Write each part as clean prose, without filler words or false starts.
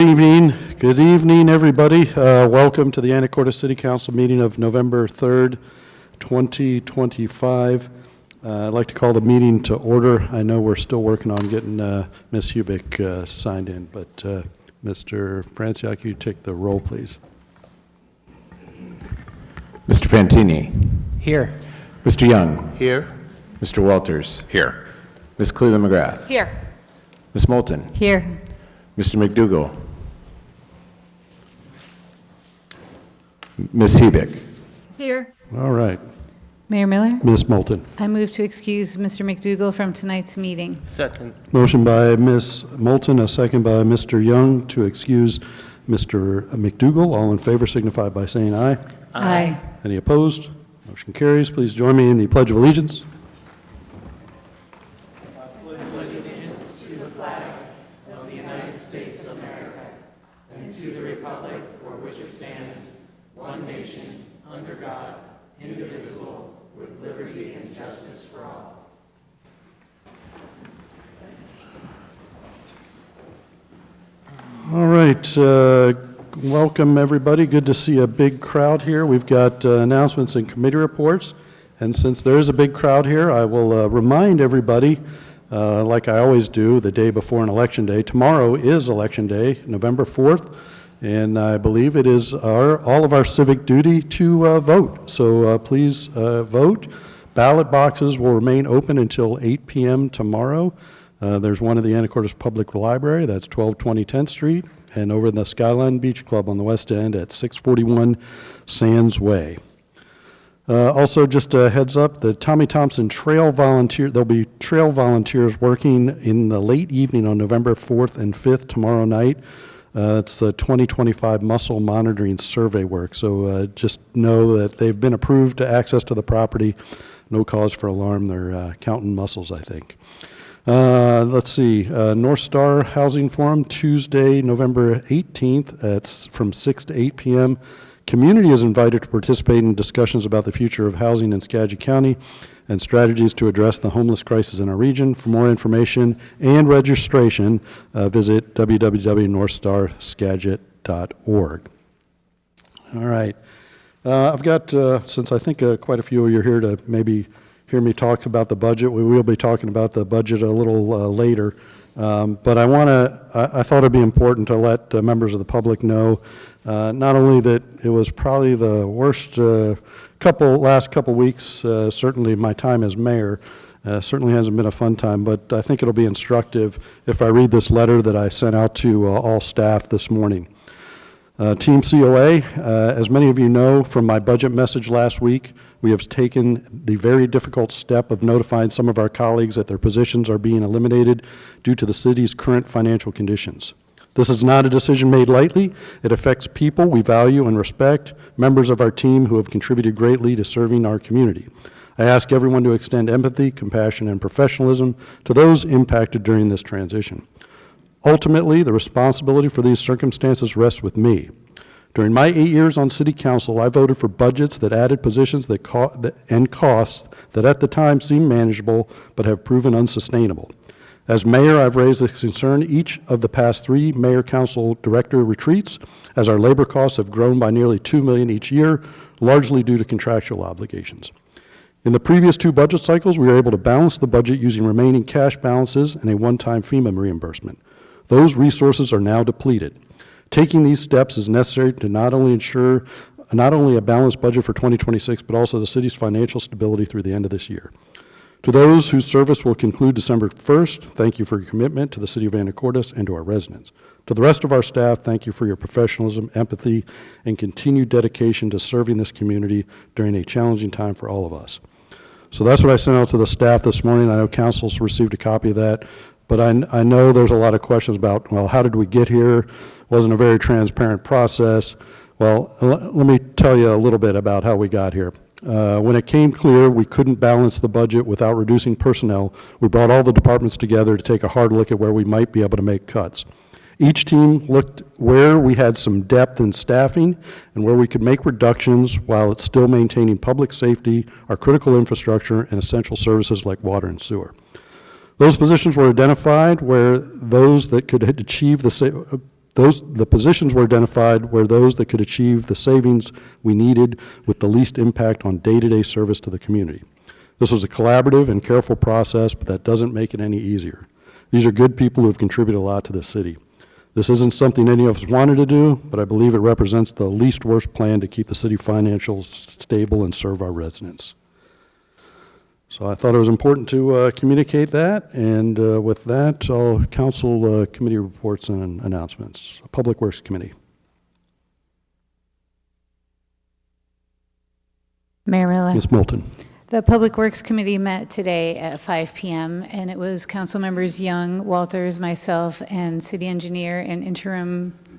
Good evening, everybody. Welcome to the Anacortes City Council meeting of November 3rd, 2025. I'd like to call the meeting to order. I know we're still working on getting Ms. Hubick signed in, but Mr. Franciak, you take the roll, please. Mr. Fantini. Here. Mr. Young. Here. Mr. Walters. Here. Ms. Cleland McGrath. Here. Ms. Moulton. Here. Mr. McDougall. Ms. Hubick. Here. All right. Mayor Miller, Ms. Moulton. I move to excuse Mr. McDougall from tonight's meeting. Second. Motion by Ms. Moulton, a second by Mr. Young to excuse Mr. McDougall. All in favor signify by saying aye. Aye. Any opposed? Motion carries. Please join me in the Pledge of Allegiance. All right, welcome everybody. Good to see a big crowd here. We've got announcements and committee reports, and since there is a big crowd here, I will remind everybody, like I always do, the day before an election day. Tomorrow is election day, November 4th, and I believe it is all of our civic duty to vote. So please vote. Ballot boxes will remain open until 8 p.m. tomorrow. There's one at the Anacortes Public Library, that's 1220 10th Street, and over in the Skyline Beach Club on the west end at 641 Sands Way. Also, just a heads up, the Tommy Thompson Trail Volunteer, there'll be trail volunteers working in the late evening on November 4th and 5th tomorrow night. It's the 2025 muscle monitoring survey work, so just know that they've been approved to access to the property. No cause for alarm, they're counting muscles, I think. Let's see, North Star Housing Forum, Tuesday, November 18th, it's from 6 to 8 p.m. Community is invited to participate in discussions about the future of housing in Skagit County and strategies to address the homeless crisis in our region. For more information and registration, visit www.northstarskagit.org. All right. I've got, since I think quite a few of you are here to maybe hear me talk about the budget. We will be talking about the budget a little later, but I thought it'd be important to let members of the public know not only that it was probably the worst last couple weeks, certainly my time as mayor, certainly hasn't been a fun time, but I think it'll be instructive if I read this letter that I sent out to all staff this morning. Team COA, as many of you know from my budget message last week, we have taken the very difficult step of notifying some of our colleagues that their positions are being eliminated due to the city's current financial conditions. This is not a decision made lightly. It affects people we value and respect, members of our team who have contributed greatly to serving our community. I ask everyone to extend empathy, compassion, and professionalism to those impacted during this transition. Ultimately, the responsibility for these circumstances rests with me. During my 8 years on City Council, I voted for budgets that added positions and costs that at the time seemed manageable but have proven unsustainable. As mayor, I've raised this concern each of the past 3 mayor-council director retreats, as our labor costs have grown by nearly $2 million each year, largely due to contractual obligations. In the previous 2 budget cycles, we were able to balance the budget using remaining cash balances and a one-time FEMA reimbursement. Those resources are now depleted. Taking these steps is necessary to not only ensure not only a balanced budget for 2026, but also the city's financial stability through the end of this year. To those whose service will conclude December 1st, thank you for your commitment to the city of Anacortes and to our residents. To the rest of our staff, thank you for your professionalism, empathy, and continued dedication to serving this community during a challenging time for all of us. So that's what I sent out to the staff this morning. I know council's received a copy of that. But I know there's a lot of questions about, well, how did we get here? Wasn't a very transparent process. Well, let me tell you a little bit about how we got here. When it came clear we couldn't balance the budget without reducing personnel, we brought all the departments together to take a hard look at where we might be able to make cuts. Each team looked where we had some depth in staffing and where we could make reductions while it's still maintaining public safety, our critical infrastructure, and essential services like water and sewer. Those positions were identified where those that could achieve the The positions were identified were those that could achieve the savings we needed with the least impact on day-to-day service to the community. This was a collaborative and careful process, but that doesn't make it any easier. These are good people who have contributed a lot to the city. This isn't something any of us wanted to do, but I believe it represents the least worst plan to keep the city financials stable and serve our residents. So I thought it was important to communicate that, and with that, council committee reports and announcements. Public Works Committee. Mayor Miller. Ms. Milton. The Public Works Committee met today at 5 p.m., and it was council members Young, Walters, myself, and city engineer and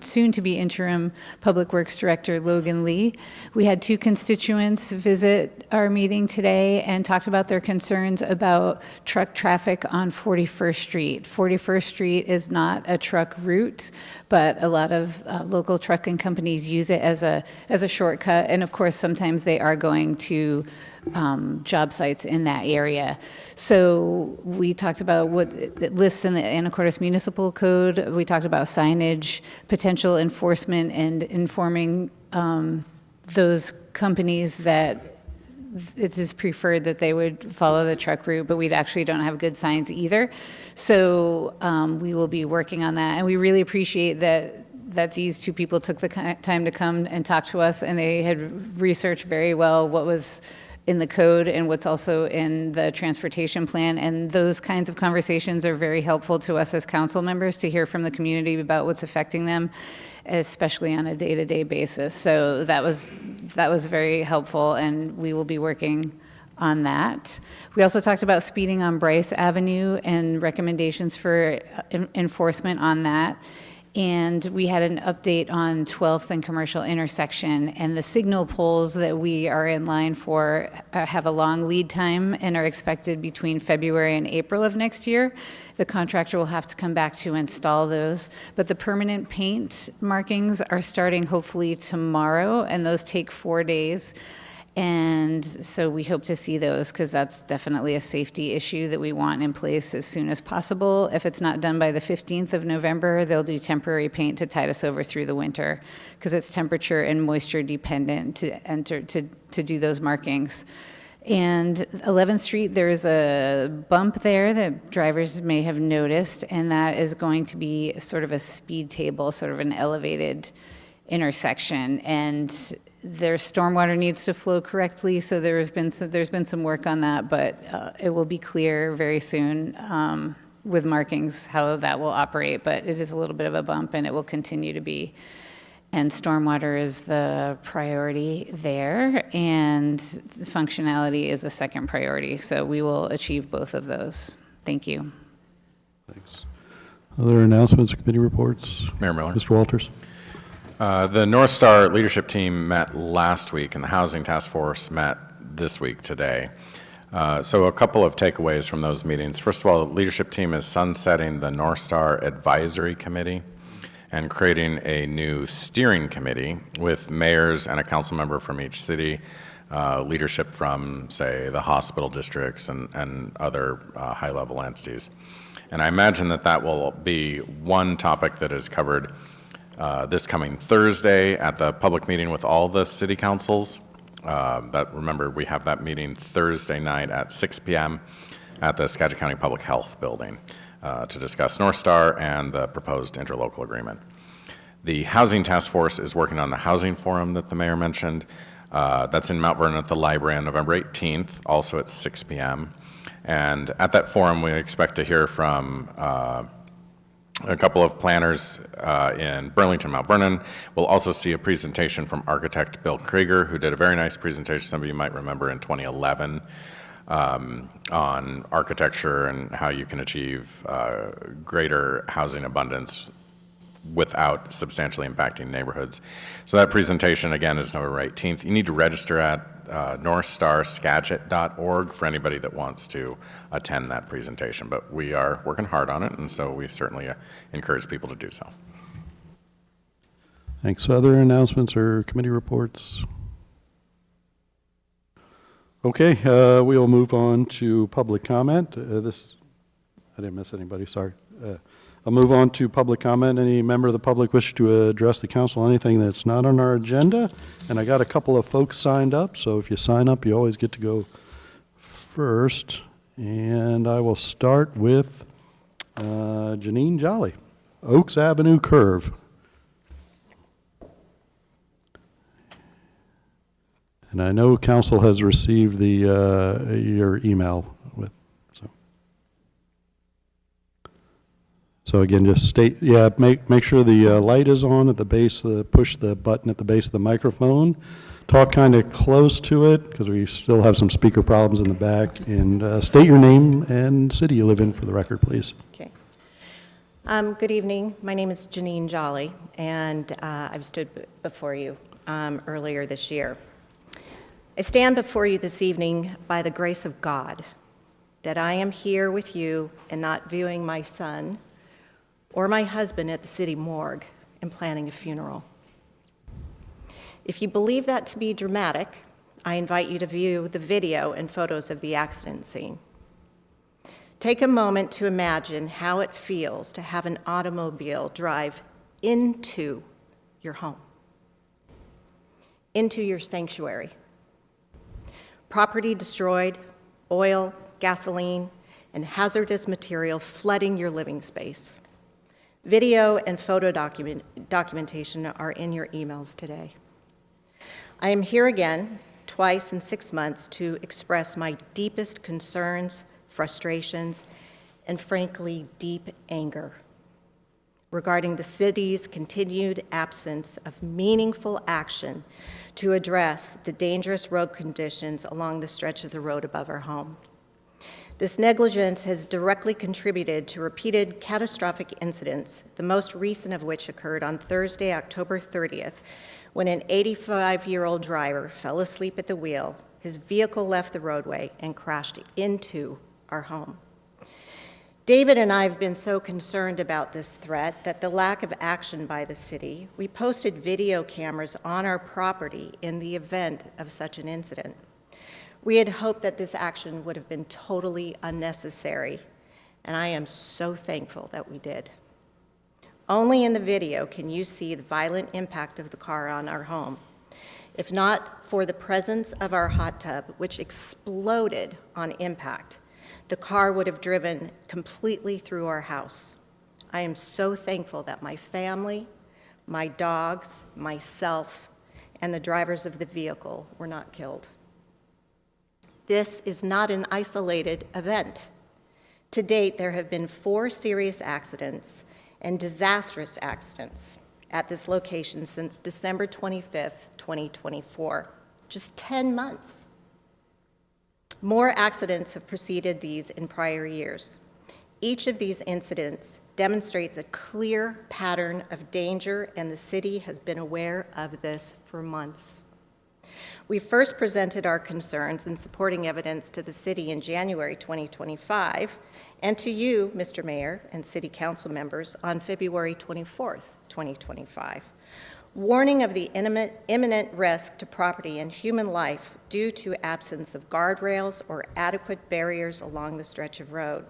soon-to-be interim Public Works Director Logan Lee. We had 2 constituents visit our meeting today and talked about their concerns about truck traffic on 41st Street. 41st Street is not a truck route, but a lot of local trucking companies use it as a shortcut, and of course, sometimes they are going to job sites in that area. So we talked about what it lists in the Anacortes Municipal Code. We talked about signage, potential enforcement, and informing those companies that it is preferred that they would follow the truck route, but we actually don't have good signs either. So we will be working on that, and we really appreciate that these 2 people took the time to come and talk to us, and they had researched very well what was in the code and what's also in the transportation plan. And those kinds of conversations are very helpful to us as council members to hear from the community about what's affecting them, especially on a day-to-day basis. So that was very helpful, and we will be working on that. We also talked about speeding on Bryce Avenue and recommendations for enforcement on that. And we had an update on 12th and Commercial intersection, and the signal poles that we are in line for have a long lead time and are expected between February and April of next year. The contractor will have to come back to install those, but the permanent paint markings are starting hopefully tomorrow, and those take 4 days. And so we hope to see those, because that's definitely a safety issue that we want in place as soon as possible. If it's not done by the 15th of November, they'll do temporary paint to tide us over through the winter, because it's temperature and moisture dependent to do those markings. And 11th Street, there's a bump there that drivers may have noticed, and that is going to be sort of a speed table, sort of an elevated intersection. And their stormwater needs to flow correctly, so there's been some work on that, but it will be clear very soon with markings how that will operate. But it is a little bit of a bump, and it will continue to be. And stormwater is the priority there, and functionality is the second priority. So we will achieve both of those. Thank you. Thanks. Other announcements, committee reports? Mayor Miller. Mr. Walters. The North Star leadership team met last week, and the Housing Task Force met this week today. So a couple of takeaways from those meetings. First of all, the leadership team is sunsetting the North Star Advisory Committee and creating a new steering committee with mayors and a council member from each city, leadership from, say, the hospital districts and other high-level entities. And I imagine that will be one topic that is covered this coming Thursday at the public meeting with all the city councils. Remember, we have that meeting Thursday night at 6 p.m. at the Skagit County Public Health Building to discuss North Star and the proposed interlocal agreement. The Housing Task Force is working on the housing forum that the mayor mentioned. That's in Mount Vernon at the library on November 18th, also at 6 p.m. And at that forum, we expect to hear from a couple of planners in Burlington, Mount Vernon. We'll also see a presentation from architect Bill Krieger, who did a very nice presentation, some of you might remember, in 2011 on architecture and how you can achieve greater housing abundance without substantially impacting neighborhoods. So that presentation, again, is November 18th. You need to register at northstarskagit.org for anybody that wants to attend that presentation. But we are working hard on it, and so we certainly encourage people to do so. Thanks. Other announcements or committee reports? Okay, we will move on to public comment. I didn't miss anybody, sorry. I'll move on to public comment. Any member of the public wish to address the council on anything that's not on our agenda? And I got a couple of folks signed up, so if you sign up, you always get to go first. And I will start with Janine Jolly, Oaks Avenue Curve. And I know council has received your email with, so again, just state, yeah, make sure the light is on at the base, push the button at the base of the microphone. Talk kind of close to it, because we still have some speaker problems in the back. And state your name and city you live in for the record, please. Okay. Good evening. My name is Janine Jolly, and I've stood before you earlier this year. I stand before you this evening by the grace of God, that I am here with you and not viewing my son or my husband at the city morgue and planning a funeral. If you believe that to be dramatic, I invite you to view the video and photos of the accident scene. Take a moment to imagine how it feels to have an automobile drive into your home, into your sanctuary. Property destroyed, oil, gasoline, and hazardous material flooding your living space. Video and photo documentation are in your emails today. I am here again, twice in 6 months, to express my deepest concerns, frustrations, and frankly, deep anger regarding the city's continued absence of meaningful action to address the dangerous road conditions along the stretch of the road above our home. This negligence has directly contributed to repeated catastrophic incidents, the most recent of which occurred on Thursday, October 30th, when an 85-year-old driver fell asleep at the wheel. His vehicle left the roadway and crashed into our home. David and I have been so concerned about this threat that the lack of action by the city, we posted video cameras on our property in the event of such an incident. We had hoped that this action would have been totally unnecessary, and I am so thankful that we did. Only in the video can you see the violent impact of the car on our home. If not for the presence of our hot tub, which exploded on impact, the car would have driven completely through our house. I am so thankful that my family, my dogs, myself, and the drivers of the vehicle were not killed. This is not an isolated event. To date, there have been 4 serious accidents and disastrous accidents at this location since December 25th, 2024, just 10 months. More accidents have preceded these in prior years. Each of these incidents demonstrates a clear pattern of danger, and the city has been aware of this for months. We first presented our concerns and supporting evidence to the city in January 2025, and to you, Mr. Mayor, and City Council members on February 24th, 2025, warning of the imminent risk to property and human life due to absence of guardrails or adequate barriers along the stretch of road.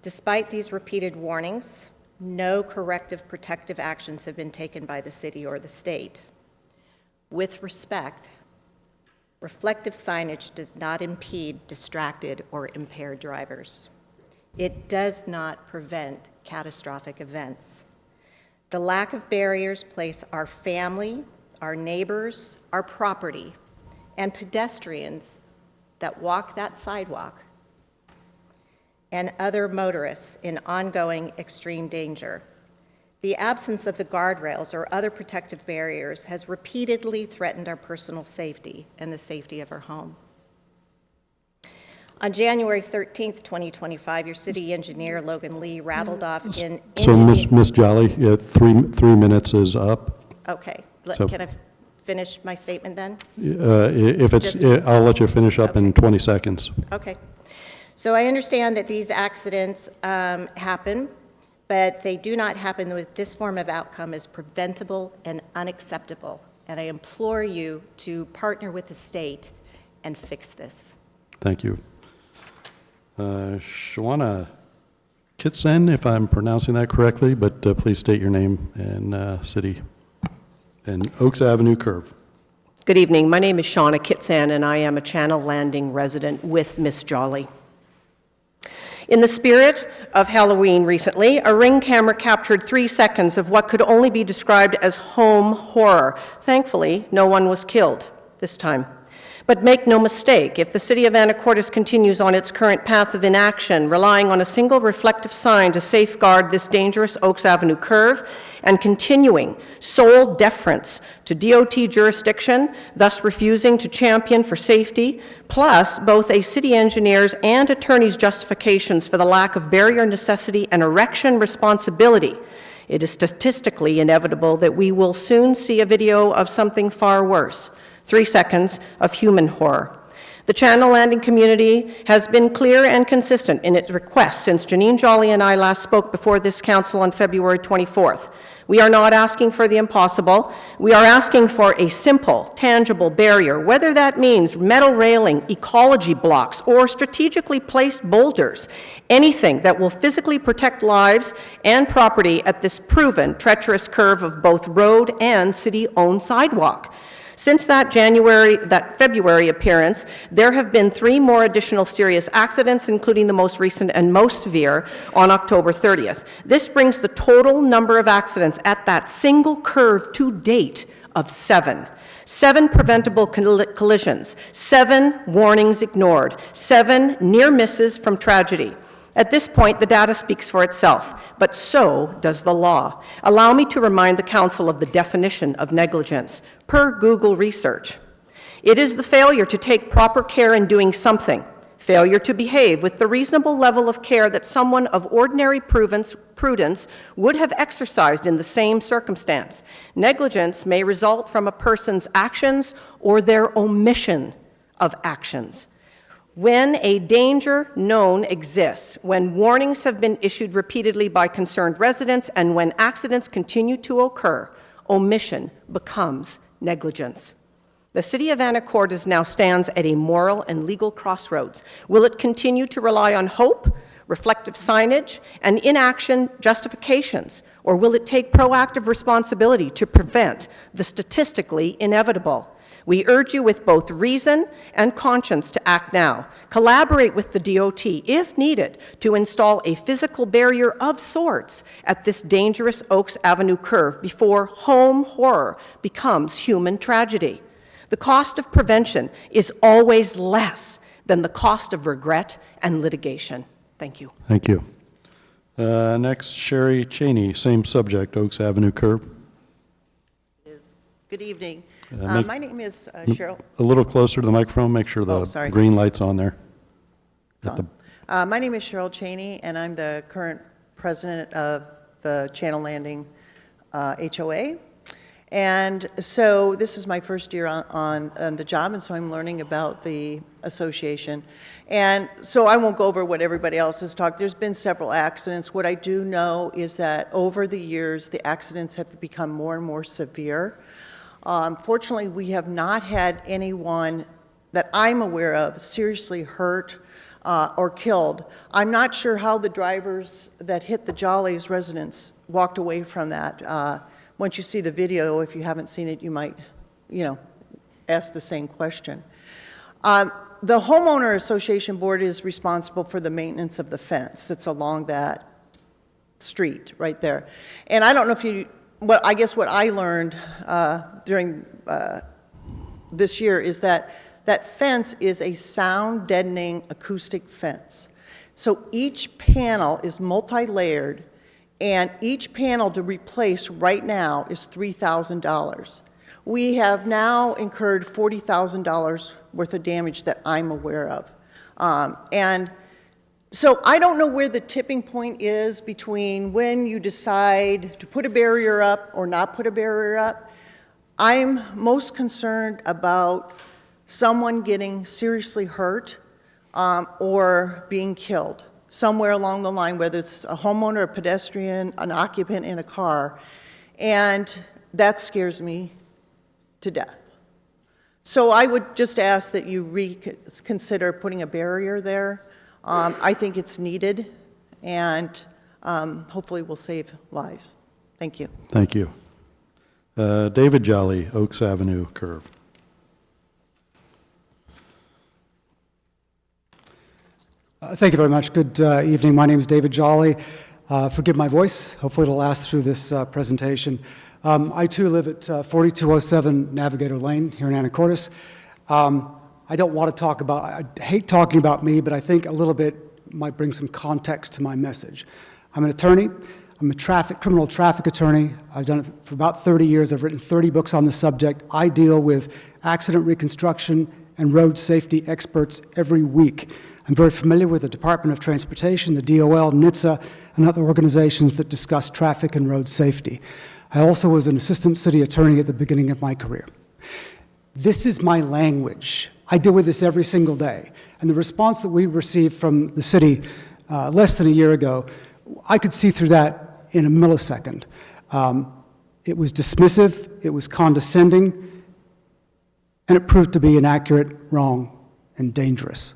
Despite these repeated warnings, no corrective protective actions have been taken by the city or the state. With respect, reflective signage does not impede distracted or impaired drivers. It does not prevent catastrophic events. The lack of barriers place our family, our neighbors, our property, and pedestrians that walk that sidewalk and other motorists in ongoing extreme danger. The absence of the guardrails or other protective barriers has repeatedly threatened our personal safety and the safety of our home. On January 13th, 2025, your city engineer, Logan Lee, rattled off in... So, Ms. Jolly, yeah, three minutes is up. Okay. So- Can I finish my statement then? If it's, Just- I'll let you finish up in 20 seconds. Okay. So I understand that these accidents happen, but they do not happen with this form of outcome is preventable and unacceptable. And I implore you to partner with the state and fix this. Thank you. Shawana Kitsen, if I'm pronouncing that correctly, but please state your name and city. And Oaks Avenue curve. Good evening. My name is Shauna Kitsan, and I am a Channel Landing resident with Miss Jolly. In the spirit of Halloween recently, a Ring camera captured 3 seconds of what could only be described as home horror. Thankfully, no one was killed this time. But make no mistake, if the city of Anacortes continues on its current path of inaction, relying on a single reflective sign to safeguard this dangerous Oaks Avenue curve, and continuing sole deference to DOT jurisdiction, thus refusing to champion for safety, plus both a city engineer's and attorney's justifications for the lack of barrier necessity and erection responsibility, it is statistically inevitable that we will soon see a video of something far worse. 3 seconds of human horror. The Channel Landing community has been clear and consistent in its request since Janine Jolly and I last spoke before this council on February 24th. We are not asking for the impossible. We are asking for a simple, tangible barrier, whether that means metal railing, ecology blocks, or strategically placed boulders, anything that will physically protect lives and property at this proven treacherous curve of both road and city-owned sidewalk. Since that February appearance, there have been 3 more additional serious accidents, including the most recent and most severe on October 30th. This brings the total number of accidents at that single curve to date of 7. 7 preventable collisions, 7 warnings ignored, 7 near misses from tragedy. At this point, the data speaks for itself, but so does the law. Allow me to remind the Council of the definition of negligence. Per Google research, it is the failure to take proper care in doing something, failure to behave with the reasonable level of care that someone of ordinary prudence would have exercised in the same circumstance. Negligence may result from a person's actions or their omission of actions. When a danger known exists, when warnings have been issued repeatedly by concerned residents, and when accidents continue to occur, omission becomes negligence. The city of Anacortes now stands at a moral and legal crossroads. Will it continue to rely on hope, reflective signage, and inaction justifications, or will it take proactive responsibility to prevent the statistically inevitable? We urge you with both reason and conscience to act now. Collaborate with the DOT, if needed, to install a physical barrier of sorts at this dangerous Oaks Avenue curve before home horror becomes human tragedy. The cost of prevention is always less than the cost of regret and litigation. Thank you. Thank you. Next, Sherry Cheney, same subject, Oaks Avenue curve. Good evening. Make- My name is Cheryl. A little closer to the microphone, make sure the sorry. green light's on there. It's on. My name is Cheryl Cheney, and I'm the current president of the Channel Landing HOA. And so this is my first year on the job, and so I'm learning about the association. And so I won't go over what everybody else has talked. There's been several accidents. What I do know is that over the years, the accidents have become more and more severe. Fortunately, we have not had anyone that I'm aware of seriously hurt or killed. I'm not sure how the drivers that hit the Jolly's residents walked away from that. Once you see the video, if you haven't seen it, you might, ask the same question. The homeowner association board is responsible for the maintenance of the fence that's along that street right there. And I don't know if you, I guess what I learned during this year is that that fence is a sound deadening acoustic fence. So each panel is multi-layered, and each panel to replace right now is $3,000. We have now incurred $40,000 worth of damage that I'm aware of. And so I don't know where the tipping point is between when you decide to put a barrier up or not put a barrier up. I'm most concerned about someone getting seriously hurt or being killed somewhere along the line, whether it's a homeowner, a pedestrian, an occupant in a car, and that scares me to death. So I would just ask that you reconsider putting a barrier there. I think it's needed, and hopefully will save lives. Thank you. Thank you. David Jolly, Oaks Avenue curve. Thank you very much. Good evening. My name is David Jolly. Forgive my voice. Hopefully it'll last through this presentation. I too live at 4207 Navigator Lane here in Anacortes. I don't want to talk about, I hate talking about me, but I think a little bit might bring some context to my message. I'm an attorney. I'm a criminal traffic attorney. I've done it for about 30 years. I've written 30 books on the subject. I deal with accident reconstruction and road safety experts every week. I'm very familiar with the Department of Transportation, the DOL, NHTSA, and other organizations that discuss traffic and road safety. I also was an assistant city attorney at the beginning of my career. This is my language. I deal with this every single day. And the response that we received from the city less than a year ago, I could see through that in a millisecond. It was dismissive, it was condescending, and it proved to be inaccurate, wrong, and dangerous.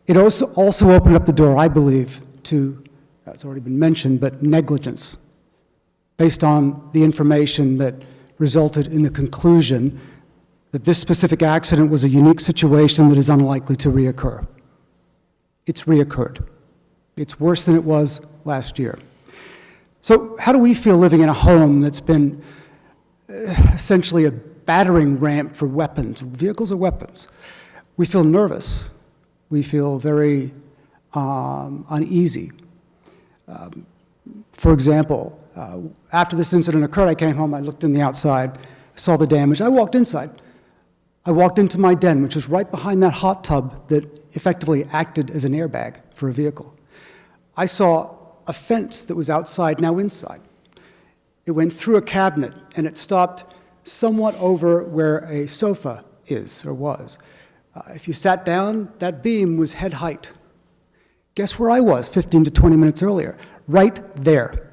It also opened up the door, I believe, to, that's already been mentioned, but negligence, based on the information that resulted in the conclusion that this specific accident was a unique situation that is unlikely to reoccur. It's reoccurred. It's worse than it was last year. So how do we feel living in a home that's been essentially a battering ramp for weapons? Vehicles are weapons. We feel nervous. We feel very uneasy. For example, after this incident occurred, I came home, I looked in the outside, saw the damage. I walked inside. I walked into my den, which was right behind that hot tub that effectively acted as an airbag for a vehicle. I saw a fence that was outside, now inside. It went through a cabinet, and it stopped somewhat over where a sofa is or was. If you sat down, that beam was head height. Guess where I was 15 to 20 minutes earlier? Right there.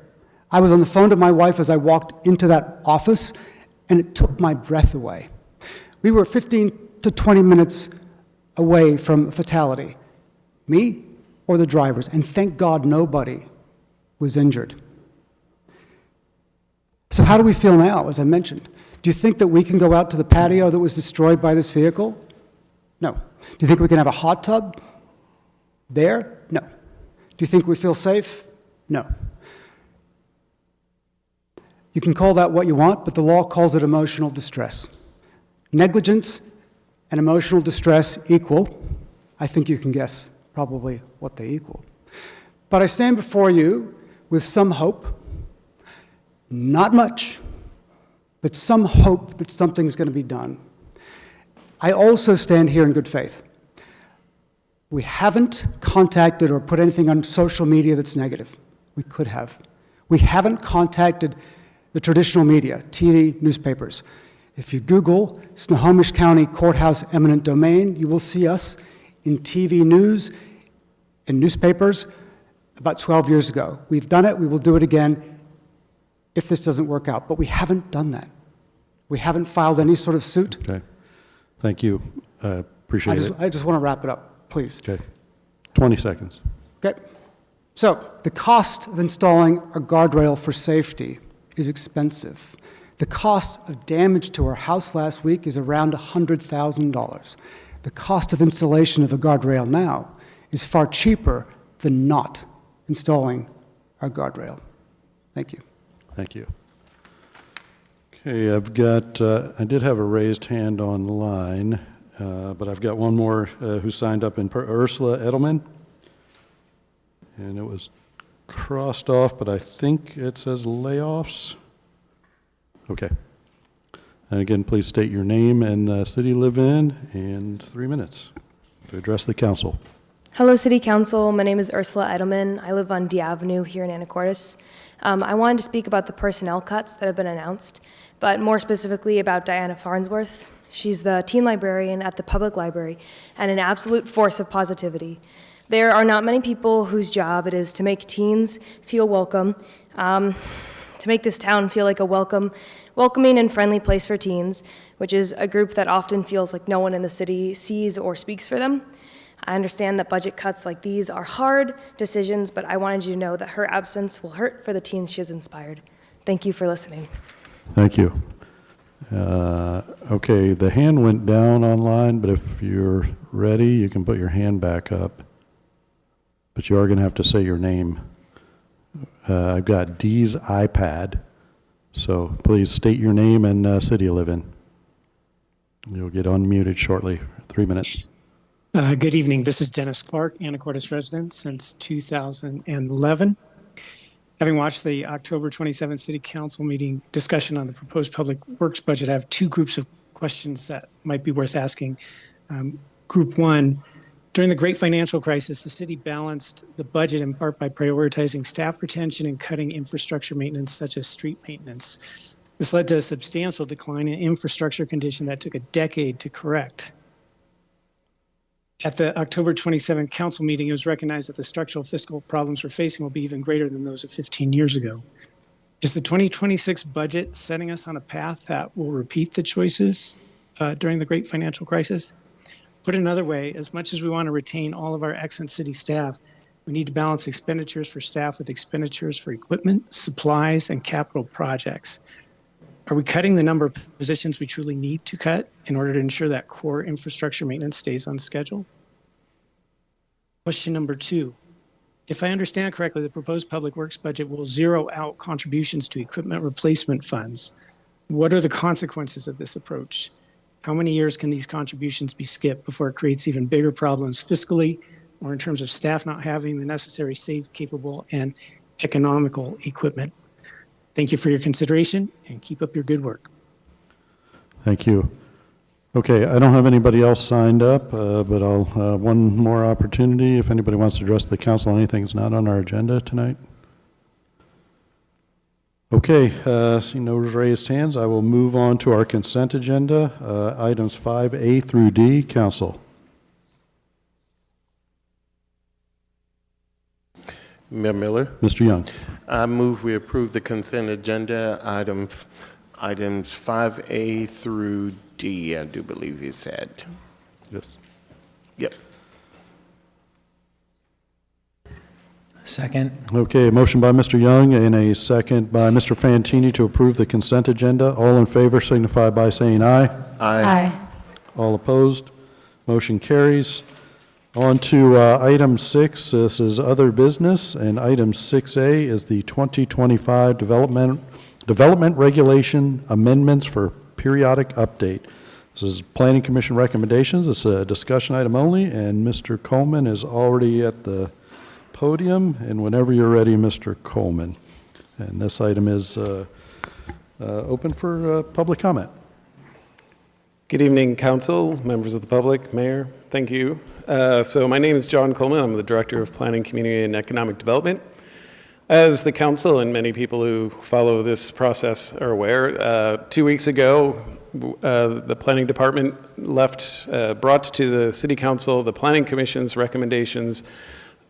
I was on the phone to my wife as I walked into that office, and it took my breath away. We were 15 to 20 minutes away from fatality, me or the drivers, and thank God nobody was injured. So how do we feel now, as I mentioned? Do you think that we can go out to the patio that was destroyed by this vehicle? No. Do you think we can have a hot tub there? No. Do you think we feel safe? No. You can call that what you want, but the law calls it emotional distress. Negligence and emotional distress equal. I think you can guess probably what they equal. But I stand before you with some hope, not much, but some hope that something's going to be done. I also stand here in good faith. We haven't contacted or put anything on social media that's negative. We could have. We haven't contacted the traditional media, TV, newspapers. If you Google Snohomish County Courthouse Eminent Domain, you will see us in TV news and newspapers about 12 years ago. We've done it, we will do it again if this doesn't work out, but we haven't done that. We haven't filed any sort of suit. Okay. Thank you. Appreciate it. I just want to wrap it up, please. Okay. 20 seconds. Okay. So the cost of installing a guardrail for safety is expensive. The cost of damage to our house last week is around $100,000. The cost of installation of a guardrail now is far cheaper than not installing our guardrail. Thank you. Thank you. Okay, I've got, I did have a raised hand online, but I've got one more who signed up Ursula Edelman. And it was crossed off, but I think it says layoffs. Okay. And again, please state your name and city you live in, and 3 minutes to address the council. Hello, City Council. My name is Ursula Edelman. I live on D Avenue here in Anacortes. I wanted to speak about the personnel cuts that have been announced, but more specifically about Diana Farnsworth. She's the teen librarian at the public library and an absolute force of positivity. There are not many people whose job it is to make teens feel welcome, to make this town feel like a welcoming and friendly place for teens, which is a group that often feels like no one in the city sees or speaks for them. I understand that budget cuts like these are hard decisions, but I wanted you to know that her absence will hurt for the teens she has inspired. Thank you for listening. Thank you. Okay, the hand went down online, but if you're ready, you can put your hand back up. But you are going to have to say your name. I've got Dee's iPad, so please state your name and city you live in. You'll get unmuted shortly. 3 minutes. Good evening. This is Dennis Clark, Anacortes resident since 2011. Having watched the October 27th City Council meeting discussion on the proposed public works budget, I have two groups of questions that might be worth asking. Group one, during the great financial crisis, the city balanced the budget in part by prioritizing staff retention and cutting infrastructure maintenance such as street maintenance. This led to a substantial decline in infrastructure condition that took a decade to correct. At the October 27th council meeting, it was recognized that the structural fiscal problems we're facing will be even greater than those of 15 years ago. Is the 2026 budget setting us on a path that will repeat the choices during the great financial crisis? Put another way, as much as we want to retain all of our excellent city staff, we need to balance expenditures for staff with expenditures for equipment, supplies, and capital projects. Are we cutting the number of positions we truly need to cut in order to ensure that core infrastructure maintenance stays on schedule? Question number two. If I understand correctly, the proposed public works budget will zero out contributions to equipment replacement funds. What are the consequences of this approach? How many years can these contributions be skipped before it creates even bigger problems fiscally or in terms of staff not having the necessary safe, capable, and economical equipment? Thank you for your consideration and keep up your good work. Thank you. Okay, I don't have anybody else signed up, but I'll one more opportunity if anybody wants to address the council on anything that's not on our agenda tonight. Okay, seeing no raised hands, I will move on to our consent agenda, items 5A through D. Council. Mayor Miller, Mr. Young. I move we approve the consent agenda items 5A through D, I do believe you said. Yes. Yep. Second. Okay, a motion by Mr. Young and a second by Mr. Fantini to approve the consent agenda. All in favor signify by saying aye. Aye. All opposed? Motion carries. On to item 6. This is other business, and item 6A is the 2025 development regulation amendments for periodic update. This is Planning Commission recommendations. It's a discussion item only, and Mr. Coleman is already at the podium, and whenever you're ready, Mr. Coleman. And this item is open for public comment. Good evening, council, members of the public, mayor, thank you. So my name is John Coleman. I'm the Director of Planning, Community, and Economic Development. As the council and many people who follow this process are aware, 2 weeks ago, the planning department brought to the city council the planning commission's recommended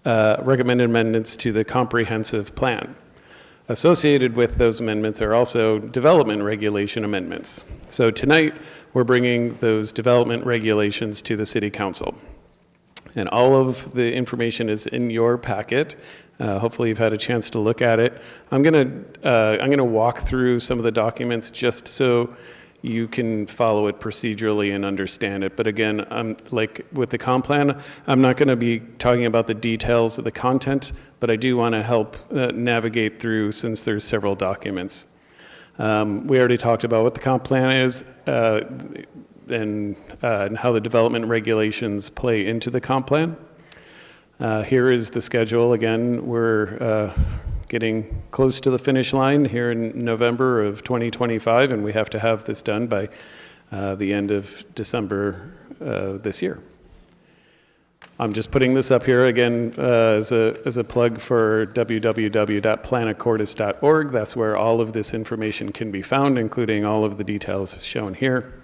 amendments to the comprehensive plan. Associated with those amendments are also development regulation amendments. So tonight, we're bringing those development regulations to the city council. And all of the information is in your packet. Hopefully you've had a chance to look at it. I'm gonna walk through some of the documents just so you can follow it procedurally and understand it. But again, like with the comp plan, I'm not gonna be talking about the details of the content, but I do wanna help navigate through since there's several documents. We already talked about what the comp plan is and how the development regulations play into the comp plan. Here is the schedule. Again, we're getting close to the finish line here in November of 2025, and we have to have this done by the end of December this year. I'm just putting this up here again as a plug for www.planacortes.org. That's where all of this information can be found, including all of the details shown here.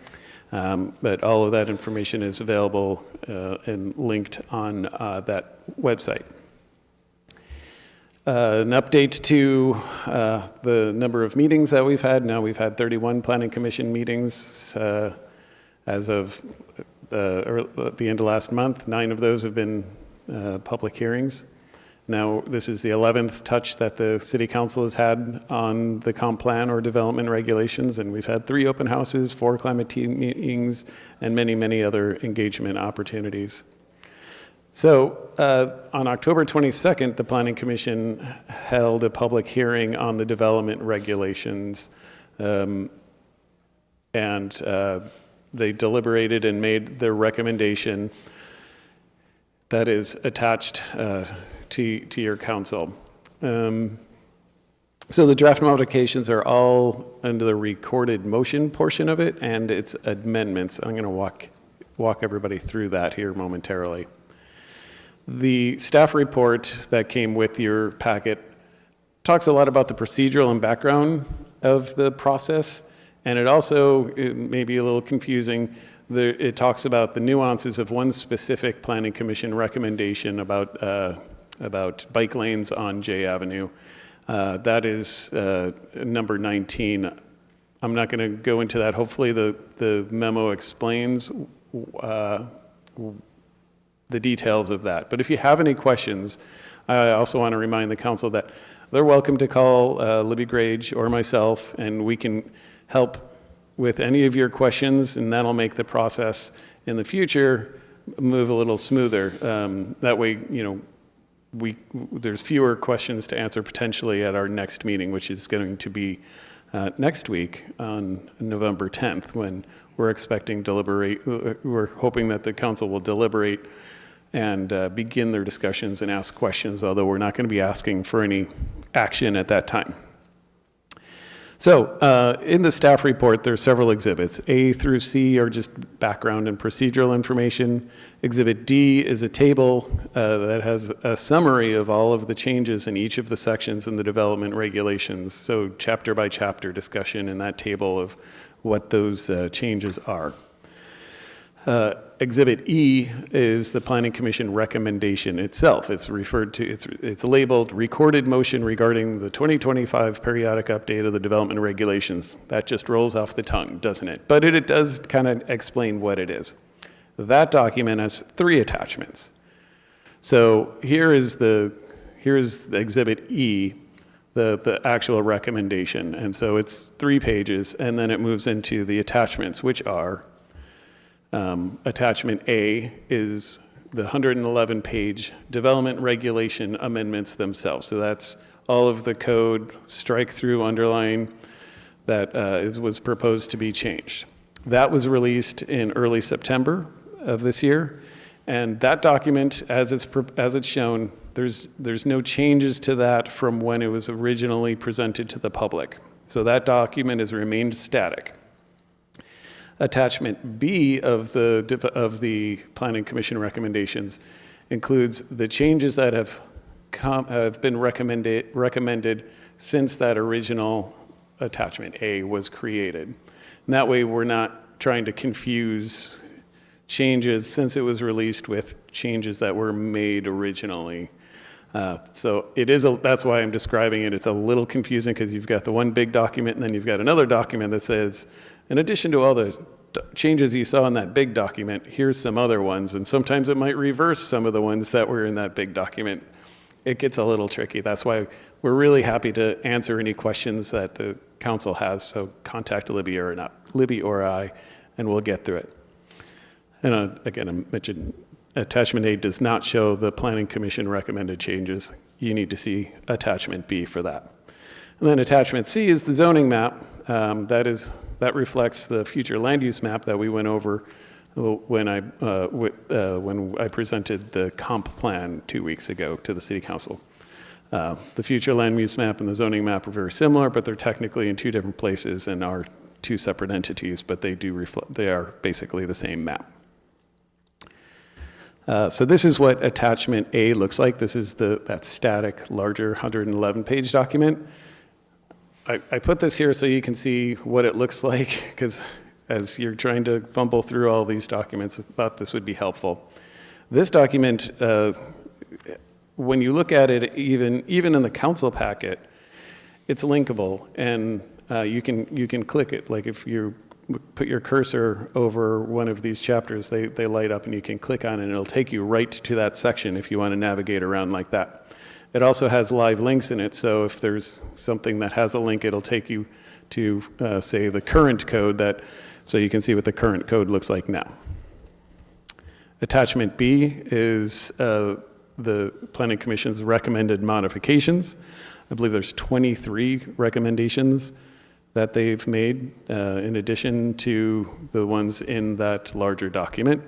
But all of that information is available and linked on that website. An update to the number of meetings that we've had. Now we've had 31 Planning Commission meetings as of at the end of last month. 9 of those have been public hearings. Now, this is the 11th touch that the City Council has had on the comp plan or development regulations, and we've had 3 open houses, 4 climate team meetings, and many, many other engagement opportunities. So on October 22nd, the Planning Commission held a public hearing on the development regulations, and they deliberated and made their recommendation that is attached to your council. So the draft modifications are all under the recorded motion portion of it and its amendments. I'm going to walk everybody through that here momentarily. The staff report that came with your packet talks a lot about the procedural and background of the process, and it may be a little confusing. It talks about the nuances of one specific Planning Commission recommendation about bike lanes on J Avenue. That is number 19. I'm not going to go into that. Hopefully the memo explains the details of that. But if you have any questions, I also want to remind the council that they're welcome to call Libby Grage or myself, and we can help with any of your questions, and that'll make the process in the future move a little smoother. That way, there's fewer questions to answer potentially at our next meeting, which is going to be next week on November 10th, when we're hoping that the council will deliberate and begin their discussions and ask questions, although we're not going to be asking for any action at that time. So in the staff report, there are several exhibits. A through C are just background and procedural information. Exhibit D is a table that has a summary of all of the changes in each of the sections in the development regulations. So chapter by chapter discussion in that table of what those changes are. Exhibit E is the Planning Commission recommendation itself. It's referred to, it's labeled recorded motion regarding the 2025 periodic update of the development regulations. That just rolls off the tongue, doesn't it? But it does kind of explain what it is. That document has 3 attachments. So here is the Exhibit E, the actual recommendation. And so it's 3 pages, and then it moves into the attachments, which are attachment A is the 111-page development regulation amendments themselves. So that's all of the code, strike through, underline, that was proposed to be changed. That was released in early September of this year. And that document, as it's shown, there's no changes to that from when it was originally presented to the public. So that document has remained static. Attachment B of the Planning Commission recommendations includes the changes that have been recommended since that original attachment A was created. And that way we're not trying to confuse changes since it was released with changes that were made originally. So that's why I'm describing it. It's a little confusing because you've got the one big document and then you've got another document that says, in addition to all the changes you saw in that big document, here's some other ones. And sometimes it might reverse some of the ones that were in that big document. It gets a little tricky. That's why we're really happy to answer any questions that the council has. So contact Libby or I, and we'll get through it. And again, I mentioned Attachment A does not show the Planning Commission recommended changes. You need to see Attachment B for that. And then Attachment C is the zoning map. That reflects the future land use map that we went over when I presented the comp plan 2 weeks ago to the City Council. The future land use map and the zoning map are very similar, but they're technically in 2 different places and are 2 separate entities, but they are basically the same map. So this is what Attachment A looks like. This is that static, larger 111-page document. I put this here so you can see what it looks like, because as you're trying to fumble through all these documents, I thought this would be helpful. This document, when you look at it, even in the council packet, it's linkable, and you can click it. Like if you're put your cursor over one of these chapters, they light up and you can click on it and it'll take you right to that section if you want to navigate around like that. It also has live links in it, so if there's something that has a link, it'll take you to, say, the current code, so you can see what the current code looks like now. Attachment B is the Planning Commission's recommended modifications. I believe there's 23 recommendations that they've made in addition to the ones in that larger document.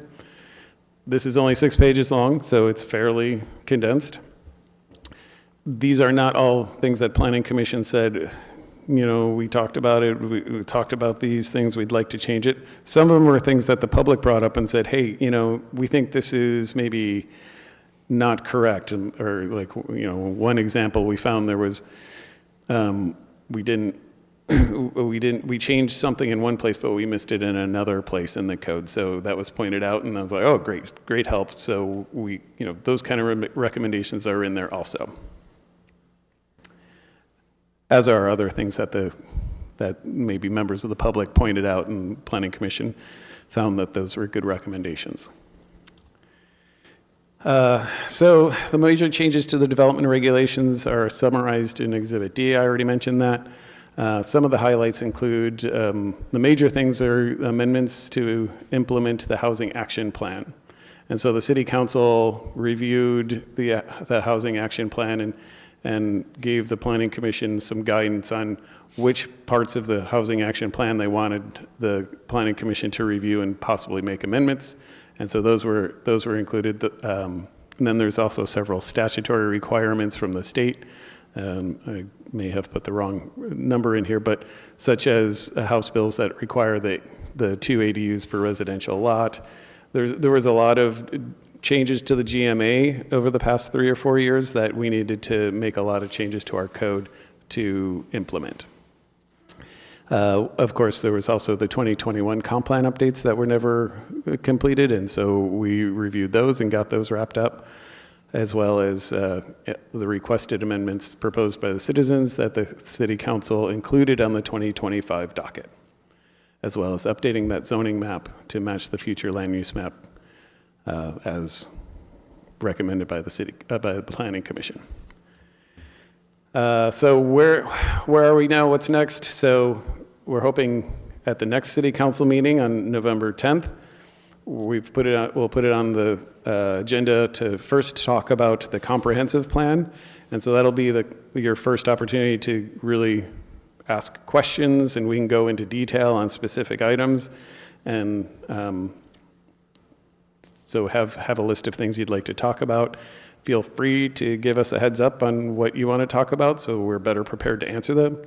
This is only 6 pages long, so it's fairly condensed. These are not all things that Planning Commission said, we talked about it, we talked about these things, we'd like to change it. Some of them were things that the public brought up and said, hey, we think this is maybe not correct. Or like, one example we found there was, we changed something in one place, but we missed it in another place in the code. So that was pointed out, and I was like, oh, great help. So those kind of recommendations are in there also, as are other things that maybe members of the public pointed out, and Planning Commission found that those were good recommendations. So the major changes to the development regulations are summarized in Exhibit D. I already mentioned that. Some of the highlights include the major things are amendments to implement the Housing Action Plan. And so the City Council reviewed the Housing Action Plan and gave the Planning Commission some guidance on which parts of the Housing Action Plan they wanted the Planning Commission to review and possibly make amendments. And so those were included. And then there's also several statutory requirements from the state. I may have put the wrong number in here, but such as House bills that require the 2 ADUs per residential lot. There was a lot of changes to the GMA over the past 3 or 4 years that we needed to make a lot of changes to our code to implement. Of course, there was also the 2021 comp plan updates that were never completed, and so we reviewed those and got those wrapped up, as well as the requested amendments proposed by the citizens that the City Council included on the 2025 docket, as well as updating that zoning map to match the future land use map as recommended by the Planning Commission. So where are we now? What's next? So we're hoping at the next City Council meeting on November 10th, we'll put it on the agenda to first talk about the comprehensive plan. And so that'll be your first opportunity to really ask questions, and we can go into detail on specific items. And so have a list of things you'd like to talk about. Feel free to give us a heads up on what you want to talk about so we're better prepared to answer them.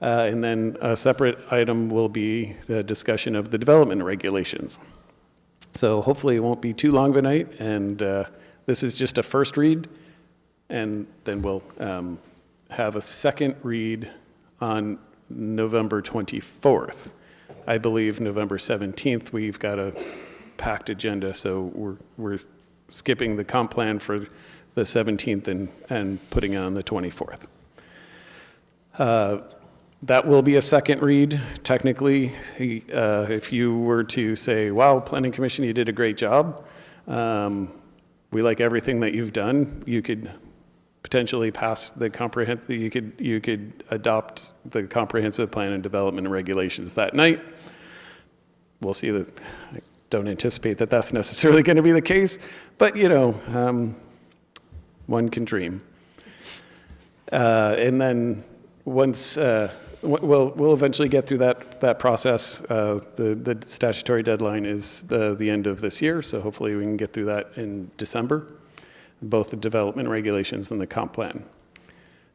And then a separate item will be the discussion of the development regulations. So hopefully it won't be too long of a night, and this is just a first read, and then we'll have a second read on November 24th. I believe November 17th we've got a packed agenda, so we're skipping the comp plan for the 17th and putting it on the 24th. That will be a second read. Technically, if you were to say, wow, Planning Commission, you did a great job. We like everything that you've done. You could potentially pass the comprehensive, you could adopt the comprehensive plan and development regulations that night. We'll see that. I don't anticipate that that's necessarily going to be the case, but one can dream. And then once we'll eventually get through that process. The statutory deadline is the end of this year, so hopefully we can get through that in December, both the development regulations and the comp plan.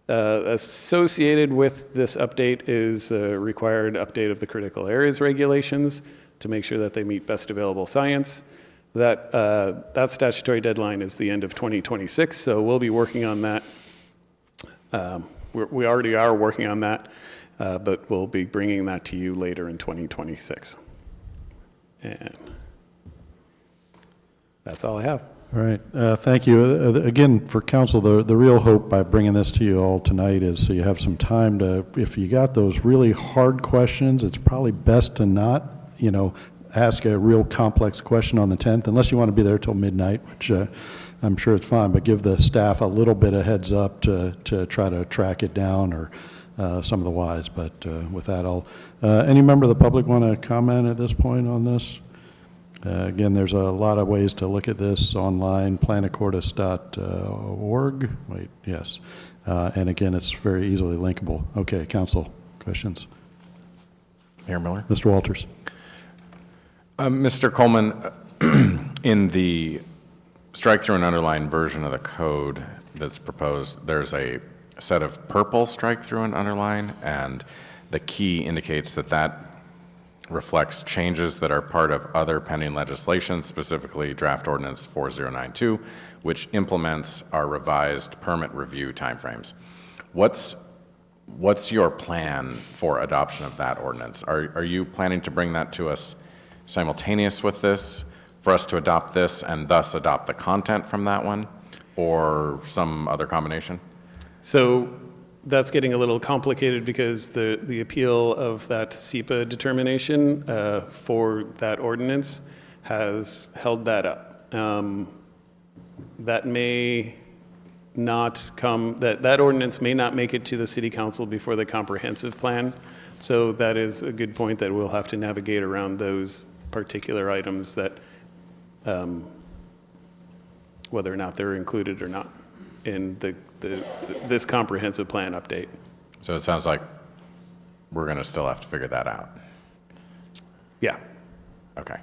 Associated with this update is a required update of the critical areas regulations to make sure that they meet best available science. That statutory deadline is the end of 2026, so we'll be working on that. We already are working on that, but we'll be bringing that to you later in 2026. And that's all I have. All right, thank you. Again, for council, the real hope by bringing this to you all tonight is so you have some time to, if you got those really hard questions, it's probably best to not, ask a real complex question on the 10th, unless you want to be there till midnight, which I'm sure it's fine, but give the staff a little bit of heads up to try to track it down or some of the whys. But with that, any member of the public want to comment at this point on this? Again, there's a lot of ways to look at this online, planacortes.org. Wait, yes. And again, it's very easily linkable. Okay, council, questions? Mayor Miller? Mr. Walters. Mr. Coleman, in the strike-through and underline version of the code that's proposed, there's a set of purple strike-through and underline, and the key indicates that reflects changes that are part of other pending legislation, specifically Draft Ordinance 4092, which implements our revised permit review timeframes. What's your plan for adoption of that ordinance? Are you planning to bring that to us simultaneous with this, for us to adopt this and thus adopt the content from that one, or some other combination? So that's getting a little complicated because the appeal of that SEPA determination for that ordinance has held that up. That may not come, that ordinance may not make it to the city council before the comprehensive plan. So that is a good point that we'll have to navigate around those particular items that whether or not they're included or not in this comprehensive plan update. So it sounds like we're going to still have to figure that out. Yeah. Okay.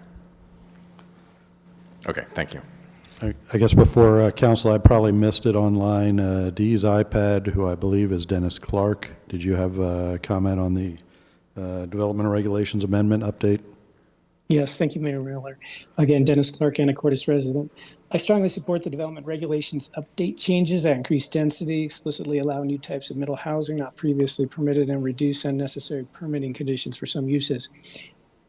Okay, thank you. I guess before council, I probably missed it online. Dee's iPad, who I believe is Dennis Clark. Did you have a comment on the Development Regulations Amendment update? Yes, thank you, Mayor Miller. Again, Dennis Clark, Anacortes resident. I strongly support the development regulations update changes that increase density, explicitly allow new types of middle housing not previously permitted, and reduce unnecessary permitting conditions for some uses.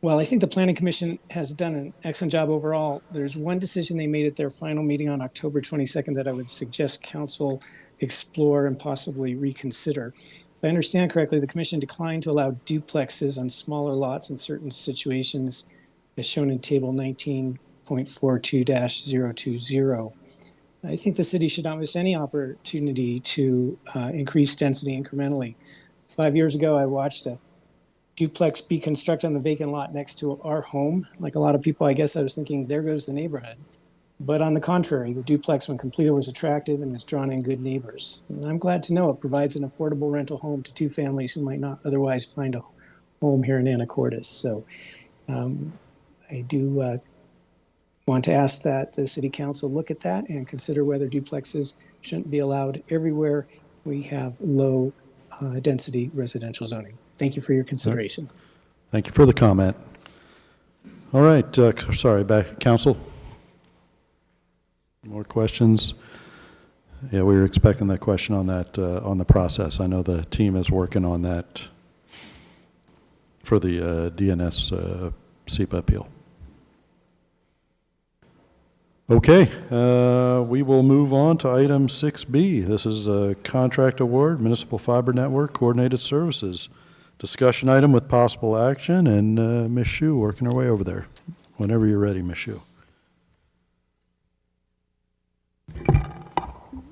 While I think the Planning Commission has done an excellent job overall, there's one decision they made at their final meeting on October 22nd that I would suggest council explore and possibly reconsider. If I understand correctly, the commission declined to allow duplexes on smaller lots in certain situations, as shown in Table 19.42-020. I think the city should not miss any opportunity to increase density incrementally. 5 years ago, I watched a duplex be constructed on the vacant lot next to our home. Like a lot of people, I guess I was thinking, there goes the neighborhood. But on the contrary, the duplex, when completed, was attractive and has drawn in good neighbors. And I'm glad to know it provides an affordable rental home to two families who might not otherwise find a home here in Anacortes. So I do want to ask that the city council look at that and consider whether duplexes shouldn't be allowed everywhere we have low density residential zoning. Thank you for your consideration. Thank you for the comment. All right, sorry, back, council. More questions? Yeah, we were expecting that question on that, on the process. I know the team is working on that for the DNS SEPA appeal. Okay, we will move on to item 6B. This is a contract award, Municipal Fiber Network Coordinated Services. Discussion item with possible action, and Ms. Shu working her way over there. Whenever you're ready, Ms. Shu.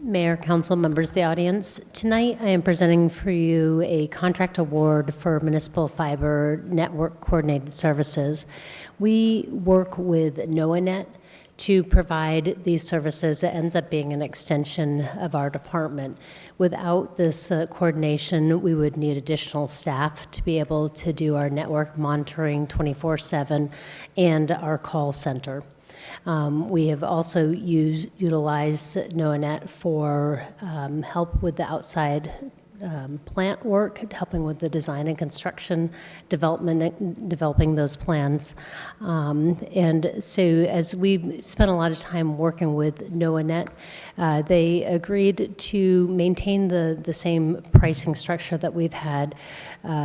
Mayor, council, members of the audience. Tonight I am presenting for you a contract award for Municipal Fiber Network Coordinated Services. We work with NOAANet to provide these services. It ends up being an extension of our department. Without this coordination, we would need additional staff to be able to do our network monitoring 24/7 and our call center. We have also utilized NOAANet for help with the outside plant work, helping with the design and construction development, developing those plans. And so as we spent a lot of time working with NOAANET, they agreed to maintain the same pricing structure that we've had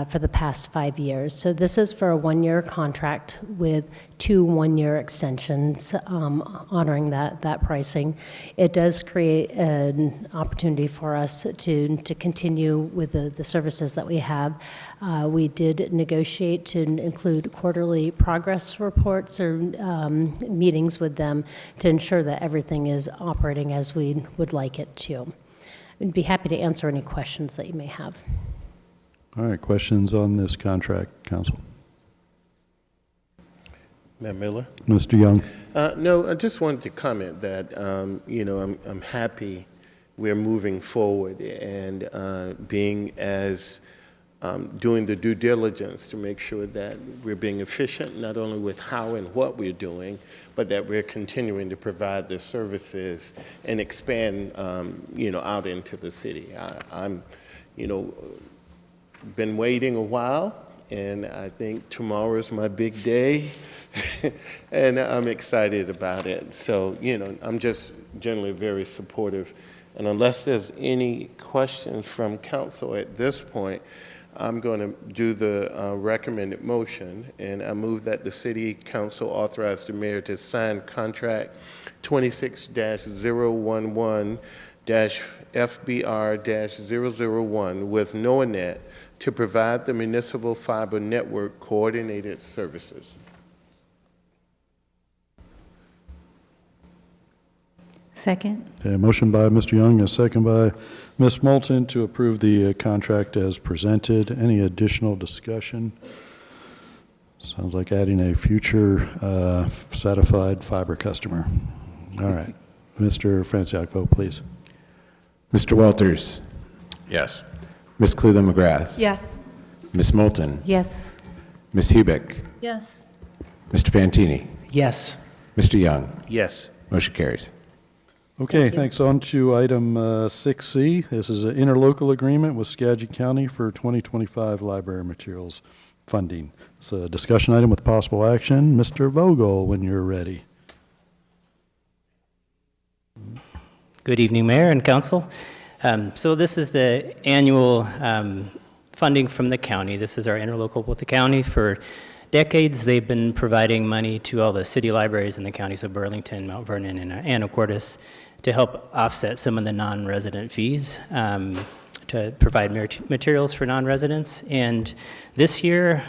for the past 5 years. So this is for a 1-year contract with 2 one-year extensions, honoring that pricing. It does create an opportunity for us to continue with the services that we have. We did negotiate to include quarterly progress reports or meetings with them to ensure that everything is operating as we would like it to. I'd be happy to answer any questions that you may have. All right, questions on this contract, Council? Mayor Miller? Mr. Young? No, I just wanted to comment that, I'm happy we're moving forward and being as doing the due diligence to make sure that we're being efficient, not only with how and what we're doing, but that we're continuing to provide the services and expand, out into the city. I'm been waiting a while, and I think tomorrow is my big day, and I'm excited about it. So, I'm just generally very supportive. And unless there's any questions from council at this point, I'm going to do the recommended motion, and I move that the city council authorize the mayor to sign contract 26-011-FBR-001 with NOAANET to provide the municipal fiber network coordinated services. Second? Okay, motion by Mr. Young, a second by Ms. Moulton to approve the contract as presented. Any additional discussion? Sounds like adding a future certified fiber customer. All right. Mr. Franciac, vote please. Mr. Walters. Yes. Ms. Cleland McGrath. Yes. Ms. Moulton. Yes. Ms. Hubick. Yes. Mr. Fantini. Yes. Mr. Young. Yes. Motion carries. Okay, thanks. On to item 6C. This is an interlocal agreement with Skagit County for 2025 library materials funding. It's a discussion item with possible action. Mr. Vogel, when you're ready. Good evening, Mayor and Council. So this is the annual funding from the county. This is our interlocal with the county. For decades, they've been providing money to all the city libraries in the counties of Burlington, Mount Vernon, and Anacortes to help offset some of the non-resident fees to provide materials for non-residents. And this year,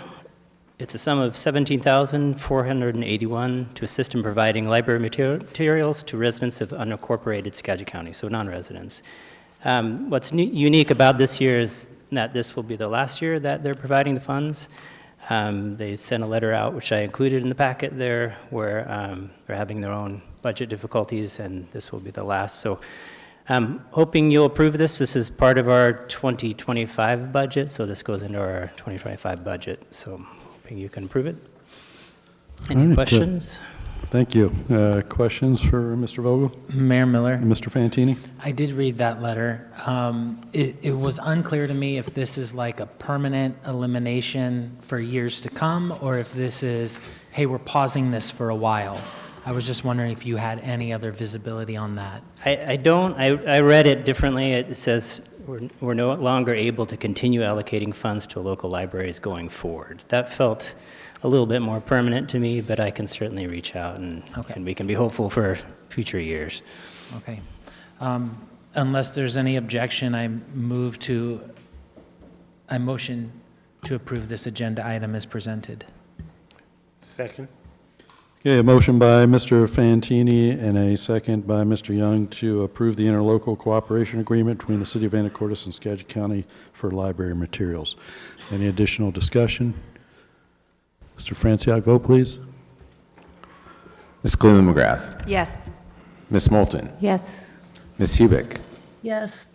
it's a sum of $17,481 to assist in providing library materials to residents of unincorporated Skagit County, so non-residents. What's unique about this year is that this will be the last year that they're providing the funds. They sent a letter out, which I included in the packet there, where they're having their own budget difficulties, and this will be the last. So I'm hoping you'll approve this. This is part of our 2025 budget, so this goes into our 2025 budget. So I'm hoping you can approve it. Any right, questions? Thank you. Questions for Mr. Vogel? Mayor Miller. Mr. Fantini? I did read that letter. It was unclear to me if this is like a permanent elimination for years to come, or if this is, hey, we're pausing this for a while. I was just wondering if you had any other visibility on that. I don't. I read it differently. It says we're no longer able to continue allocating funds to local libraries going forward. That felt a little bit more permanent to me, but I can certainly reach out and we can be hopeful for future years. Okay. Unless there's any objection, I motion to approve this agenda item as presented. Second. Okay, a motion by Mr. Fantini and a second by Mr. Young to approve the interlocal cooperation agreement between the City of Anacortes and Skagit County for library materials. Any additional discussion? Mr. Franciac, vote please. Ms. Cleland McGrath. Yes. Ms. Moulton. Yes. Ms. Hubick. Yes.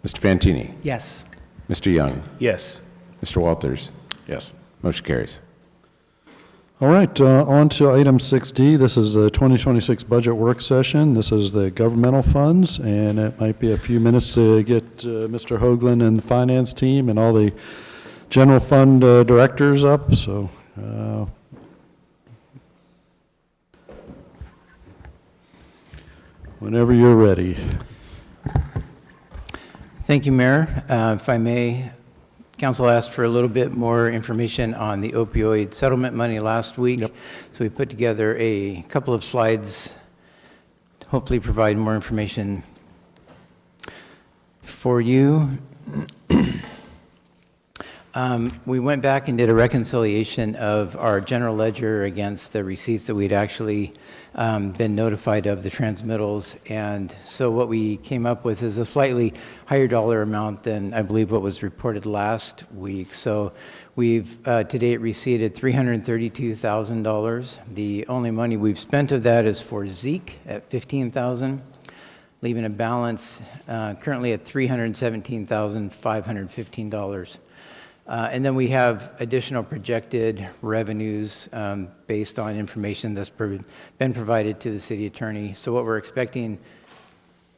Mr. Fantini. Yes. Mr. Young. Yes. Mr. Walters. Yes. Motion carries. All right, on to item 6D. This is the 2026 budget work session. This is the governmental funds, and it might be a few minutes to get Mr. Hoagland and the finance team and all the general fund directors up. So whenever you're ready. Thank you, Mayor. If I may, Council asked for a little bit more information on the opioid settlement money last week. Yep. So we put together a couple of slides to hopefully provide more information for you. We went back and did a reconciliation of our general ledger against the receipts that we'd actually been notified of, the transmittals. And so what we came up with is a slightly higher dollar amount than I believe what was reported last week. So we've to date received $332,000. The only money we've spent of that is for Zeke at $15,000, leaving a balance currently at $317,515. And then we have additional projected revenues based on information that's been provided to the city attorney. So what we're expecting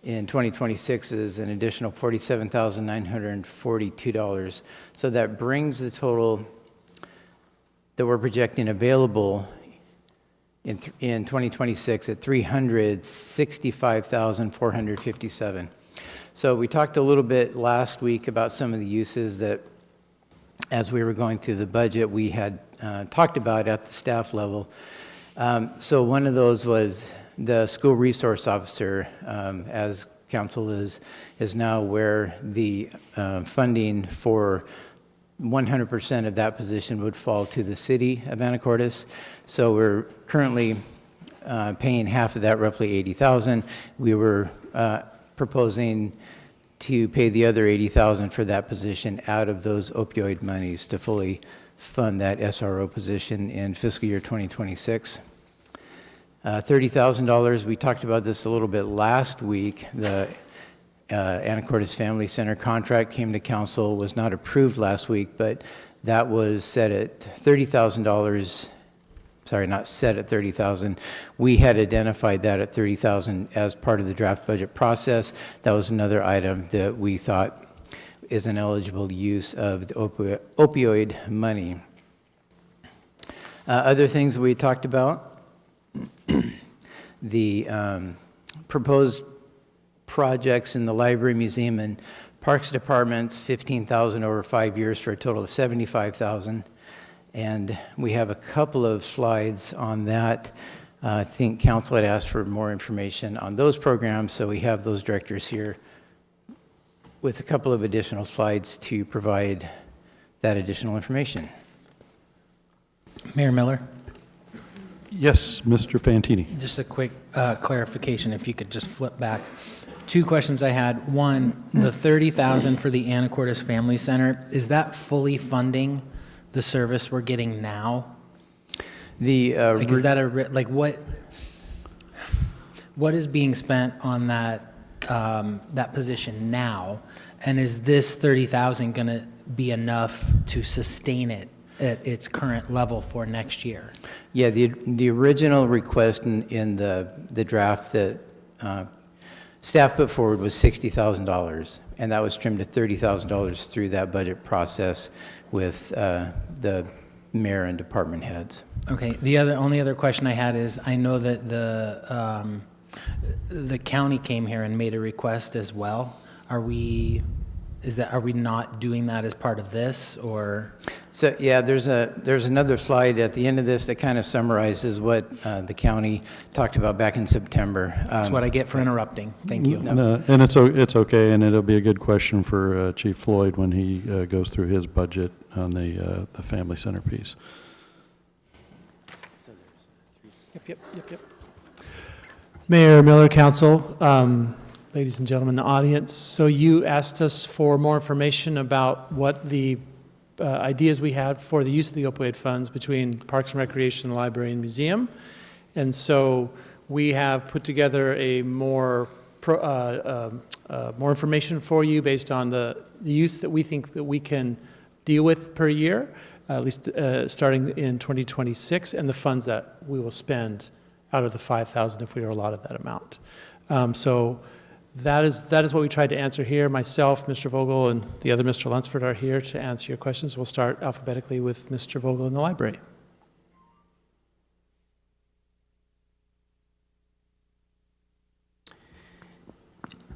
in 2026 is an additional $47,942. So that brings the total that we're projecting available in 2026 at $365,457. So we talked a little bit last week about some of the uses that, as we were going through the budget, we had talked about at the staff level. So one of those was the school resource officer, as council is now aware, the funding for 100% of that position would fall to the city of Anacortes. So we're currently paying half of that, roughly $80,000. We were proposing to pay the other $80,000 for that position out of those opioid monies to fully fund that SRO position in fiscal year 2026. $30,000, we talked about this a little bit last week. The Anacortes Family Center contract came to council, was not approved last week, but that was set at $30,000. Sorry, not set at $30,000. We had identified that at $30,000 as part of the draft budget process. That was another item that we thought is an eligible use of the opioid money. Other things we talked about, the proposed projects in the library, museum, and parks departments, $15,000 over 5 years for a total of $75,000. And we have a couple of slides on that. I think council had asked for more information on those programs, so we have those directors here with a couple of additional slides to provide that additional information. Mayor Miller? Yes, Mr. Fantini. Just a quick clarification, if you could just flip back. Two questions I had. One, the $30,000 for the Anacortes Family Center, is that fully funding the service we're getting now? The is that what is being spent on that that position now, and is this $30,000 going to be enough to sustain it at its current level for next year? Yeah, the original request in the draft that staff put forward was $60,000, and that was trimmed to $30,000 through that budget process with the mayor and department heads. Okay. The only other question I had is, I know that the county came here and made a request as well. Are we not doing that as part of this, or? So yeah, there's another slide at the end of this that kind of summarizes what the county talked about back in September. That's what I get for interrupting. Thank you. No, and it's okay, and it'll be a good question for Chief Floyd when he goes through his budget on the family center piece. Yep. Mayor, Miller, Council, ladies and gentlemen in the audience. So you asked us for more information about what the ideas we had for the use of the opioid funds between Parks and Recreation, the library, and museum. And so we have put together a more information for you based on the use that we think that we can deal with per year. at least starting in 2026, and the funds that we will spend out of the 5,000 if we are allotted that amount. So that is what we tried to answer here. Myself, Mr. Vogel, and the other Mr. Lunsford are here to answer your questions. We'll start alphabetically with Mr. Vogel in the library.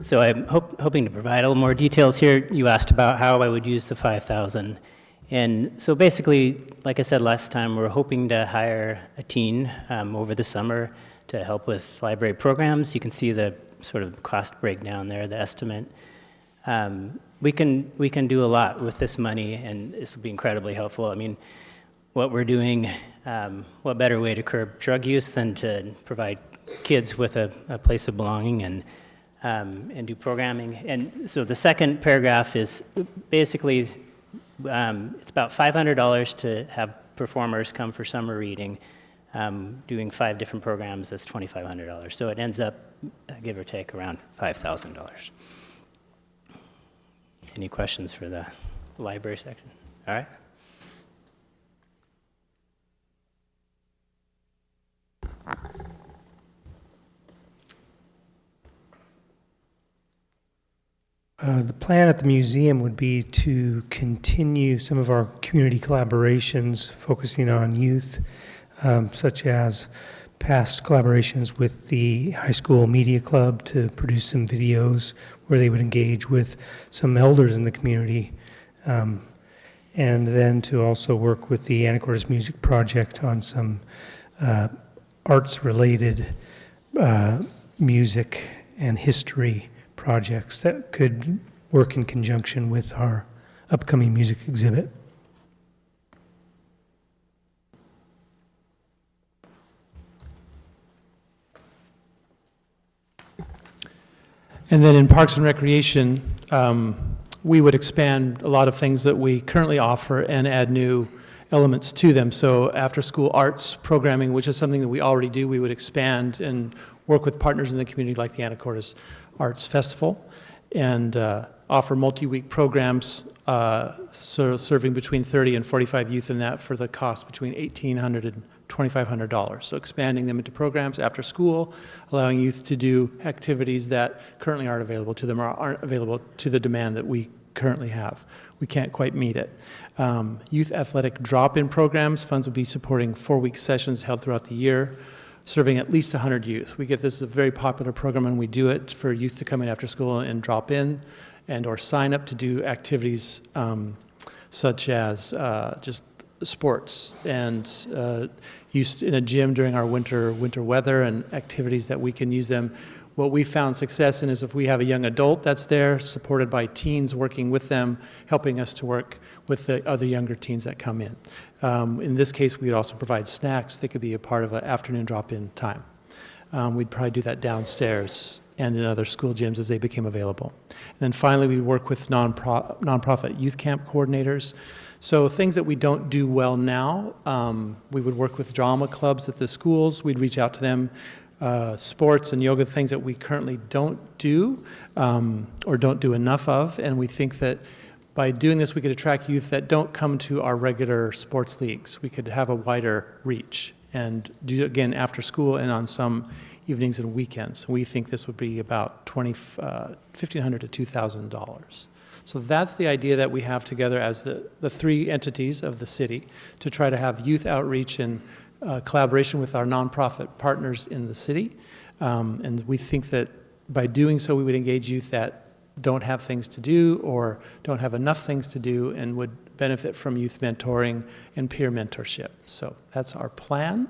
So I'm hoping to provide a little more details here. You asked about how I would use the 5,000. And so basically, like I said last time, we're hoping to hire a teen over the summer to help with library programs. You can see the sort of cost breakdown there, the estimate. We can do a lot with this money, and this will be incredibly helpful. I mean, what we're doing, what better way to curb drug use than to provide kids with a place of belonging and do programming. And so the second paragraph is basically, it's about $500 to have performers come for summer reading, doing 5 different programs. That's $2,500. So it ends up, give or take, around $5,000. Any questions for the library section? All right. The plan at the museum would be to continue some of our community collaborations focusing on youth, such as past collaborations with the high school media club to produce some videos where they would engage with some elders in the community, and then to also work with the Anacortes Music Project on some arts-related music and history projects that could work in conjunction with our upcoming music exhibit. And then in Parks and Recreation, we would expand a lot of things that we currently offer and add new elements to them. So after-school arts programming, which is something that we already do, we would expand and work with partners in the community like the Anacortes Arts Festival, and offer multi-week programs serving between 30 and 45 youth in that for the cost between $1,800 and $2,500. So expanding them into programs after school, allowing youth to do activities that currently aren't available to them or aren't available to the demand that we currently have. We can't quite meet it. Youth athletic drop-in programs, funds will be supporting 4-week sessions held throughout the year, serving at least 100 youth. We get this is a very popular program, and we do it for youth to come in after school and drop in and or sign up to do activities such as just sports and use in a gym during our winter weather and activities that we can use them. What we found success in is if we have a young adult that's there, supported by teens working with them, helping us to work with the other younger teens that come in. In this case, we'd also provide snacks that could be a part of an afternoon drop-in time. We'd probably do that downstairs and in other school gyms as they became available. And then finally, we work with nonprofit youth camp coordinators. So things that we don't do well now, we would work with drama clubs at the schools. We'd reach out to them. Sports and yoga, things that we currently don't do or don't do enough of, and we think that by doing this we could attract youth that don't come to our regular sports leagues. We could have a wider reach and do it again after school and on some evenings and weekends. We think this would be about $1,500 to $2,000. So that's the idea that we have together as the 3 entities of the city to try to have youth outreach and collaboration with our nonprofit partners in the city. And we think that by doing so, we would engage youth that don't have things to do or don't have enough things to do and would benefit from youth mentoring and peer mentorship. So that's our plan.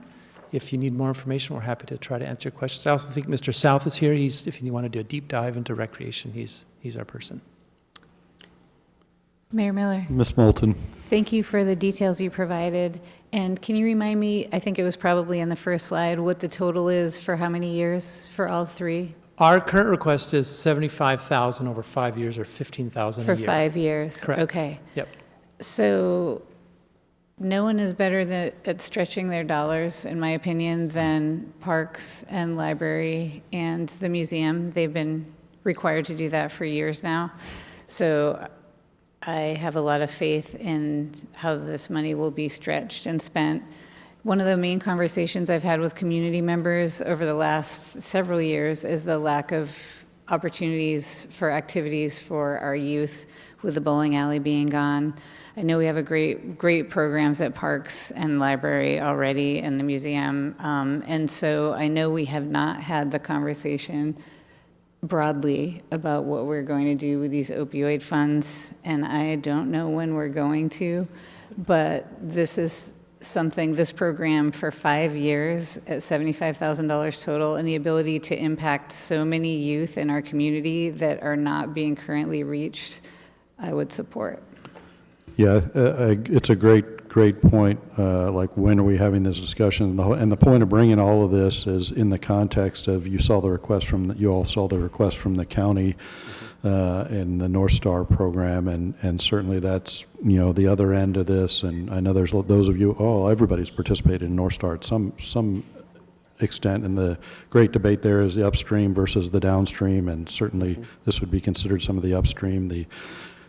If you need more information, we're happy to try to answer your questions. I also think Mr. South is here. If you want to do a deep dive into recreation, he's our person. Mayor Miller. Ms. Moulton. Thank you for the details you provided. And can you remind me, I think it was probably in the first slide, what the total is for how many years for all 3? Our current request is $75,000 over 5 years, or $15,000 a year. For 5 years? Correct. Okay. Yep. So no one is better at stretching their dollars, in my opinion, than Parks and Library and the museum. They've been required to do that for years now. So I have a lot of faith in how this money will be stretched and spent. One of the main conversations I've had with community members over the last several years is the lack of opportunities for activities for our youth, with the bowling alley being gone. I know we have great programs at parks and library already, and the museum, and so I know we have not had the conversation broadly about what we're going to do with these opioid funds, and I don't know when we're going to, but this is something, this program for 5 years at $75,000 total, and the ability to impact so many youth in our community that are not being currently reached, I would support. Yeah, it's a great point. Like, when are we having this discussion? And the point of bringing all of this is in the context of, you all saw the request from the county in the North Star program, and certainly that's, the other end of this. And I know there's those of you, everybody's participated in North Star at some extent, and the great debate there is the upstream versus the downstream, and certainly this would be considered some of the upstream, the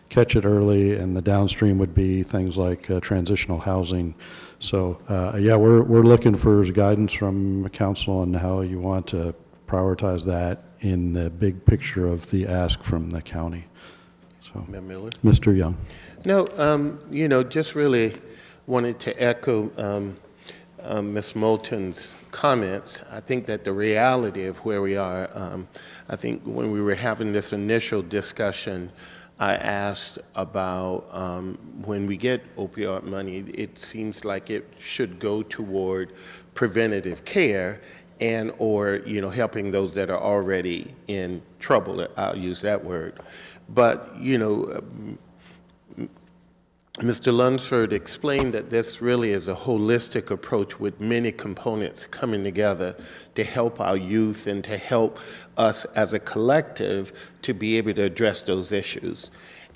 catch it early, and the downstream would be things like transitional housing. So yeah, we're looking for guidance from council on how you want to prioritize that in the big picture of the ask from the county. So, Miller? Mr. Young. No, just really wanted to echo Ms. Moulton's comments. I think that the reality of where we are, I think when we were having this initial discussion, I asked about when we get opioid money, it seems like it should go toward preventative care and or helping those that are already in trouble. I'll use that word. But Mr. Lunsford explained that this really is a holistic approach with many components coming together to help our youth and to help us as a collective to be able to address those issues.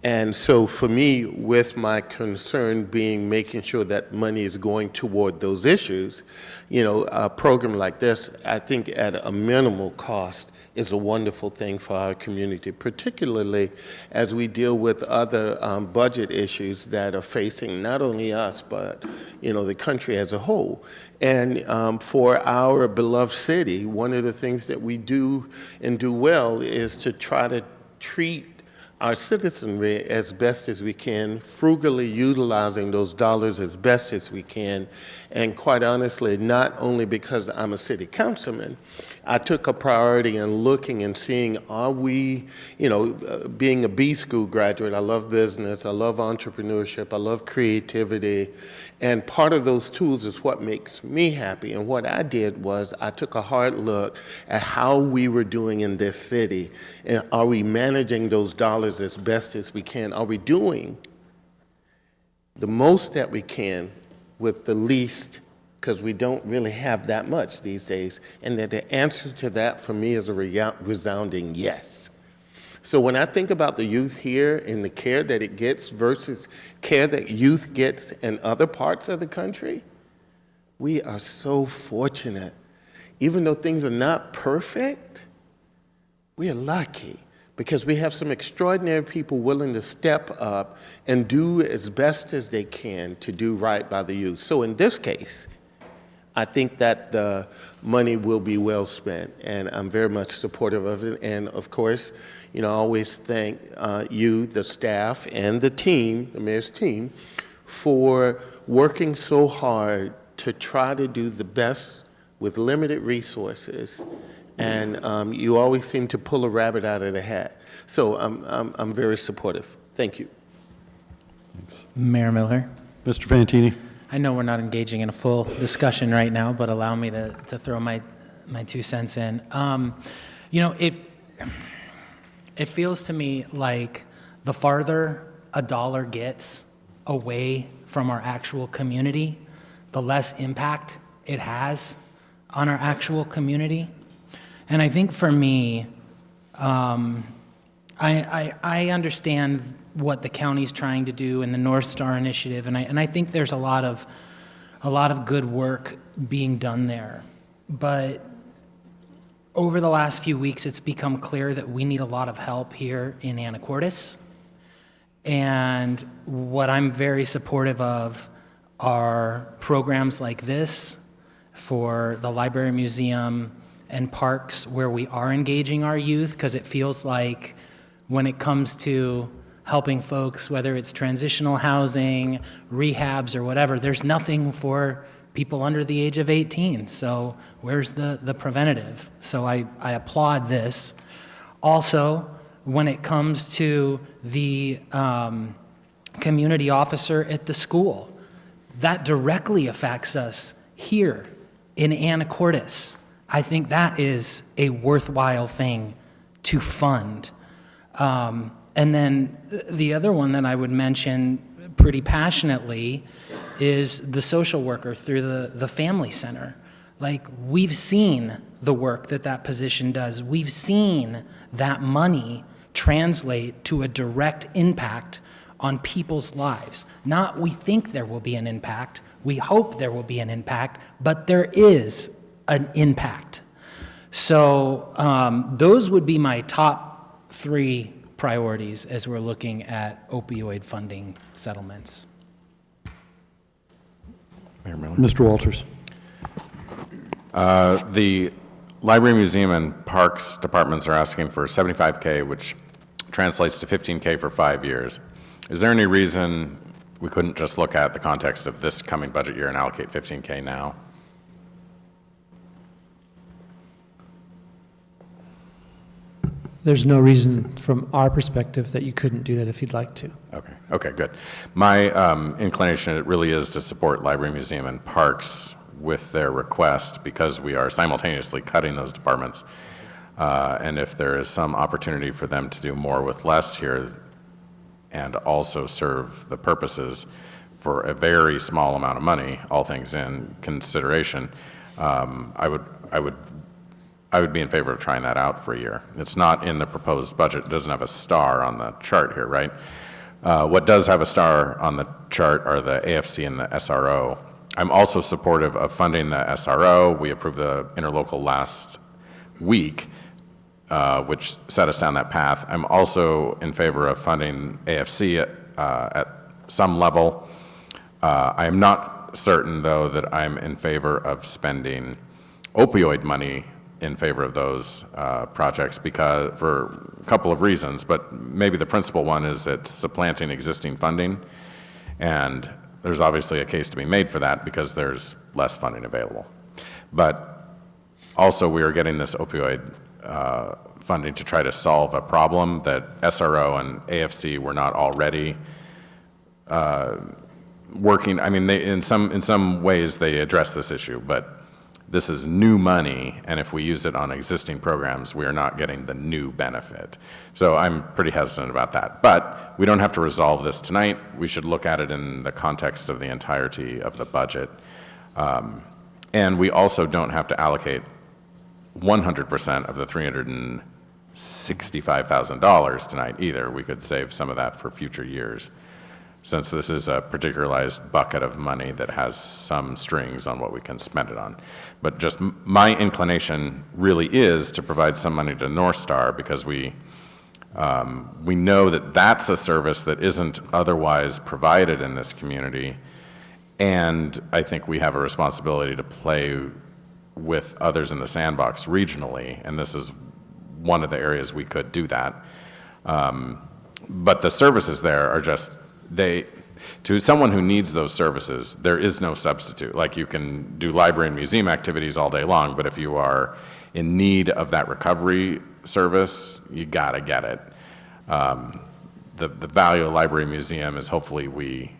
And so for me, with my concern being making sure that money is going toward those issues, a program like this, I think at a minimal cost, is a wonderful thing for our community, particularly as we deal with other budget issues that are facing not only us, but the country as a whole. And for our beloved city, one of the things that we do and do well is to try to treat our citizenry as best as we can, frugally utilizing those dollars as best as we can. And quite honestly, not only because I'm a city councilman, I took a priority in looking and seeing, are we, being a B school graduate, I love business, I love entrepreneurship, I love creativity, and part of those tools is what makes me happy. And what I did was I took a hard look at how we were doing in this city, and are we managing those dollars as best as we can? Are we doing the most that we can with the least, because we don't really have that much these days? And that the answer to that for me is a resounding yes. So when I think about the youth here and the care that it gets versus care that youth gets in other parts of the country, we are so fortunate. Even though things are not perfect, we are lucky, because we have some extraordinary people willing to step up and do as best as they can to do right by the youth. So in this case, I think that the money will be well spent, and I'm very much supportive of it. And of course, I always thank you, the staff, and the team, the mayor's team, for working so hard to try to do the best with limited resources. And you always seem to pull a rabbit out of the hat. So I'm very supportive. Thank you. Thanks. Mayor Miller. Mr. Fantini. I know we're not engaging in a full discussion right now, but allow me to throw my 2 cents in. It feels to me like the farther a dollar gets away from our actual community, the less impact it has on our actual community. And I think for me, I understand what the county's trying to do in the North Star Initiative, and I think there's a lot of good work being done there. But over the last few weeks, it's become clear that we need a lot of help here in Anacortes. And what I'm very supportive of are programs like this for the library, museum, and parks where we are engaging our youth, because it feels like when it comes to helping folks, whether it's transitional housing, rehabs, or whatever, there's nothing for people under the age of 18. So where's the preventative? So I applaud this. Also, when it comes to the community officer at the school, that directly affects us here in Anacortes. I think that is a worthwhile thing to fund. And then the other one that I would mention pretty passionately is the social worker through the family center. Like, we've seen the work that position does. We've seen that money translate to a direct impact on people's lives. Not we think there will be an impact, we hope there will be an impact, but there is an impact. So those would be my top 3 priorities as we're looking at opioid funding settlements. Mayor Miller. Mr. Walters. The Library, Museum, and Parks departments are asking for $75K, which translates to $15K for 5 years. Is there any reason we couldn't just look at the context of this coming budget year and allocate $15K now? There's no reason from our perspective that you couldn't do that if you'd like to. Okay, good. My inclination, it really is to support Library, Museum, and Parks with their request, because we are simultaneously cutting those departments. And if there is some opportunity for them to do more with less here and also serve the purposes for a very small amount of money, all things in consideration, I would be in favor of trying that out for a year. It's not in the proposed budget. It doesn't have a star on the chart here, right? What does have a star on the chart are the AFC and the SRO. I'm also supportive of funding the SRO. We approved the interlocal last week, which set us down that path. I'm also in favor of funding AFC at some level. I am not certain, though, that I'm in favor of spending opioid money in favor of those projects, because for a couple of reasons, but maybe the principal one is it's supplanting existing funding, and there's obviously a case to be made for that because there's less funding available. But also we are getting this opioid funding to try to solve a problem that SRO and AFC were not already working. I mean, in some ways they address this issue, but this is new money, and if we use it on existing programs, we are not getting the new benefit. So I'm pretty hesitant about that. But we don't have to resolve this tonight. We should look at it in the context of the entirety of the budget. And we also don't have to allocate 100% of the $365,000 tonight either. We could save some of that for future years, since this is a particularized bucket of money that has some strings on what we can spend it on. But just my inclination really is to provide some money to North Star, because we know that that's a service that isn't otherwise provided in this community, and I think we have a responsibility to play with others in the sandbox regionally, and this is one of the areas we could do that. But the services there are just, to someone who needs those services, there is no substitute. Like, you can do library and museum activities all day long, but if you are in need of that recovery service, you gotta get it. The value of library and museum is hopefully we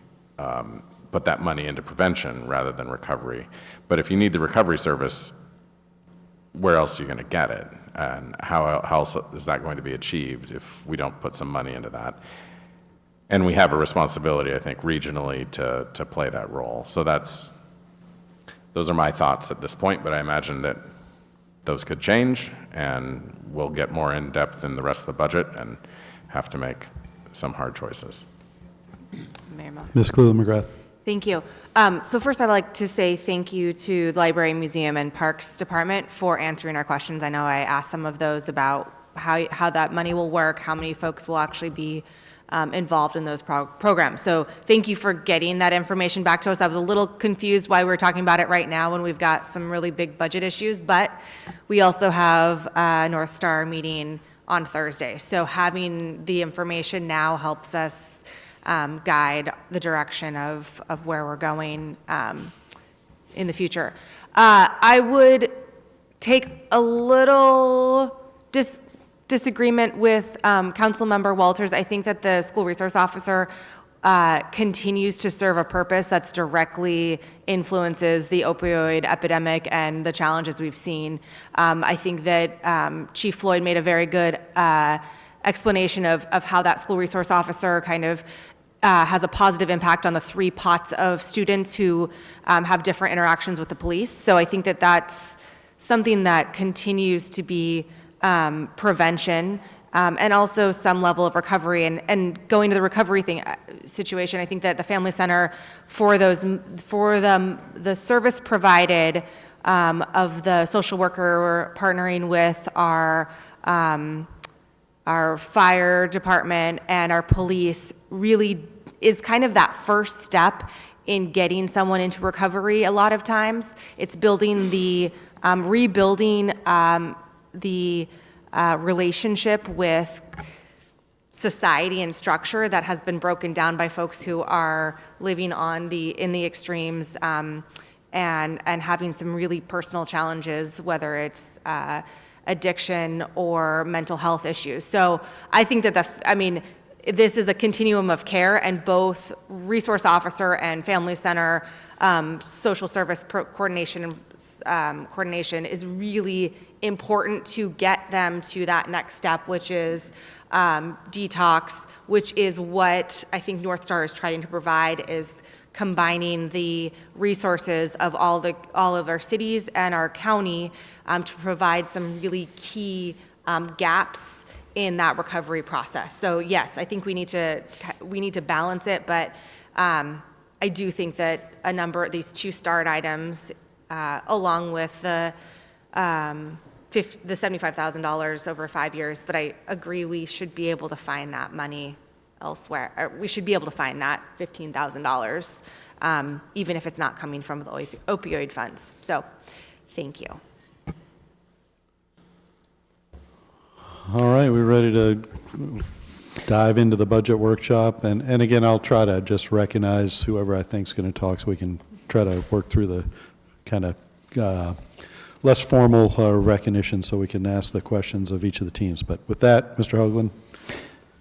put that money into prevention rather than recovery. But if you need the recovery service, where else are you gonna get it? And how else is that going to be achieved if we don't put some money into that? And we have a responsibility, I think, regionally to play that role. So those are my thoughts at this point, but I imagine that those could change, and we'll get more in depth in the rest of the budget and have to make some hard choices. Mayor Miller. Ms. Cleland McGrath. Thank you. So first, I'd like to say thank you to the Library, Museum, and Parks Department for answering our questions. I know I asked some of those about how that money will work, how many folks will actually be involved in those programs. So thank you for getting that information back to us. I was a little confused why we were talking about it right now when we've got some really big budget issues, but we also have a North Star meeting on Thursday. So having the information now helps us guide the direction of where we're going in the future. I would take a little disagreement with Councilmember Walters. I think that the school resource officer continues to serve a purpose that's directly influences the opioid epidemic and the challenges we've seen. I think that Chief Floyd made a very good explanation of how that school resource officer kind of has a positive impact on the 3 pots of students who have different interactions with the police. So I think that that's something that continues to be prevention, and also some level of recovery. And going to the recovery situation, I think that the Family Center, for the service provided of the social worker partnering with our fire department and our police really is kind of that first step in getting someone into recovery. A lot of times it's building rebuilding the relationship with society and structure that has been broken down by folks who are living in the extremes, and having some really personal challenges, whether it's addiction or mental health issues. So I think that this is a continuum of care, and both resource officer and family center social service coordination is really important to get them to that next step, which is detox, which is what I think North Star is trying to provide, is combining the resources of all of our cities and our county to provide some really key gaps in that recovery process. So yes, I think we need to balance it, but I do think that a number of these 2 start items, along with the $75,000 over 5 years, but I agree we should be able to find that money elsewhere. Or we should be able to find that $15,000, even if it's not coming from the opioid funds. So, thank you. All right, we're ready to dive into the budget workshop. And again, I'll try to just recognize whoever I think is going to talk so we can try to work through the kind of less formal recognition so we can ask the questions of each of the teams. But with that, Mr. Hoagland.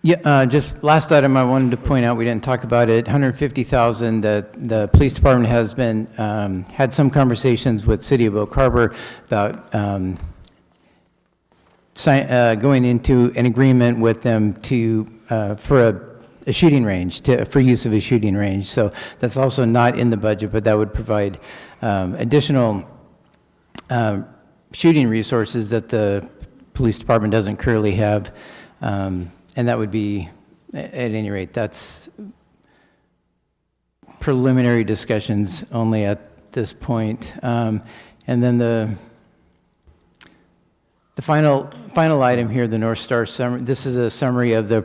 Yeah, just last item I wanted to point out, we didn't talk about it, $150,000, the police department has been, had some conversations with City of Oak Harbor about going into an agreement with them for a shooting range, for use of a shooting range. So that's also not in the budget, but that would provide additional shooting resources that the police department doesn't currently have. And that would be, at any rate, that's preliminary discussions only at this point. And then the final item here, the North Star summary. This is a summary of the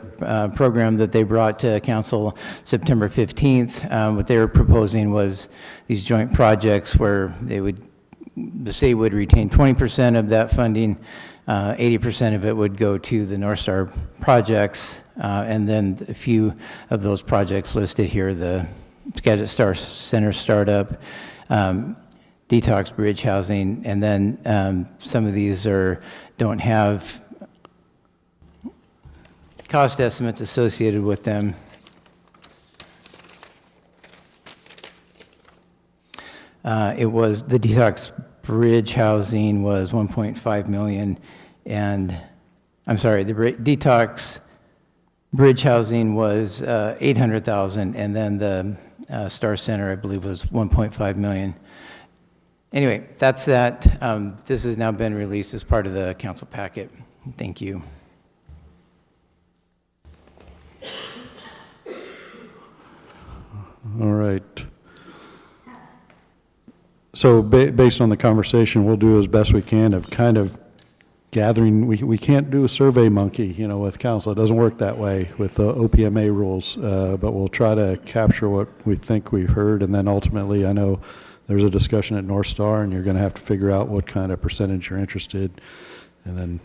program that they brought to council September 15th. What they were proposing was these joint projects where the state would retain 20% of that funding, 80% of it would go to the North Star projects, and then a few of those projects listed here, the Skagit Star Center startup, detox bridge housing, and then some of these don't have cost estimates associated with them. It was the detox bridge housing was 1.5 million, and I'm sorry, the detox bridge housing was 800,000, and then the Star Center, I believe, was 1.5 million. Anyway, that's that. This has now been released as part of the council packet. Thank you. All right. So based on the conversation, we'll do as best we can of kind of gathering, we can't do a survey monkey, with council. It doesn't work that way with the OPMA rules, but we'll try to capture what we think we've heard, and then ultimately, I know there's a discussion at North Star, and you're going to have to figure out what kind of percentage you're interested, and then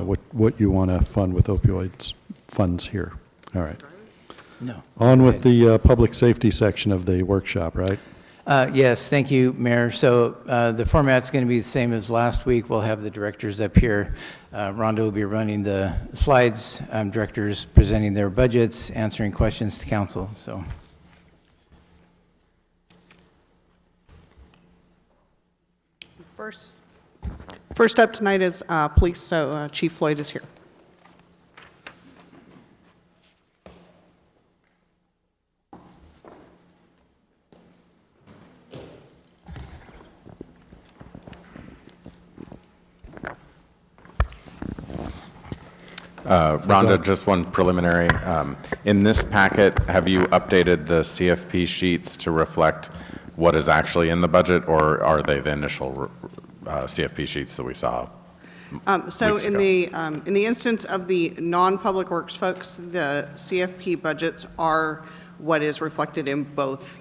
what you want to fund with opioids funds here. All right. No. On with the public safety section of the workshop, right? Yes, thank you, Mayor. So the format's going to be the same as last week. We'll have the directors up here. Rhonda will be running the slides, directors presenting their budgets, answering questions to council. So. First up tonight is police, so Chief Floyd is here. Rhonda, just one preliminary. In this packet, have you updated the CFP sheets to reflect what is actually in the budget, or are they the initial CFP sheets that we saw? So in the instance of the non-public works folks, the CFP budgets are what is reflected in both.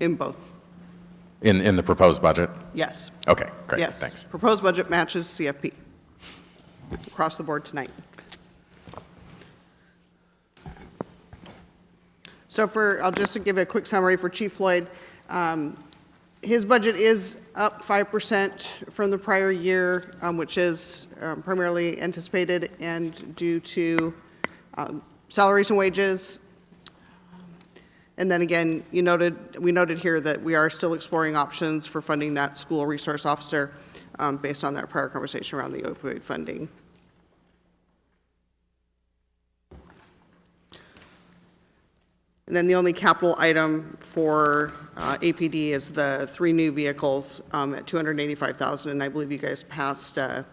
In the proposed budget? Yes. Okay, great. Yes. Thanks. Proposed budget matches CFP across the board tonight. So I'll just give a quick summary for Chief Floyd. His budget is up 5% from the prior year, which is primarily anticipated and due to salaries and wages. And then again, we noted here that we are still exploring options for funding that school resource officer based on that prior conversation around the opioid funding. And then the only capital item for APD is the 3 new vehicles at $285,000, and I believe you guys passed a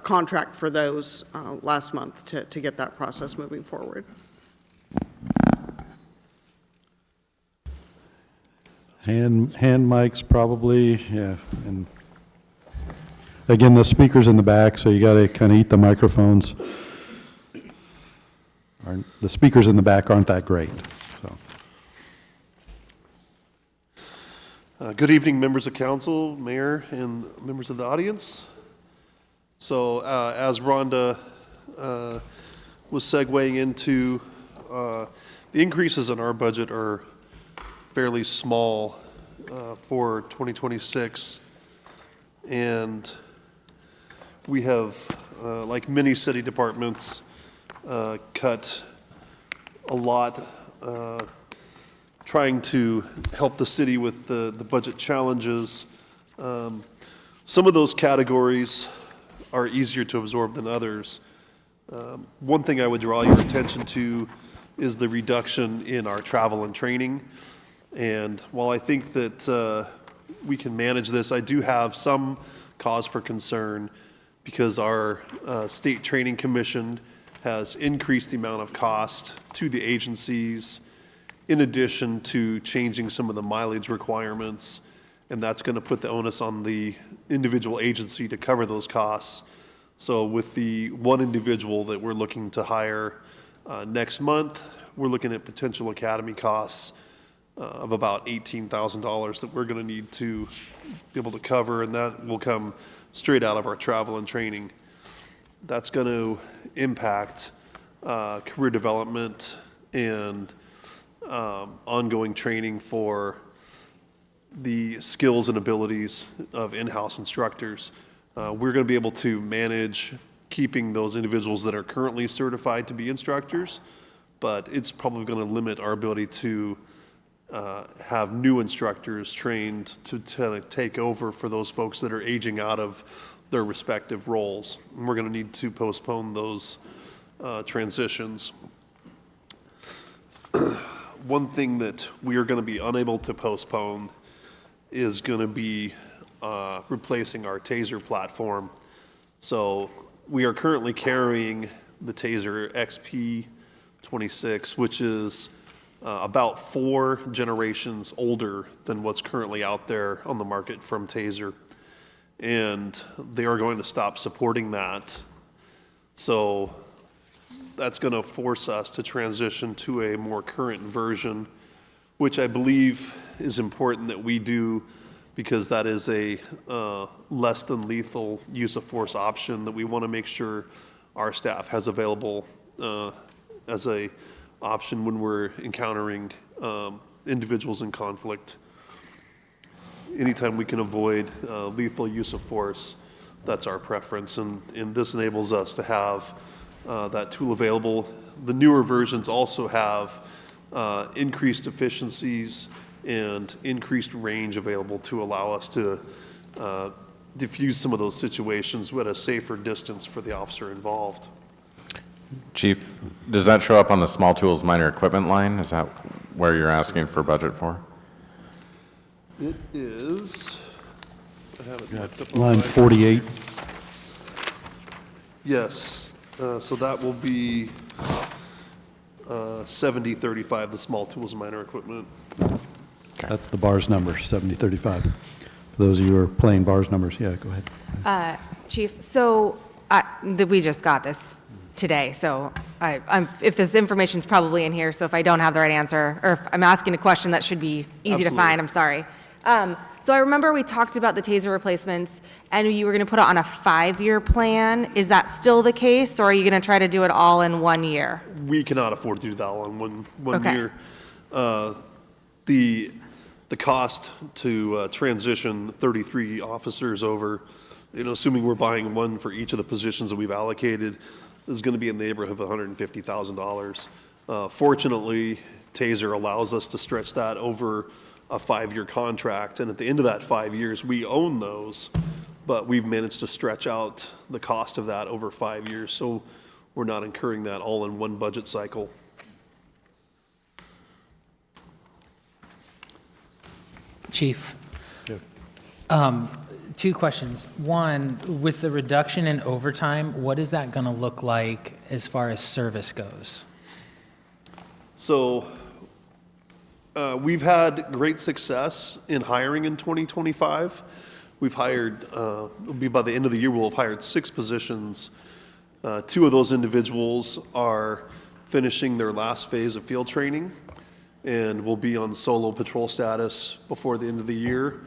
contract for those last month to get that process moving forward. Hand mics probably, yeah. And again, the speakers in the back, so you got to kind of eat the microphones. The speakers in the back aren't that great. Good evening, members of council, mayor, and members of the audience. So as Rhonda was segueing into, the increases in our budget are fairly small for 2026. And we have, like many city departments, cut a lot trying to help the city with the budget challenges. Some of those categories are easier to absorb than others. One thing I would draw your attention to is the reduction in our travel and training. And while I think that we can manage this, I do have some cause for concern because our state training commission has increased the amount of cost to the agencies in addition to changing some of the mileage requirements, and that's going to put the onus on the individual agency to cover those costs. So with the one individual that we're looking to hire next month, we're looking at potential academy costs of about $18,000 that we're going to need to be able to cover, and that will come straight out of our travel and training. That's going to impact career development and ongoing training for the skills and abilities of in-house instructors. We're going to be able to manage keeping those individuals that are currently certified to be instructors, but it's probably going to limit our ability to have new instructors trained to take over for those folks that are aging out of their respective roles. And we're going to need to postpone those transitions. One thing that we are going to be unable to postpone is going to be replacing our TASER platform. So we are currently carrying the TASER XP26, which is about 4 generations older than what's currently out there on the market from TASER. and they are going to stop supporting that. So that's going to force us to transition to a more current version, which I believe is important that we do, because that is a less than lethal use of force option that we want to make sure our staff has available as a option when we're encountering individuals in conflict. Anytime we can avoid lethal use of force, that's our preference, and this enables us to have that tool available. The newer versions also have increased efficiencies and increased range available to allow us to diffuse some of those situations at a safer distance for the officer involved. Chief, does that show up on the small tools minor equipment line? Is that where you're asking for budget for? It is, I have it marked up on Line my- 48. Yes, so that will be 7035, the small tools minor equipment. That's the bars number, 7035. For those of you who are playing bars numbers, yeah, go ahead. Chief, so we just got this today, so if this information's probably in here, so if I don't have the right answer, or if I'm asking a question that should be easy to find, I'm sorry. So I remember we talked about the taser replacements, and you were going to put it on a 5-year plan. Is that still the case, or are you going to try to do it all in 1 year? We cannot afford to do that all in one Okay. year. The cost to transition 33 officers over, assuming we're buying one for each of the positions that we've allocated, is going to be in the neighborhood of $150,000. Fortunately, Taser allows us to stretch that over a 5-year contract, and at the end of that 5 years, we own those, but we've managed to stretch out the cost of that over 5 years, so we're not incurring that all in one budget cycle. Chief, 2 questions. One, with the reduction in overtime, what is that going to look like as far as service goes? So we've had great success in hiring in 2025. We've hired, by the end of the year, we'll have hired 6 positions. 2 of those individuals are finishing their last phase of field training and will be on solo patrol status before the end of the year.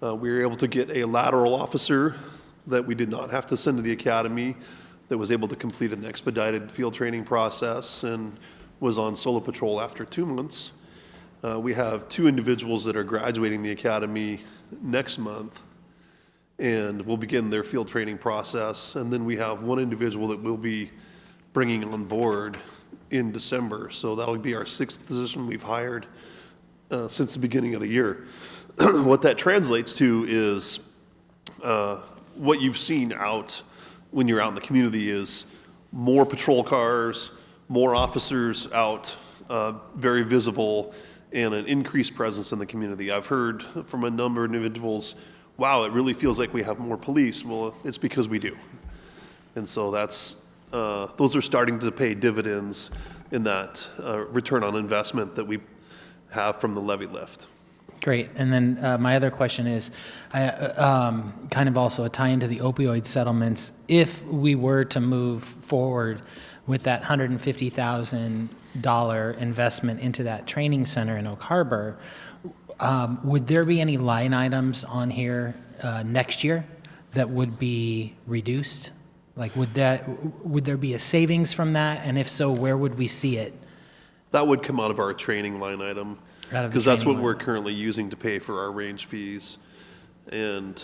We were able to get a lateral officer that we did not have to send to the academy, that was able to complete an expedited field training process and was on solo patrol after 2 months. We have 2 individuals that are graduating the academy next month and will begin their field training process. And then we have 1 individual that we'll be bringing on board in December. So that'll be our 6th position we've hired since the beginning of the year. What that translates to is what you've seen out when you're out in the community is more patrol cars, more officers out, very visible, and an increased presence in the community. I've heard from a number of individuals, wow, it really feels like we have more police. Well, it's because we do. And so those are starting to pay dividends in that return on investment that we have from the levy lift. Great. And then my other question is kind of also a tie into the opioid settlements. If we were to move forward with that $150,000 investment into that training center in Oak Harbor, would there be any line items on here next year that would be reduced? Like, would there be a savings from that? And if so, where would we see it? That would come out of our training line item, because that's what we're currently using to pay for our range fees. And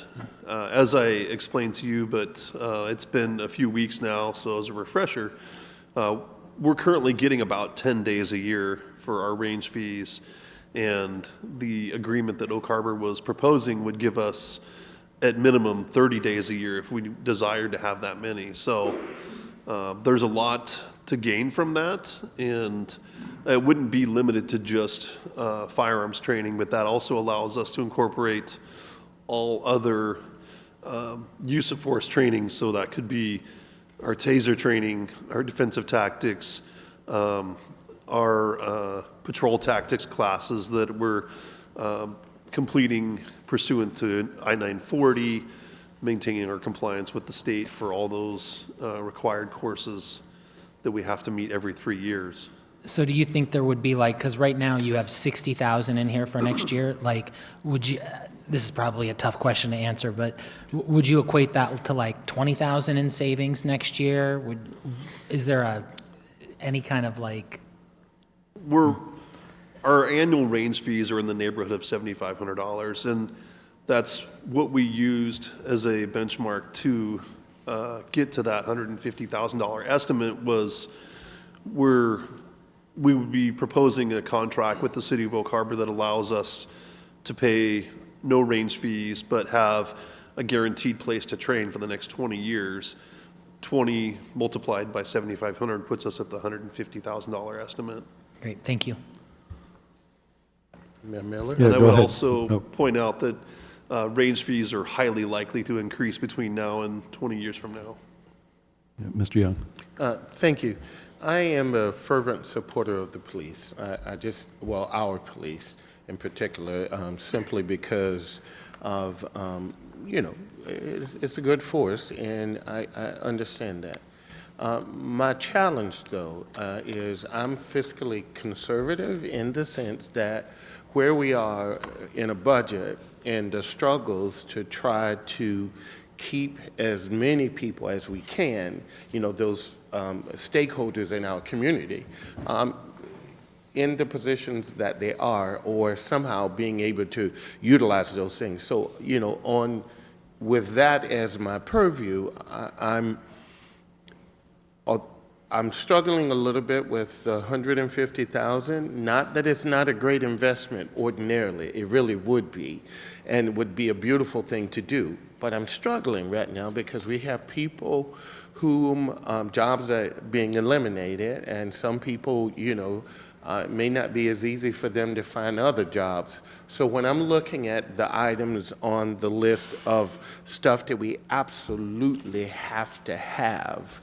as I explained to you, but it's been a few weeks now, so as a refresher, we're currently getting about 10 days a year for our range fees, and the agreement that Oak Harbor was proposing would give us at minimum 30 days a year if we desired to have that many. So there's a lot to gain from that, and it wouldn't be limited to just firearms training, but that also allows us to incorporate all other use of force training. So that could be our taser training, our defensive tactics, our patrol tactics classes that we're completing pursuant to I-940, maintaining our compliance with the state for all those required courses that we have to meet every 3 years. So do you think there would be like, because right now you have 60,000 in here for next year, like, would you, this is probably a tough question to answer, but would you equate that to like 20,000 in savings next year? Is there any kind of like? Our annual range fees are in the neighborhood of $7,500, and that's what we used as a benchmark to get to that $150,000 estimate. Was we would be proposing a contract with the city of Oak Harbor that allows us to pay no range fees, but have a guaranteed place to train for the next 20 years. 20 multiplied by 7,500 puts us at the $150,000 estimate. Great, thank you. Mayor Miller? And I would also point out that range fees are highly likely to increase between now and 20 years from now. Yeah, Mr. Young. Thank you. I am a fervent supporter of the police. Our police in particular, simply because of, it's a good force, and I understand that. My challenge, though, is I'm fiscally conservative in the sense that where we are in a budget and the struggles to try to keep as many people as we can, those stakeholders in our community, in the positions that they are, or somehow being able to utilize those things. So, with that as my purview, I'm struggling a little bit with the $150,000. Not that it's not a great investment ordinarily, it really would be, and would be a beautiful thing to do. But I'm struggling right now because we have people whom jobs are being eliminated, and some people, it may not be as easy for them to find other jobs. So when I'm looking at the items on the list of stuff that we absolutely have to have,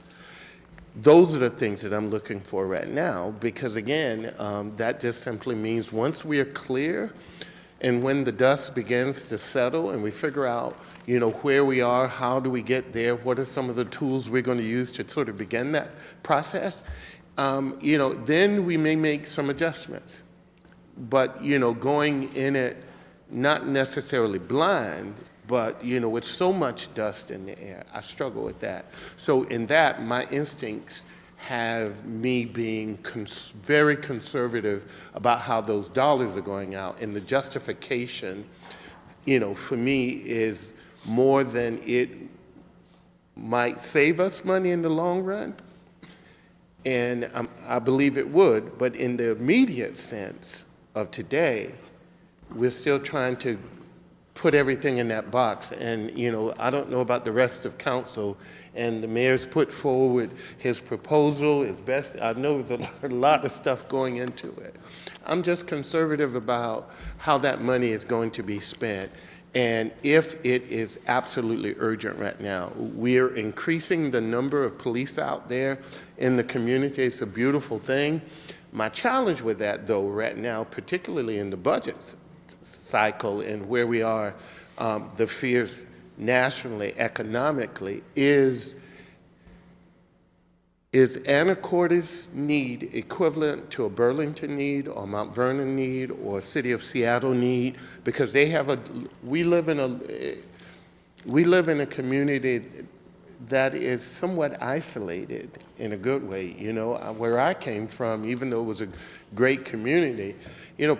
those are the things that I'm looking for right now, because again, that just simply means once we are clear and when the dust begins to settle and we figure out, where we are, how do we get there, what are some of the tools we're going to use to sort of begin that process, then we may make some adjustments. But, going in it not necessarily blind, but, with so much dust in the air, I struggle with that. So in that, my instincts have me being very conservative about how those dollars are going out, and the justification, for me is more than it might save us money in the long run. And I believe it would, but in the immediate sense of today, we're still trying to put everything in that box. And, I don't know about the rest of council, and the mayor's put forward his proposal, his best. I know there's a lot of stuff going into it. I'm just conservative about how that money is going to be spent. And if it is absolutely urgent right now, we're increasing the number of police out there in the community. It's a beautiful thing. My challenge with that, though, right now, particularly in the budget cycle and where we are, the fears nationally, economically, is Anacortes need equivalent to a Burlington need or Mount Vernon need or City of Seattle need? Because we live in a community that is somewhat isolated in a good way. Where I came from, even though it was a great community,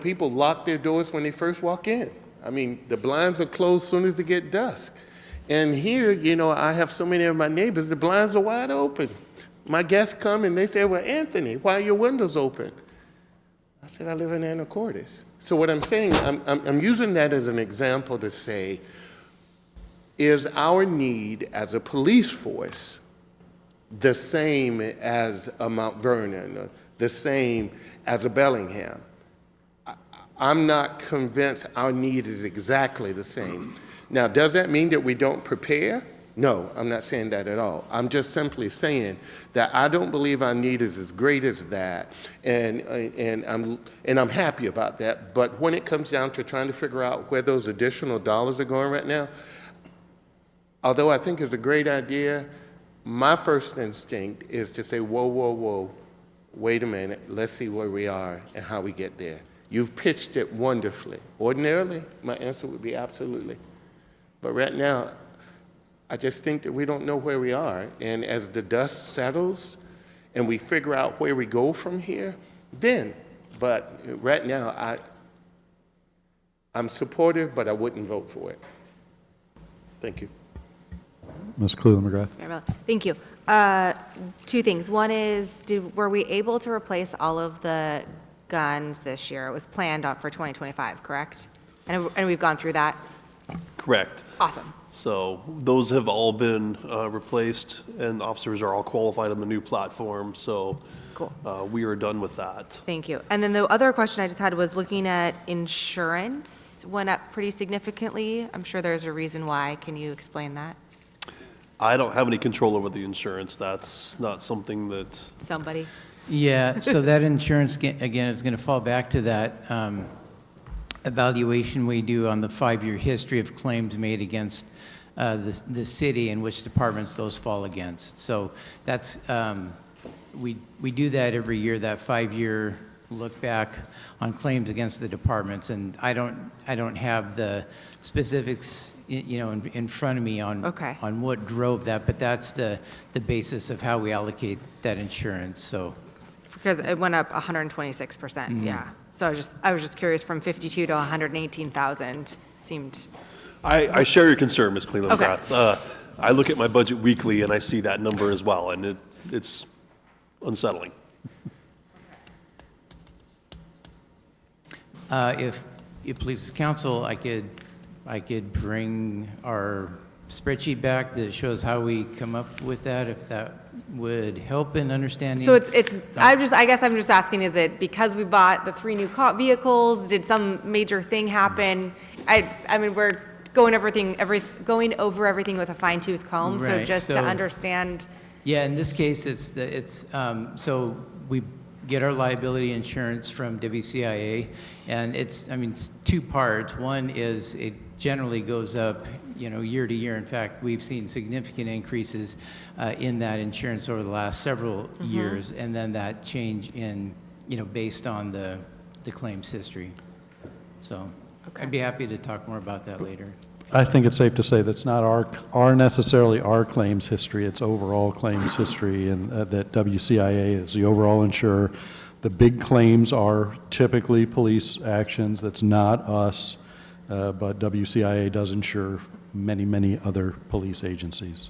people lock their doors when they first walk in. I mean, the blinds are closed as soon as they get dusk. And here, I have so many of my neighbors, the blinds are wide open. My guests come and they say, well, Anthony, why are your windows open? I said, I live in Anacortes. So what I'm saying, I'm using that as an example to say, is our need as a police force the same as a Mount Vernon, the same as a Bellingham? I'm not convinced our need is exactly the same. Now, does that mean that we don't prepare? No, I'm not saying that at all. I'm just simply saying that I don't believe our need is as great as that, and I'm happy about that. But when it comes down to trying to figure out where those additional dollars are going right now, although I think it's a great idea, my first instinct is to say, whoa, whoa, whoa, wait a minute, let's see where we are and how we get there. You've pitched it wonderfully. Ordinarily, my answer would be absolutely. But right now, I just think that we don't know where we are. And as the dust settles and we figure out where we go from here, then. But right now, I'm supportive, but I wouldn't vote for it. Thank you. Ms. Cleveland McGrath. Thank you. Two things. One is, were we able to replace all of the guns this year? It was planned for 2025, correct? And we've gone through that? Correct. Awesome. So those have all been replaced, and officers are all qualified on the new platform, so cool. We are done with that. Thank you. And then the other question I just had was looking at insurance went up pretty significantly. I'm sure there's a reason why. Can you explain that? I don't have any control over the insurance. That's not something that... Somebody? Yeah, so that insurance, again, is going to fall back to that evaluation we do on the 5-year history of claims made against the city and which departments those fall against. So that's, we do that every year, that 5-year look back on claims against the departments, and I don't have the specifics, you know, in front of me on on what drove that, but that's the basis of how we allocate that insurance. So because it went up 126%, yeah. So I was just curious, from 52 to 118,000 seemed. I share your concern, Ms. Cleveland Okay. McGrath. I look at my budget weekly and I see that number as well, and it's unsettling. If it pleases council, I could bring our spreadsheet back that shows how we come up with that, if that would help in understanding. So I guess I'm just asking, is it because we bought the 3 new vehicles? Did some major thing happen? I mean, we're going over everything with a fine tooth comb. So Right, just to so- understand. Yeah, in this case, so we get our liability insurance from WCIA, and it's 2 parts. One is it generally goes up, you know, year to year. In fact, we've seen significant increases in that insurance over the last several years, and then that change in, you know, based on the claims history. So I'd be happy to talk more about that later. I think it's safe to say that's not necessarily our claims history, it's overall claims history, and that WCIA is the overall insurer. The big claims are typically police actions, that's not us, but WCIA does insure many, many other police agencies.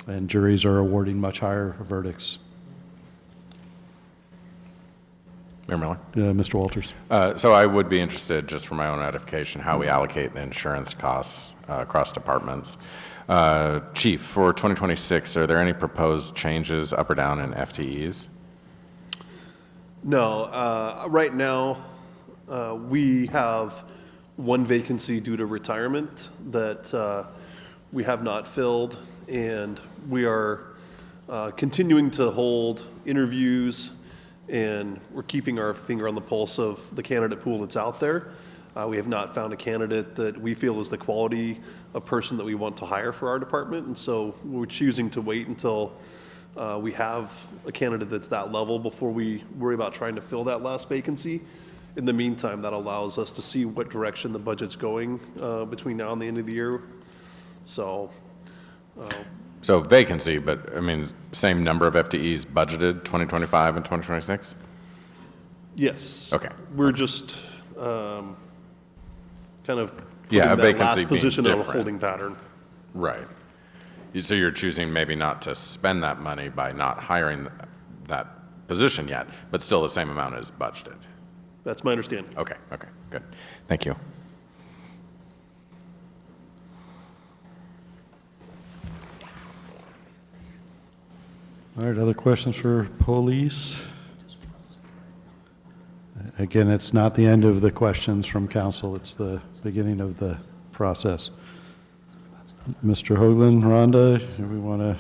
And juries are awarding much higher verdicts. Mayor Miller? Mr. Walters. So I would be interested, just for my own edification, how we allocate the insurance costs across departments. Chief, for 2026, are there any proposed changes up or down in FTEs? No, right now, we have 1 vacancy due to retirement that we have not filled, and we are continuing to hold interviews, and we're keeping our finger on the pulse of the candidate pool that's out there. We have not found a candidate that we feel is the quality of person that we want to hire for our department, and so we're choosing to wait until we have a candidate that's that level before we worry about trying to fill that last vacancy. In the meantime, that allows us to see what direction the budget's going between now and the end of the year. So vacancy, but I mean, same number of FTEs budgeted 2025 and 2026? yes. Okay. We're just kind of putting Yeah, a that vacancy last being position in a different. holding pattern. Right. So you're choosing maybe not to spend that money by not hiring that position yet, but still the same amount as budgeted? That's my understanding. Okay, good. Thank you. All right, other questions for police? Again, it's not the end of the questions from council, it's the beginning of the process. Mr. Hoagland, Rhonda, do we want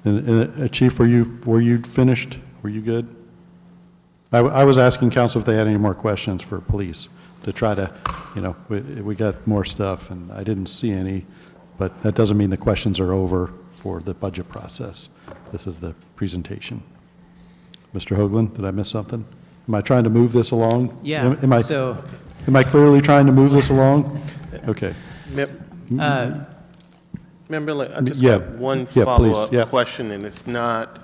to, Chief, were you finished? Were you good? I was asking council if they had any more questions for police to try to you know, we got more stuff, and I didn't see any, but that doesn't mean the questions are over for the budget process. This is the presentation. Mr. Hoagland, did I miss something? Am I trying to move this along? Yeah, Am I clearly trying to move this along? Okay. Mayor Miller, I just Yeah. got one Yeah, please. follow-up Yeah. question, and it's not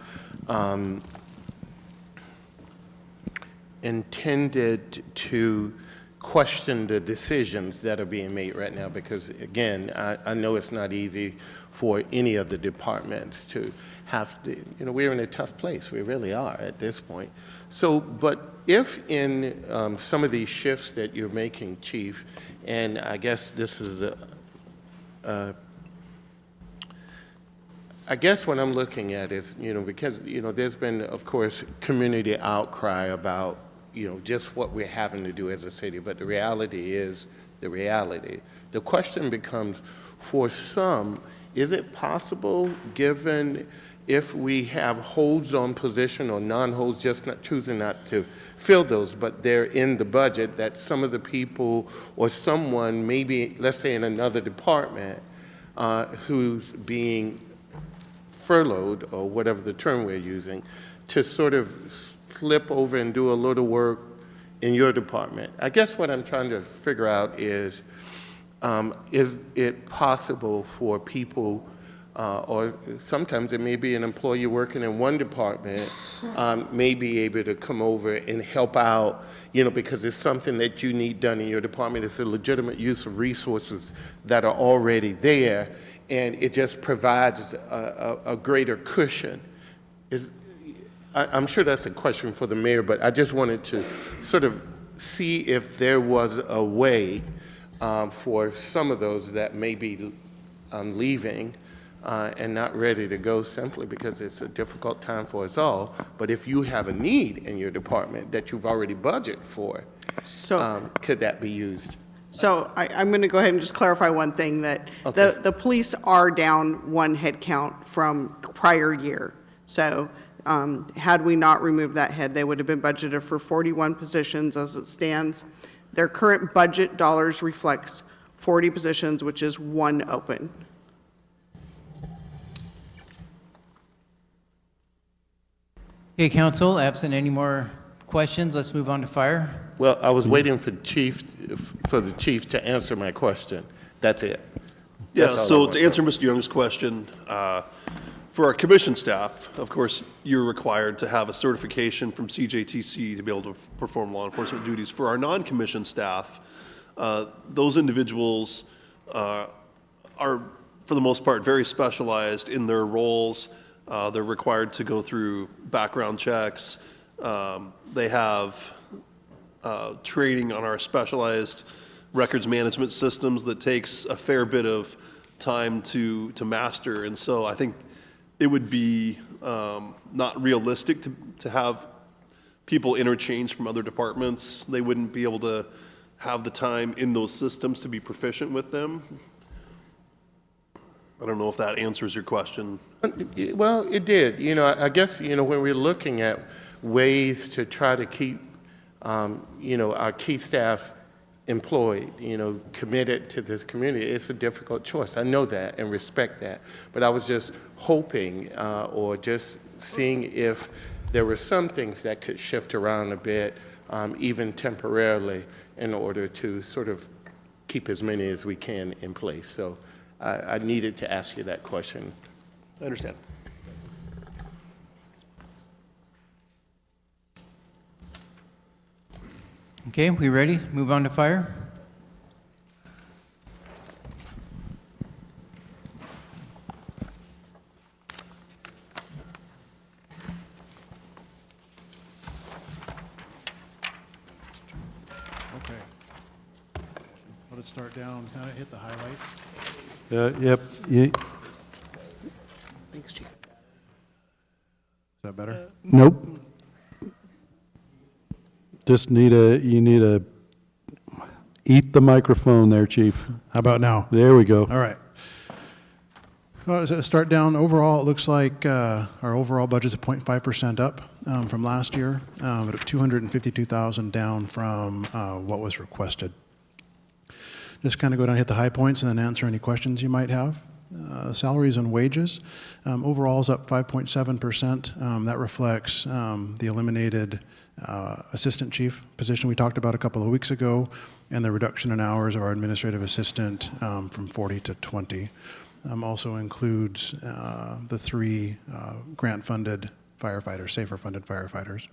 intended to question the decisions that are being made right now, because again, I know it's not easy for any of the departments to have to, you know, we're in a tough place. We really are at this point. So, but if in some of these shifts that you're making, Chief, and I guess this is I guess what I'm looking at is, you know, because, you know, there's been, of course, community outcry about, you know, just what we're having to do as a city, but the reality is the reality. The question becomes, for some, is it possible, given if we have holds on position or non-holds, just not choosing not to fill those, but they're in the budget, that some of the people or someone maybe, let's say in another department, who's being furloughed, or whatever the term we're using, to sort of slip over and do a little work in your department. I guess what I'm trying to figure out is it possible for people, or sometimes it may be an employee working in one department, may be able to come over and help out, you know, because it's something that you need done in your department. It's a legitimate use of resources that are already there, and it just provides a greater cushion. I'm sure that's a question for the mayor, but I just wanted to sort of see if there was a way for some of those that may be leaving and not ready to go, simply because it's a difficult time for us all. But if you have a need in your department that you've already budgeted for, could that be used? So I'm going to go ahead and just clarify one thing, that the police are down one head count from prior year. So had we not removed that head, they would have been budgeted for 41 positions as it stands. Their current budget dollars reflects 40 positions, which is one open. Okay, council, absent any more questions, let's move on to fire. Well, I was waiting for the chief to answer my question. That's it. Yeah, so to answer Mr. Young's question, for our commission staff, of course, you're required to have a certification from CJTC to be able to perform law enforcement duties. For our non-commissioned staff, those individuals are, for the most part, very specialized in their roles. They're required to go through background checks. They have training on our specialized records management systems that takes a fair bit of time to master. And so I think it would be not realistic to have people interchange from other departments. They wouldn't be able to have the time in those systems to be proficient with them. I don't know if that answers your question. Well, it did. You know, I guess, you know, when we're looking at ways to try to keep, you know, our key staff employed, you know, committed to this community, it's a difficult choice. I know that and respect that. But I was just hoping or just seeing if there were some things that could shift around a bit, even temporarily, in order to sort of keep as many as we can in place. So I needed to ask you that question. I understand. Okay, we ready? Move on to fire? Okay. Let us start down, kind of hit the highlights. Yep. Thanks, Chief. Is that better? Nope. Just you need a, eat the microphone there, Chief. How about now? There we go. All right. Well, to start down, overall, it looks like our overall budget's 0.5% up from last year, but $252,000 down from what was requested. Just kind of go down, hit the high points, and then answer any questions you might have. Salaries and wages, overall is up 5.7%. That reflects the eliminated assistant chief position we talked about a couple of weeks ago, and the reduction in hours of our administrative assistant from 40 to 20. Also includes the 3 grant-funded firefighters, SAFER-funded firefighters.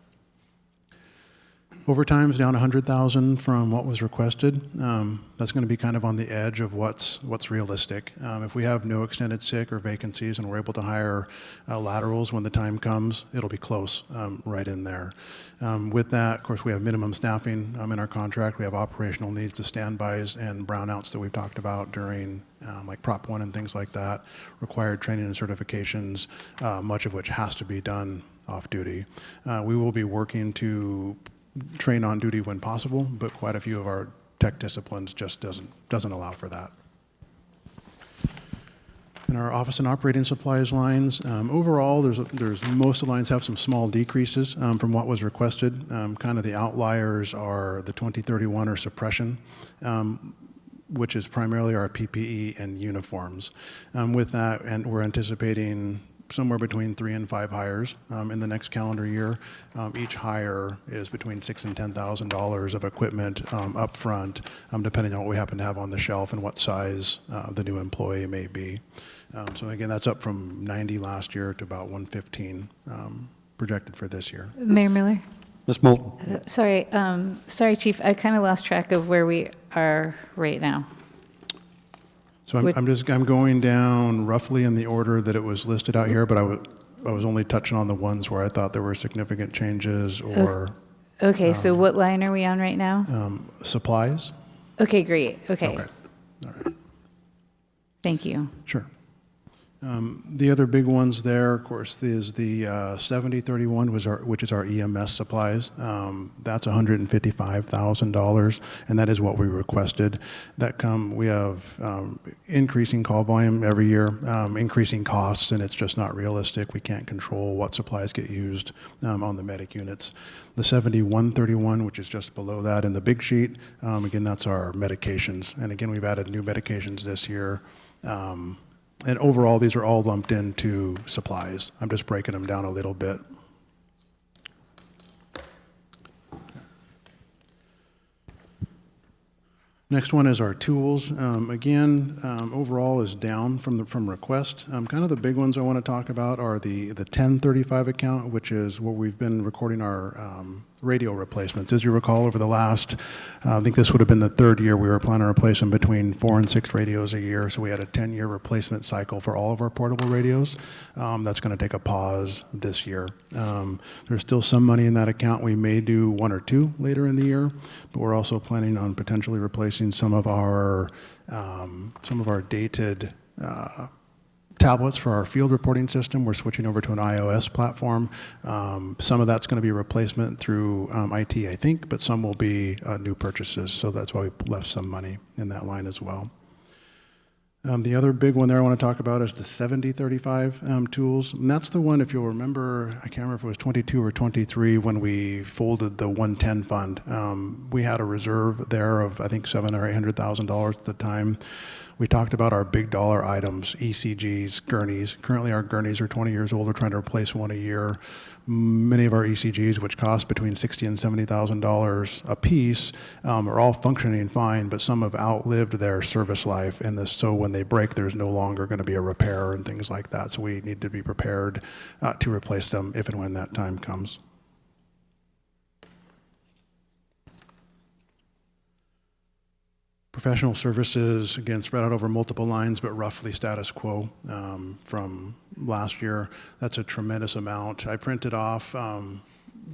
Overtime's down 100,000 from what was requested. That's going to be kind of on the edge of what's realistic. If we have no extended sick or vacancies and we're able to hire laterals when the time comes, it'll be close, right in there. With that, of course, we have minimum staffing in our contract. We have operational needs to standbys and brownouts that we've talked about during like Prop 1 and things like that, required training and certifications, much of which has to be done off duty. We will be working to train on duty when possible, but quite a few of our tech disciplines just doesn't allow for that. In our office and operating supplies lines, overall, there's most of the lines have some small decreases from what was requested. Kind of the outliers are the 2031 or suppression, which is primarily our PPE and uniforms. With that, and we're anticipating somewhere between 3 and 5 hires in the next calendar year. Each hire is between $6,000 and $10,000 of equipment up front, depending on what we happen to have on the shelf and what size the new employee may be. So again, that's up from 90 last year to about 115 projected for this year. Mayor Miller? Ms. Moulton? Sorry, Chief, I kind of lost track of where we are right now. So I'm going down roughly in the order that it was listed out here, but I was only touching on the ones where I thought there were significant changes or. Okay, so what line are we on right now? Supplies. Okay, great. Okay. Okay. All right. Thank you. Sure. The other big ones there, of course, is the 7031, which is our EMS supplies. That's $155,000, and that is what we requested. We have increasing call volume every year, increasing costs, and it's just not realistic. We can't control what supplies get used on the medic units. The 7131, which is just below that in the big sheet, again, that's our medications. And again, we've added new medications this year. And overall, these are all lumped into supplies. I'm just breaking them down a little bit. Next one is our tools. Again, overall is down from request. Kind of the big ones I want to talk about are the 1035 account, which is where we've been recording our radio replacements. As you recall, over the last, I think this would have been the 3rd year, we were planning on replacing between 4 and 6 radios a year. So we had a 10-year replacement cycle for all of our portable radios. That's going to take a pause this year. There's still some money in that account. We may do 1 or 2 later in the year, but we're also planning on potentially replacing some of our dated tablets for our field reporting system. We're switching over to an iOS platform. Some of that's going to be replacement through IT, I think, but some will be new purchases. So that's why we left some money in that line as well. The other big one there I want to talk about is the 7035 tools. And that's the one, if you'll remember, I can't remember if it was 22 or 23 when we folded the 110 fund. We had a reserve there of, I think, $700,000 or $800,000 at the time. We talked about our big dollar items, ECGs, gurneys. Currently, our gurneys are 20 years old. We're trying to replace one a year. Many of our ECGs, which cost between $60,000 and $70,000 a piece, are all functioning fine, but some have outlived their service life. And so when they break, there's no longer going to be a repair and things like that. So we need to be prepared to replace them if and when that time comes. Professional services, again, spread out over multiple lines, but roughly status quo from last year. That's a tremendous amount. I printed off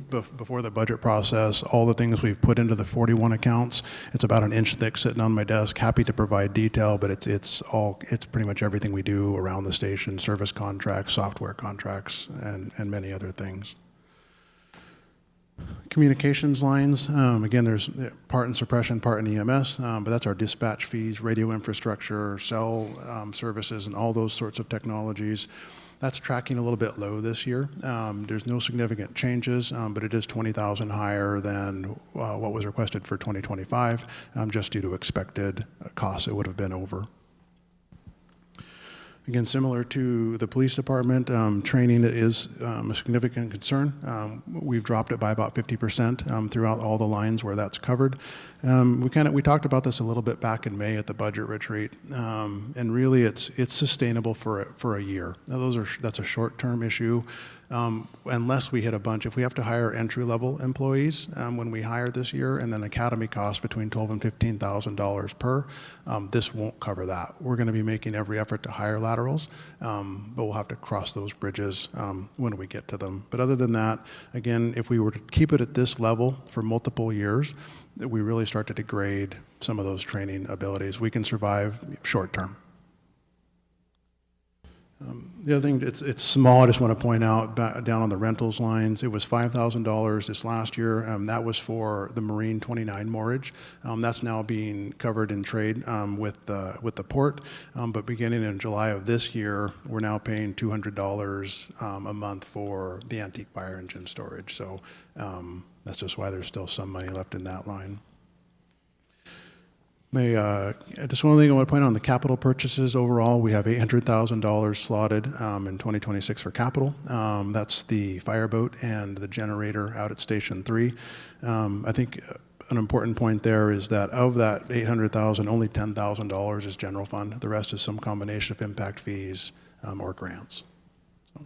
before the budget process all the things we've put into the 41 accounts. It's about 1 inch thick sitting on my desk. Happy to provide detail, but it's pretty much everything we do around the station: service contracts, software contracts, and many other things. Communications lines, again, there's part in suppression, part in EMS, but that's our dispatch fees, radio infrastructure, cell services, and all those sorts of technologies. That's tracking a little bit low this year. There's no significant changes, but it is 20,000 higher than what was requested for 2025, just due to expected costs. It would have been over. Again, similar to the police department, training is a significant concern. We've dropped it by about 50% throughout all the lines where that's covered. We talked about this a little bit back in May at the budget retreat, and really it's sustainable for a year. Now, that's a short-term issue. Unless we hit a bunch, if we have to hire entry-level employees when we hire this year, and then academy costs between $12,000 and $15,000 per, this won't cover that. We're going to be making every effort to hire laterals, but we'll have to cross those bridges when we get to them. But other than that, again, if we were to keep it at this level for multiple years, we really start to degrade some of those training abilities. We can survive short-term. The other thing, it's small, I just want to point out, down on the rentals lines, it was $5,000 this last year. That was for the Marine 29 moorage. That's now being covered in trade with the port. But beginning in July of this year, we're now paying $200 a month for the antique fire engine storage. So that's just why there's still some money left in that line. Just one thing I want to point out on the capital purchases overall, we have $800,000 slotted in 2026 for capital. That's the fireboat and the generator out at Station 3. I think an important point there is that of that $800,000, only $10,000 is general fund. The rest is some combination of impact fees or grants. So,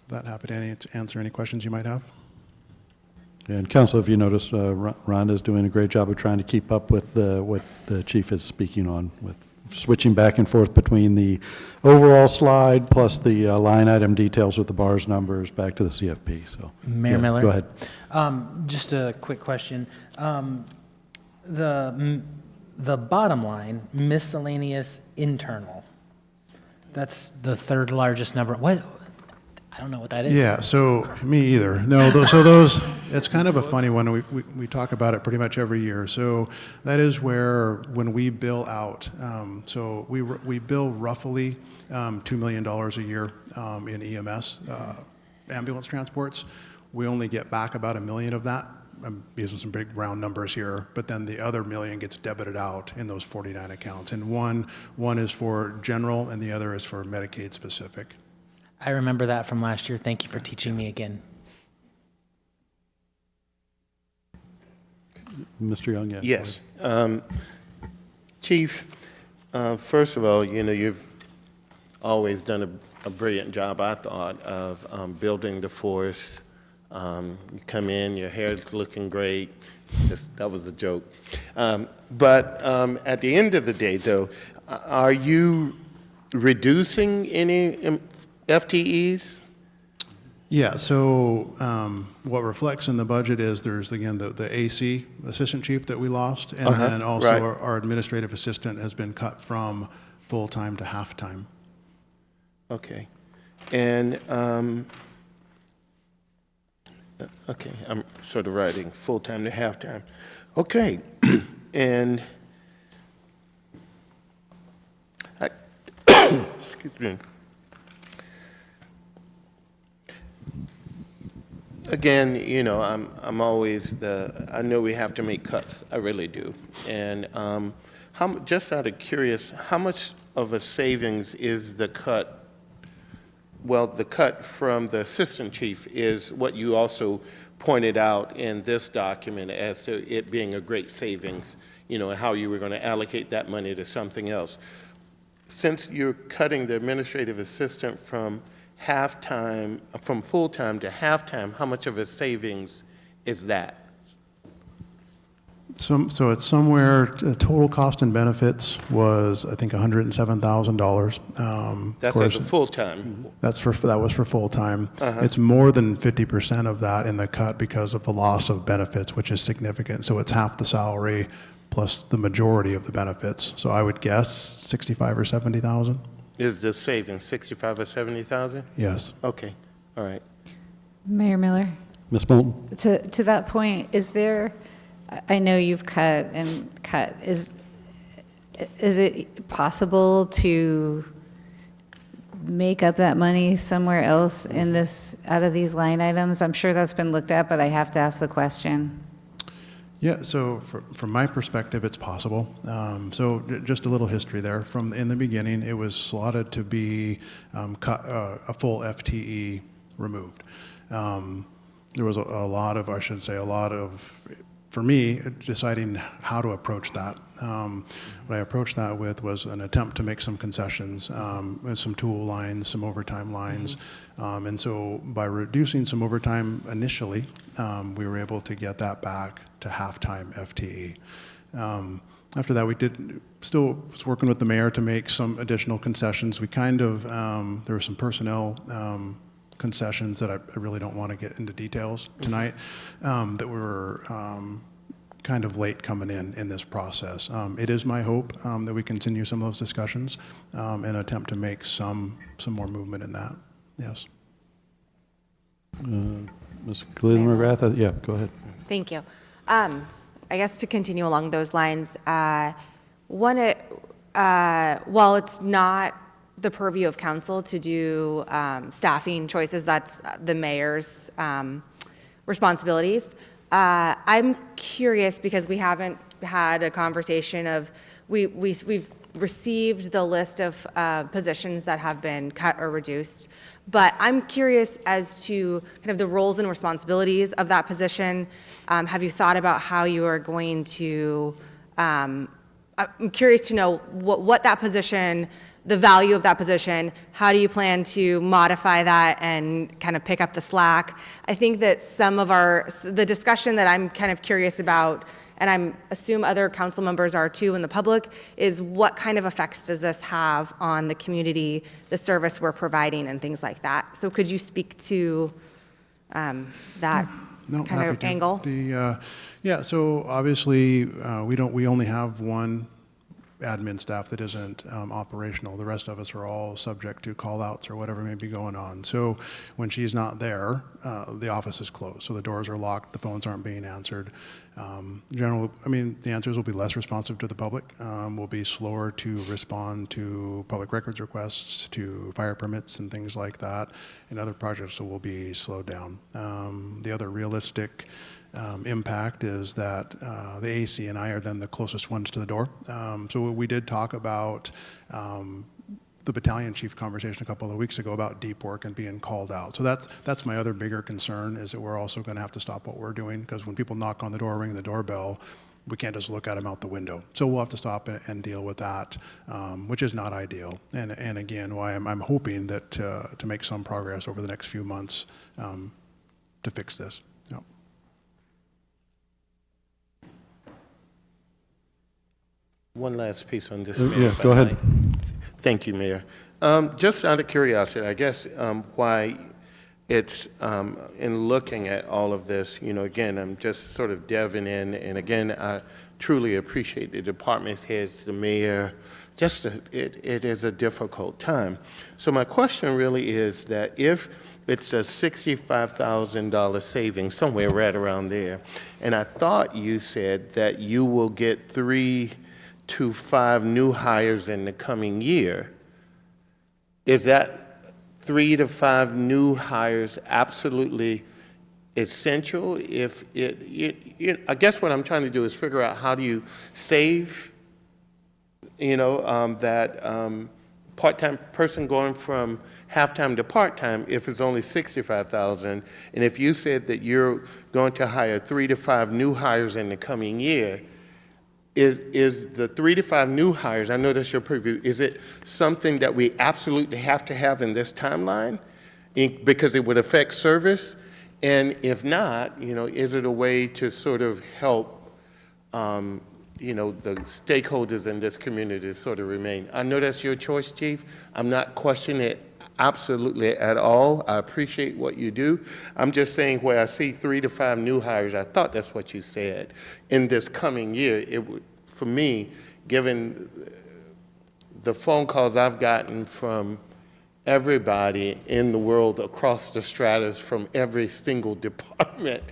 that happy to answer any questions you might have. And Council, if you notice, Rhonda's doing a great job of trying to keep up with what the chief is speaking on, with switching back and forth between the overall slide plus the line item details with the bars numbers back to the CFP. So, Mayor Miller? Go ahead. Just a quick question. The bottom line, miscellaneous internal, that's the third largest number. What? I don't know what that is. Yeah, so me either. No, those, it's kind of a funny one. We talk about it pretty much every year. So that is where when we bill out, so we bill roughly $2 million a year in EMS ambulance transports. We only get back about $1 million of that. I'm using some big round numbers here, but then the other $1 million gets debited out in those 49 accounts. And one is for general and the other is for Medicaid specific. I remember that from last year. Thank you for teaching me again. Mr. Young, yeah. Yes. Chief, first of all, you've always done a brilliant job, I thought, of building the force. You come in, your hair's looking great. That was a joke. But at the end of the day, though, are you reducing any FTEs? Yeah, so what reflects in the budget is there's, again, the AC, assistant chief that we lost, and then also right. our administrative assistant has been cut from full-time to half-time. Okay. And, okay, I'm sort of writing full-time to half-time. Okay, and, excuse me. Again, I'm always I know we have to make cuts. I really do. And just out of curious, how much of a savings is the cut? Well, the cut from the assistant chief is what you also pointed out in this document as to it being a great savings, and how you were going to allocate that money to something else. Since you're cutting the administrative assistant from full-time to half-time, how much of a savings is that? So it's somewhere, the total cost and benefits was, I think, $107,000. That's at the full-time? That was for full-time. Uh-huh. It's more than 50% of that in the cut because of the loss of benefits, which is significant. So it's half the salary plus the majority of the benefits. So I would guess 65 or 70,000. Is the savings 65 or 70,000? Yes. Okay, all right. Mayor Miller? Ms. Moulton? To that point, is there, I know you've cut and cut, is it possible to make up that money somewhere else in this, out of these line items? I'm sure that's been looked at, but I have to ask the question. Yeah, so from my perspective, it's possible. Just a little history there. In the beginning, it was slotted to be cut, a full FTE removed. There was a lot of, I should say, for me, deciding how to approach that. What I approached that with was an attempt to make some concessions, some tool lines, some overtime lines. And so by reducing some overtime initially, we were able to get that back to half-time FTE. After that, we still was working with the mayor to make some additional concessions. We kind of, there were some personnel concessions that I really don't want to get into details tonight, that were kind of late coming in this process. It is my hope that we continue some of those discussions and attempt to make some more movement in that. Yes. Ms. Cleveland McGrath, yeah, go ahead. Thank you. I guess to continue along those lines, while it's not the purview of council to do staffing choices, that's the mayor's responsibilities. I'm curious because we haven't had a conversation of, we've received the list of positions that have been cut or reduced, but I'm curious as to kind of the roles and responsibilities of that position. Have you thought about how you are going to, I'm curious to know what that position, the value of that position, how do you plan to modify that and kind of pick up the slack? I think that the discussion that I'm kind of curious about, and I assume other council members are too in the public, is what kind of effects does this have on the community, the service we're providing and things like that? So could you speak to that kind of angle? Yeah, so obviously we only have one admin staff that isn't operational. The rest of us are all subject to call-outs or whatever may be going on. So when she's not there, the office is closed. So the doors are locked, the phones aren't being answered. The answers will be less responsive to the public. We'll be slower to respond to public records requests, to fire permits and things like that. And other projects will be slowed down. The other realistic impact is that the AC and I are then the closest ones to the door. So we did talk about the battalion chief conversation a couple of weeks ago about deep work and being called out. So that's my other bigger concern, is that we're also going to have to stop what we're doing, because when people knock on the door, ring the doorbell, we can't just look at them out the window. So we'll have to stop and deal with that, which is not ideal. And again, why I'm hoping that to make some progress over the next few months to fix this. Yep. One last piece on this. Yeah, go ahead. Thank you, Mayor. Just out of curiosity, I guess why it's in looking at all of this, again, I'm just sort of delving in, and again, I truly appreciate the department heads, the mayor. It is a difficult time. So my question really is that if it's a $65,000 savings, somewhere right around there, and I thought you said that you will get 3 to 5 new hires in the coming year, is that 3 to 5 new hires absolutely essential? If I guess what I'm trying to do is figure out how do you save, that part-time person going from half-time to part-time if it's only $65,000, and if you said that you're going to hire 3 to 5 new hires in the coming year, is the 3 to 5 new hires, I know that's your preview, is it something that we absolutely have to have in this timeline because it would affect service? And if not, is it a way to sort of help, the stakeholders in this community to sort of remain? I know that's your choice, Chief. I'm not questioning it absolutely at all. I appreciate what you do. I'm just saying where I see 3 to 5 new hires, I thought that's what you said, in this coming year, it would, for me, given the phone calls I've gotten from everybody in the world across the stratas from every single department.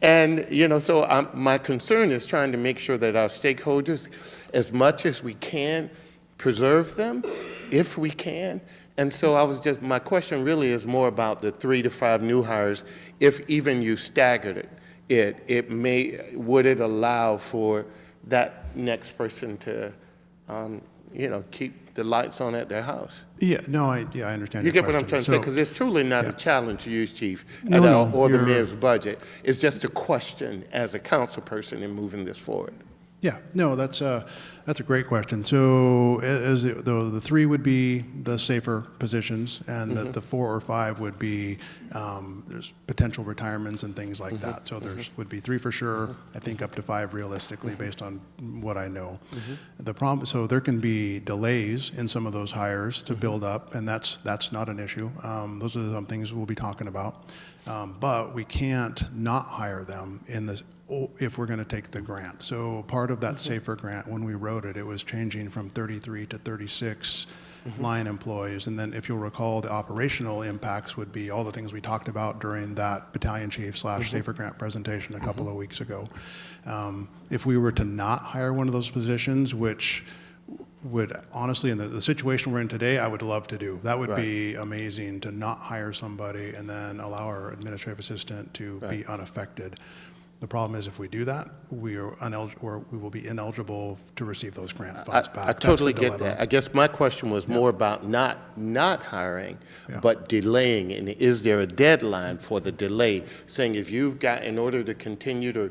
And, so my concern is trying to make sure that our stakeholders, as much as we can, preserve them, if we can. And so my question really is more about the 3 to 5 new hires. If even you staggered would it allow for that next person to, keep the lights on at their house? Yeah, no, I understand. You your get what I'm question. trying to say? So- Because it's truly not a challenge to you, Chief, No, or the you're- mayor's budget. It's just a question as a council person in moving this forward. Yeah, no, that's a great question. So the 3 would be the safer positions, and the 4 or 5 would be, there's potential retirements and things like that. So would be 3 for sure, I think up to 5 realistically based on what I know. The problem, so there can be delays in some of those hires to build up, and that's not an issue. Those are some things we'll be talking about. But we can't not hire them if we're going to take the grant. So part of that SAFER grant, when we wrote it, it was changing from 33 to 36 line employees. And then if you'll recall, the operational impacts would be all the things we talked about during that battalion chief / SAFER grant presentation a couple of weeks ago. If we were to not hire one of those positions, which would honestly, in the situation we're in today, I would love to do. That would be amazing, to not hire somebody and then allow our administrative assistant to be unaffected. The problem is if we do that, we will be ineligible to receive those grant funds back. I totally get that. I guess my question was more about not hiring, but delaying. And is there a deadline for the delay? Saying if you've got, in order to continue to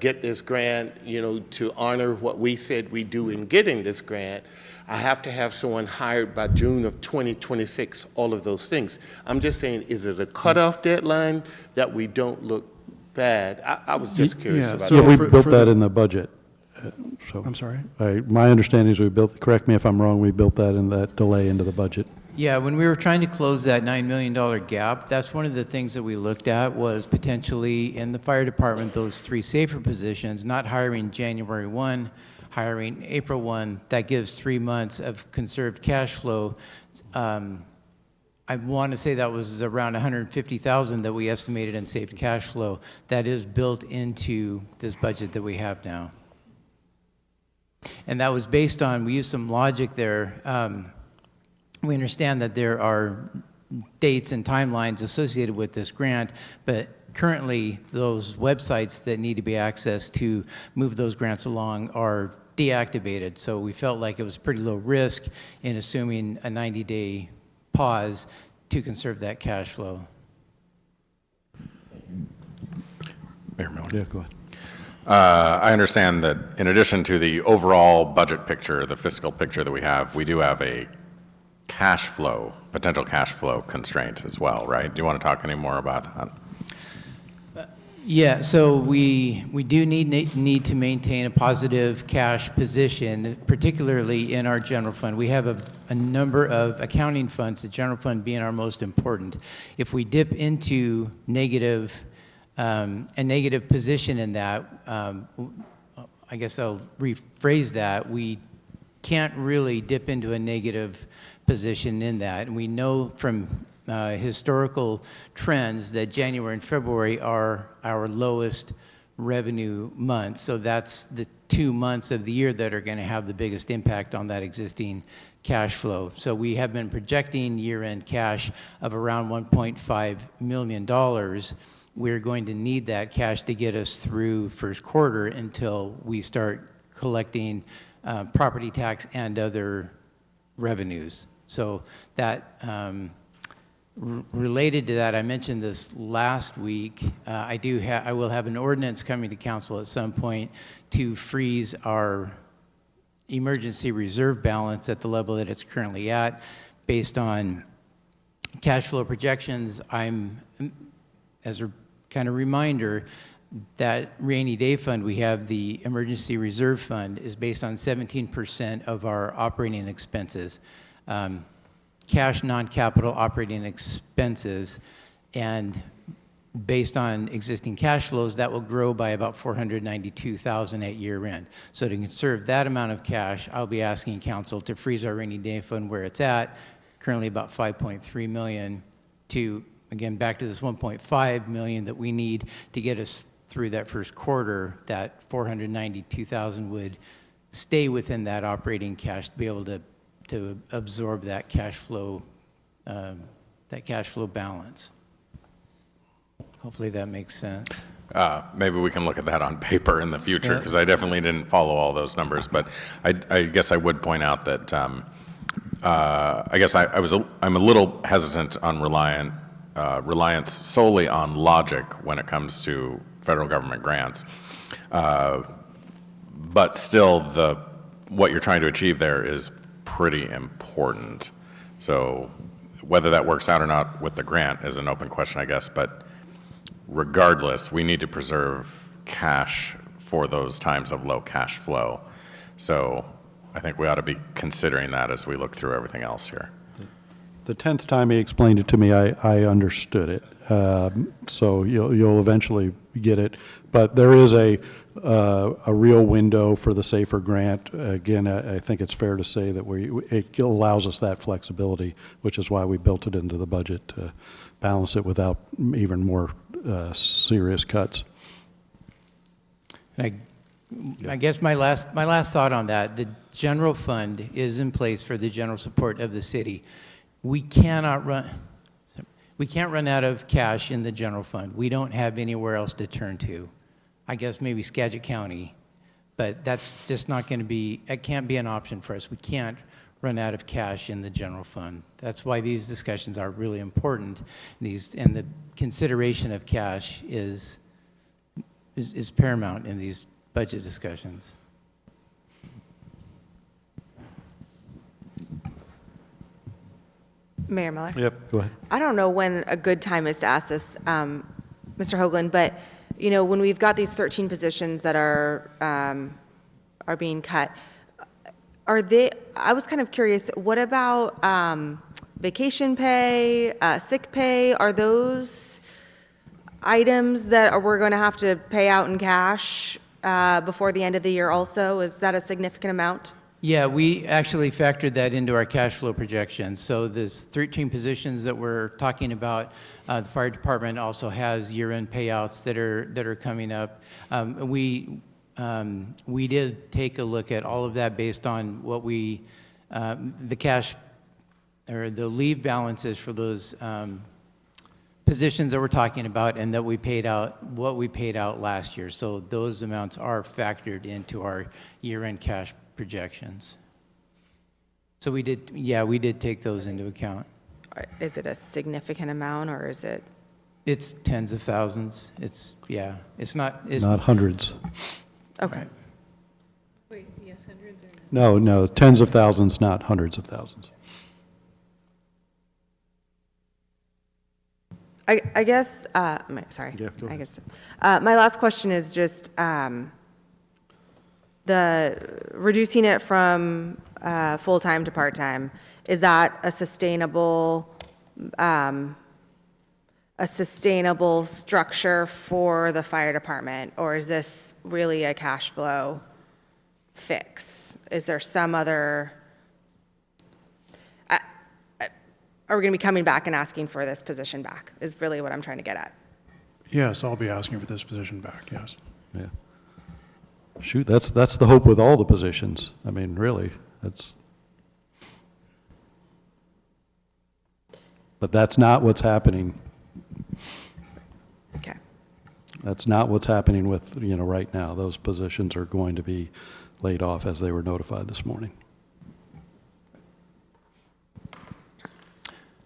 get this grant, to honor what we said we do in getting this grant, I have to have someone hired by June of 2026, all of those things. I'm just saying, is it a cutoff deadline that we don't look bad? I was just curious about that. Yeah, we built that the in the budget. So I'm sorry? My understanding is correct me if I'm wrong, we built that in that delay into the budget. Yeah, when we were trying to close that $9 million gap, that's one of the things that we looked at, was potentially in the fire department, those 3 safer positions, not hiring January 1, hiring April 1. That gives 3 months of conserved cash flow. I want to say that was around $150,000 that we estimated in saved cash flow. That is built into this budget that we have now. And that was based on, we used some logic there. We understand that there are dates and timelines associated with this grant, but currently those websites that need to be accessed to move those grants along are deactivated. So we felt like it was pretty low risk in assuming a 90-day pause to conserve that cash flow. Mayor Miller. Yeah, go ahead. I understand that in addition to the overall budget picture, the fiscal picture that we do have a potential cash flow constraint as well, right? Do you want to talk any more about that? Yeah, so we do need to maintain a positive cash position, particularly in our general fund. We have a number of accounting funds, the general fund being our most important. If we dip into a negative position in that, I guess I'll rephrase that, we can't really dip into a negative position in that. And we know from historical trends that January and February are our lowest revenue months. So that's the 2 months of the year that are going to have the biggest impact on that existing cash flow. So we have been projecting year-end cash of around $1.5 million. We're going to need that cash to get us through first quarter until we start collecting property tax and other revenues. So that related to that, I mentioned this last week. I will have an ordinance coming to council at some point to freeze our emergency reserve balance at the level that it's currently at, based on cash flow projections. As a kind of reminder, that rainy day fund we have, the emergency reserve fund, is based on 17% of our operating expenses. Cash non-capital operating expenses, and based on existing cash flows, that will grow by about $492,000 at year end. So to conserve that amount of cash, I'll be asking council to freeze our rainy day fund where it's at, currently about 5.3 million, to, again, back to this 1.5 million that we need to get us through that first quarter, that 492,000 would stay within that operating cash to be able to absorb that cash flow balance. Hopefully that makes sense. Maybe we can look at that on paper in the future, because I definitely didn't follow all those numbers. But I guess I would point out that I guess I'm a little hesitant on reliance solely on logic when it comes to federal government grants. But still, what you're trying to achieve there is pretty important. So whether that works out or not with the grant is an open question, I guess. But regardless, we need to preserve cash for those times of low cash flow. So I think we ought to be considering that as we look through everything else here. The 10th time he explained it to me, I understood it. So you'll eventually get it. But there is a real window for the SAFER grant. Again, I think it's fair to say that it allows us that flexibility, which is why we built it into the budget to balance it without even more serious cuts. I guess my last thought on that, the general fund is in place for the general support of the city. We can't run out of cash in the general fund. We don't have anywhere else to turn to. I guess maybe Skagit County, but that's just not going to be, it can't be an option for us. We can't run out of cash in the general fund. That's why these discussions are really important. And the consideration of cash is paramount in these budget discussions. Mayor Miller? Yep, go ahead. I don't know when a good time is to ask this, Mr. Hoagland, but when we've got these 13 positions that are being cut, I was kind of curious, what about vacation pay, sick pay? Are those items that we're going to have to pay out in cash before the end of the year also? Is that a significant amount? Yeah, we actually factored that into our cash flow projections. So there's 13 positions that we're talking about. The fire department also has year-end payouts that are coming up. We did take a look at all of that based on what the cash or the leave balances for those positions that we're talking about, and that what we paid out last year. So those amounts are factored into our year-end cash projections. So we did take those into account. Is it a significant amount, or is it? It's tens of thousands. It's not. Not hundreds. Okay. Wait, yes, hundreds or No, tens of thousands, not hundreds of thousands. I guess, sorry. Yeah, go ahead. I guess, my last question is just the reducing it from full-time to part-time. Is that a sustainable structure for the fire department, or is this really a cash flow fix? Is there some other? Are we going to be coming back and asking for this position back, is really what I'm trying to get at. Yes, I'll be asking for this position back, yes. Yeah. Shoot, that's the hope with all the positions. I mean, really, but that's not what's happening. Okay. That's not what's happening with, right now. Those positions are going to be laid off as they were notified this morning.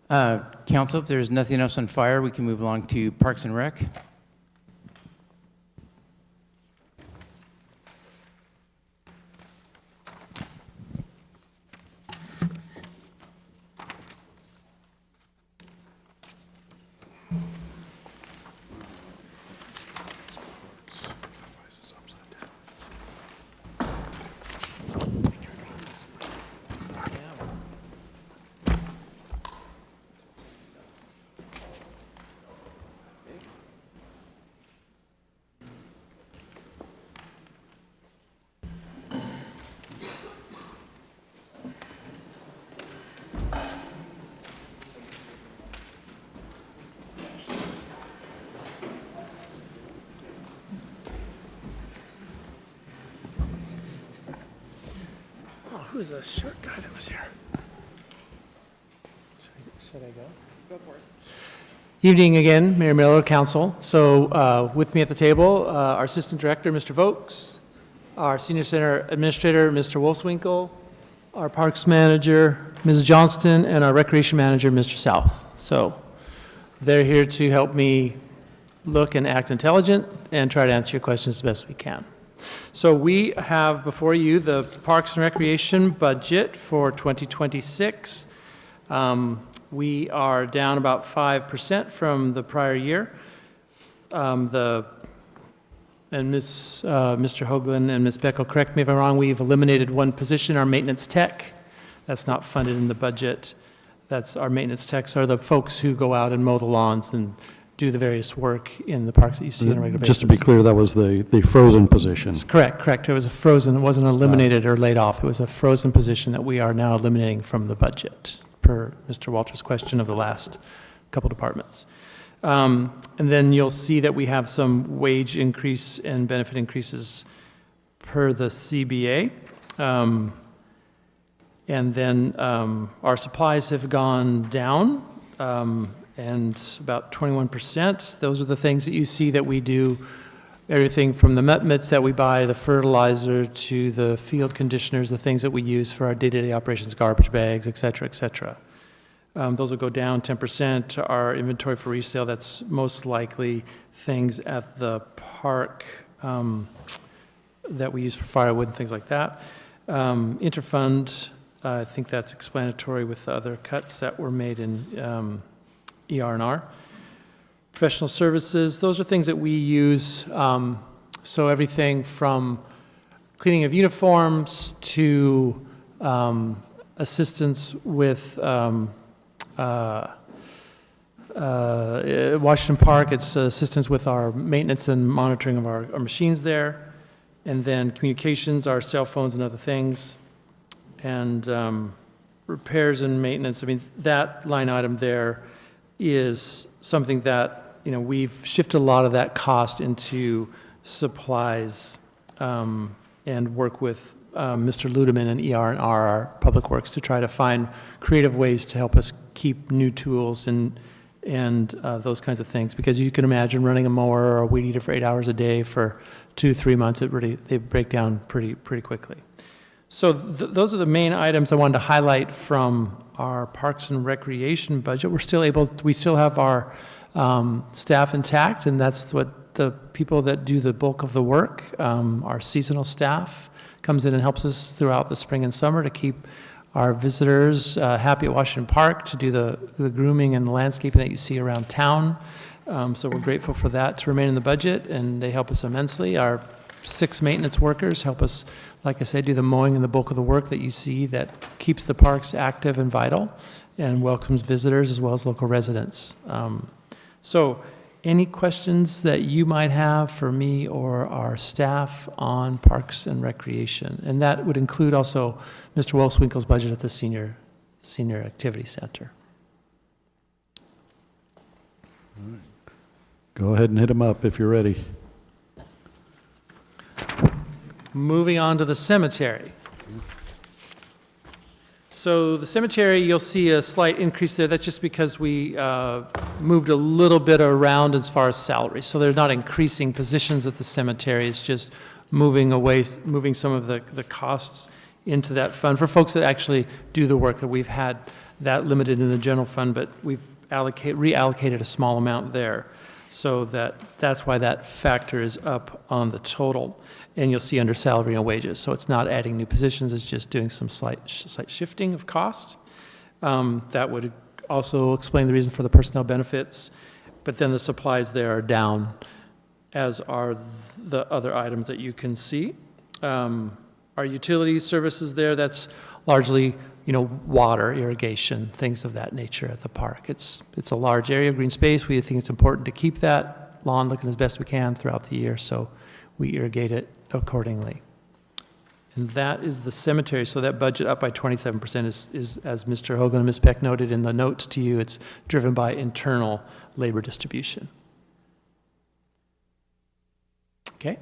Council, if there's nothing else on fire, we can move along to Parks and Rec. who's the short guy that was here? Should I go? Go for it. Evening again, Mayor Miller, Council. So with me at the table, our Assistant Director, Mr. Vokes, our Senior Center Administrator, Mr. Wolfswinkel, our Parks Manager, Ms. Johnston, and our Recreation Manager, Mr. South. So they're here to help me look and act intelligent and try to answer your questions as best we can. So we have before you the Parks and Recreation budget for 2026. We are down about 5% from the prior year. Mr. Hoagland and Ms. Beck will correct me if I'm wrong, we've eliminated one position, our maintenance tech. That's not funded in the budget. That's our maintenance techs are the folks who go out and mow the lawns and do the various work in the parks that you see on a regular basis. Just to be clear, that was the frozen position. Correct. It was a frozen, it wasn't eliminated or laid off. It was a frozen position that we are now eliminating from the budget, per Mr. Walter's question of the last couple departments. And then you'll see that we have some wage increase and benefit increases per the CBA. And then our supplies have gone down. And about 21%. Those are the things that you see that we do, everything from the mitts that we buy, the fertilizer, to the field conditioners, the things that we use for our day-to-day operations, garbage bags, et cetera, et cetera. Those will go down 10%. Our inventory for resale, that's most likely things at the park that we use for firewood and things like that. Interfund, I think that's explanatory with the other cuts that were made in ER&R. Professional services, those are things that we use. So everything from cleaning of uniforms to assistance with Washington Park, it's assistance with our maintenance and monitoring of our machines there. And then communications, our cell phones and other things. And repairs and maintenance, I mean, that line item there is something that, we've shifted a lot of that cost into supplies and work with Mr. Ludeman and ER&R, our Public Works, to try to find creative ways to help us keep new tools and those kinds of things. Because you can imagine running a mower or a weed eater for 8 hours a day for 2-3 months, they break down pretty quickly. So those are the main items I wanted to highlight from our Parks and Recreation budget. We still have our staff intact, and that's what the people that do the bulk of the work, our seasonal staff, comes in and helps us throughout the spring and summer to keep our visitors happy at Washington Park, to do the grooming and the landscaping that you see around town. So we're grateful for that to remain in the budget, and they help us immensely. Our 6 maintenance workers help us, like I said, do the mowing and the bulk of the work that you see that keeps the parks active and vital and welcomes visitors as well as local residents. So any questions that you might have for me or our staff on Parks and Recreation? And that would include also Mr. Wolfswinkel's budget at the Senior Activity Center. Go ahead and hit them up if you're ready. Moving on to the cemetery. So the cemetery, you'll see a slight increase there. That's just because we moved a little bit around as far as salary. So they're not increasing positions at the cemetery. It's just moving some of the costs into that fund for folks that actually do the work. That we've had that limited in the general fund, but we've reallocated a small amount there. So that's why that factor is up on the total. And you'll see under salary and wages. So it's not adding new positions, it's just doing some slight shifting of cost. That would also explain the reason for the personnel benefits. But then the supplies there are down, as are the other items that you can see. Our utilities services there, that's largely water, irrigation, things of that nature at the park. It's a large area of green space. We think it's important to keep that lawn looking as best we can throughout the year, so we irrigate it accordingly. And that is the cemetery. So that budget up by 27% is, as Mr. Hoagland and Ms. Peck noted in the notes to you, it's driven by internal labor distribution. Okay.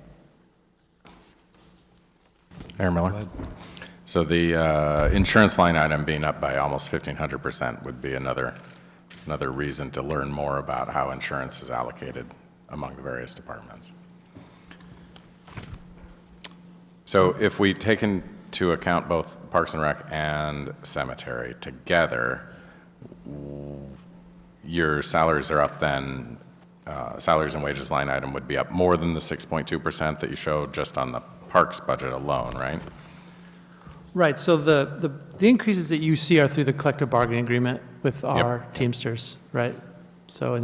Mayor Miller. So the insurance line item being up by almost 1,500% would be another reason to learn more about how insurance is allocated among the various departments. So if we take into account both Parks and Rec and Cemetery together, your salaries are up then, salaries and wages line item would be up more than the 6.2% that you showed just on the Parks budget alone, right? Right, so the increases that you see are through the collective bargaining agreement with our Teamsters, right? So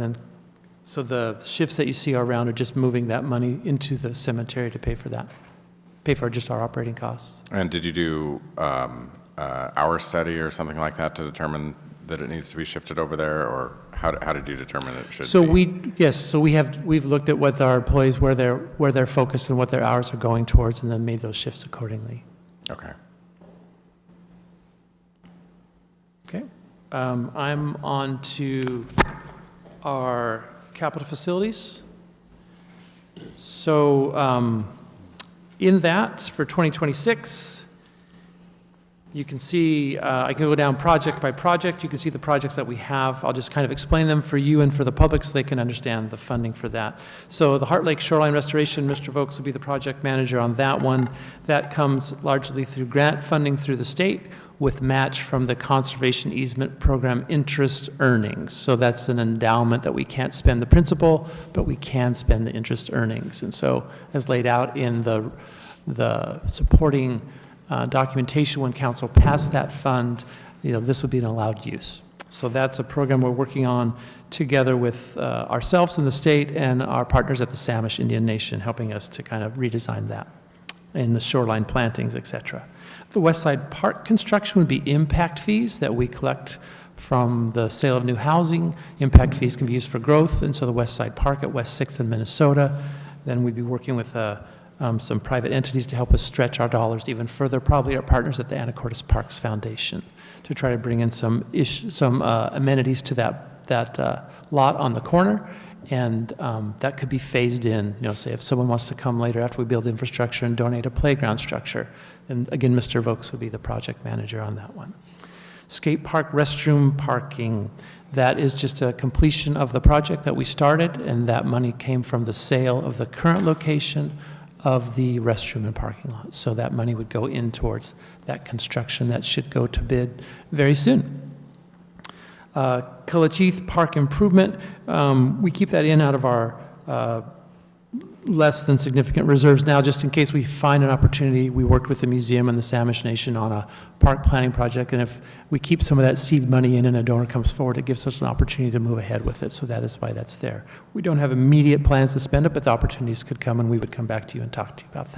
the shifts that you see around are just moving that money into the cemetery to pay for that, pay for just our operating costs. And did you do hour study or something like that to determine that it needs to be shifted over there, or how did you determine it should So be? we've looked at what our employees, where they're focused and what their hours are going towards, and then made those shifts accordingly. Okay. Okay, I'm on to our capital facilities. So in that, for 2026, you can see, I can go down project by project. You can see the projects that we have. I'll just kind of explain them for you and for the public so they can understand the funding for that. So the Heart Lake Shoreline Restoration, Mr. Vokes will be the project manager on that one. That comes largely through grant funding through the state with match from the Conservation Easement Program interest earnings. So that's an endowment that we can't spend the principal, but we can spend the interest earnings. And so as laid out in the supporting documentation when council passed that fund, this would be an allowed use. So that's a program we're working on together with ourselves in the state and our partners at the Samish Indian Nation, helping us to kind of redesign that in the shoreline plantings, et cetera. The West Side Park construction would be impact fees that we collect from the sale of new housing. Impact fees can be used for growth, and so the West Side Park at West 6th and Minnesota. Then we'd be working with some private entities to help us stretch our dollars even further, probably our partners at the Anacortes Parks Foundation, to try to bring in some amenities to that lot on the corner. And that could be phased in, say if someone wants to come later after we build infrastructure and donate a playground structure. And again, Mr. Vokes would be the project manager on that one. Skate park restroom parking, that is just a completion of the project that we started, and that money came from the sale of the current location of the restroom and parking lot. So that money would go in towards that construction that should go to bid very soon. Kalacheath Park improvement, we keep that in out of our less than significant reserves now, just in case we find an opportunity. We worked with the museum and the Samish Nation on a park planning project, and if we keep some of that seed money in and a donor comes forward, it gives us an opportunity to move ahead with it, so that is why that's there. We don't have immediate plans to spend it, but the opportunities could come, and we would come back to you and talk to you about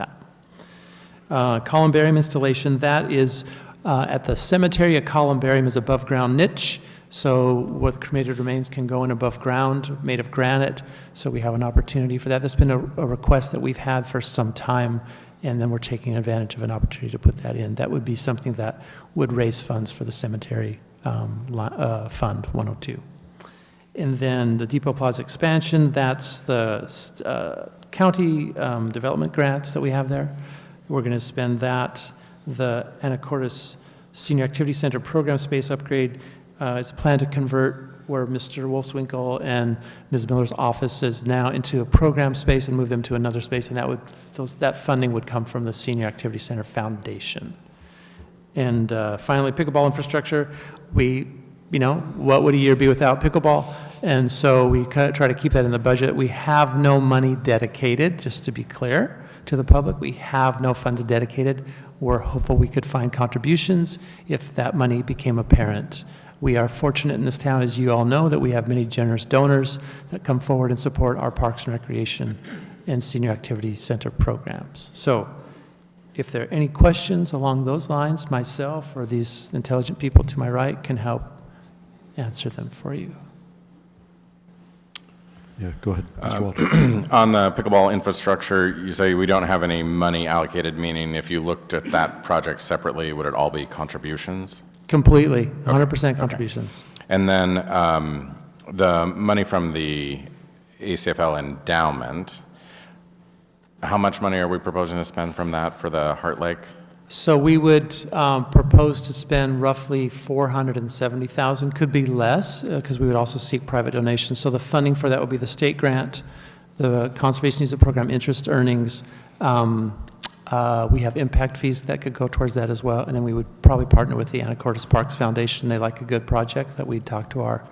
that. Columbarium installation, that is at the cemetery. A columbarium is above ground niche. So what cremated remains can go in above ground, made of granite. So we have an opportunity for that. That's been a request that we've had for some time, and then we're taking advantage of an opportunity to put that in. That would be something that would raise funds for the cemetery fund 102. And then the Depot Plaza expansion, that's the county development grants that we have there. We're going to spend that. The Anacortes Senior Activity Center program space upgrade is a plan to convert where Mr. Wolfswinkel and Ms. Miller's office is now into a program space and move them to another space, and that funding would come from the Senior Activity Center Foundation. And finally, pickleball infrastructure. What would a year be without pickleball? And so we kind of try to keep that in the budget. We have no money dedicated, just to be clear to the public. We have no funds dedicated. We're hopeful we could find contributions if that money became apparent. We are fortunate in this town, as you all know, that we have many generous donors that come forward and support our Parks and Recreation and Senior Activity Center programs. So if there are any questions along those lines, myself or these intelligent people to my right can help answer them for you. Yeah, go ahead, Mr. Walter. On the pickleball infrastructure, you say we don't have any money allocated, meaning if you looked at that project separately, would it all be contributions? Completely, 100% contributions. Okay. And then the money from the ACFL endowment, how much money are we proposing to spend from that for the Heart Lake? So we would propose to spend roughly $470,000, could be less, because we would also seek private donations. So the funding for that would be the state grant, the Conservation Easement Program interest earnings. We have impact fees that could go towards that as well, and then we would probably partner with the Anacortes Parks Foundation. They like a good project that we'd talk to our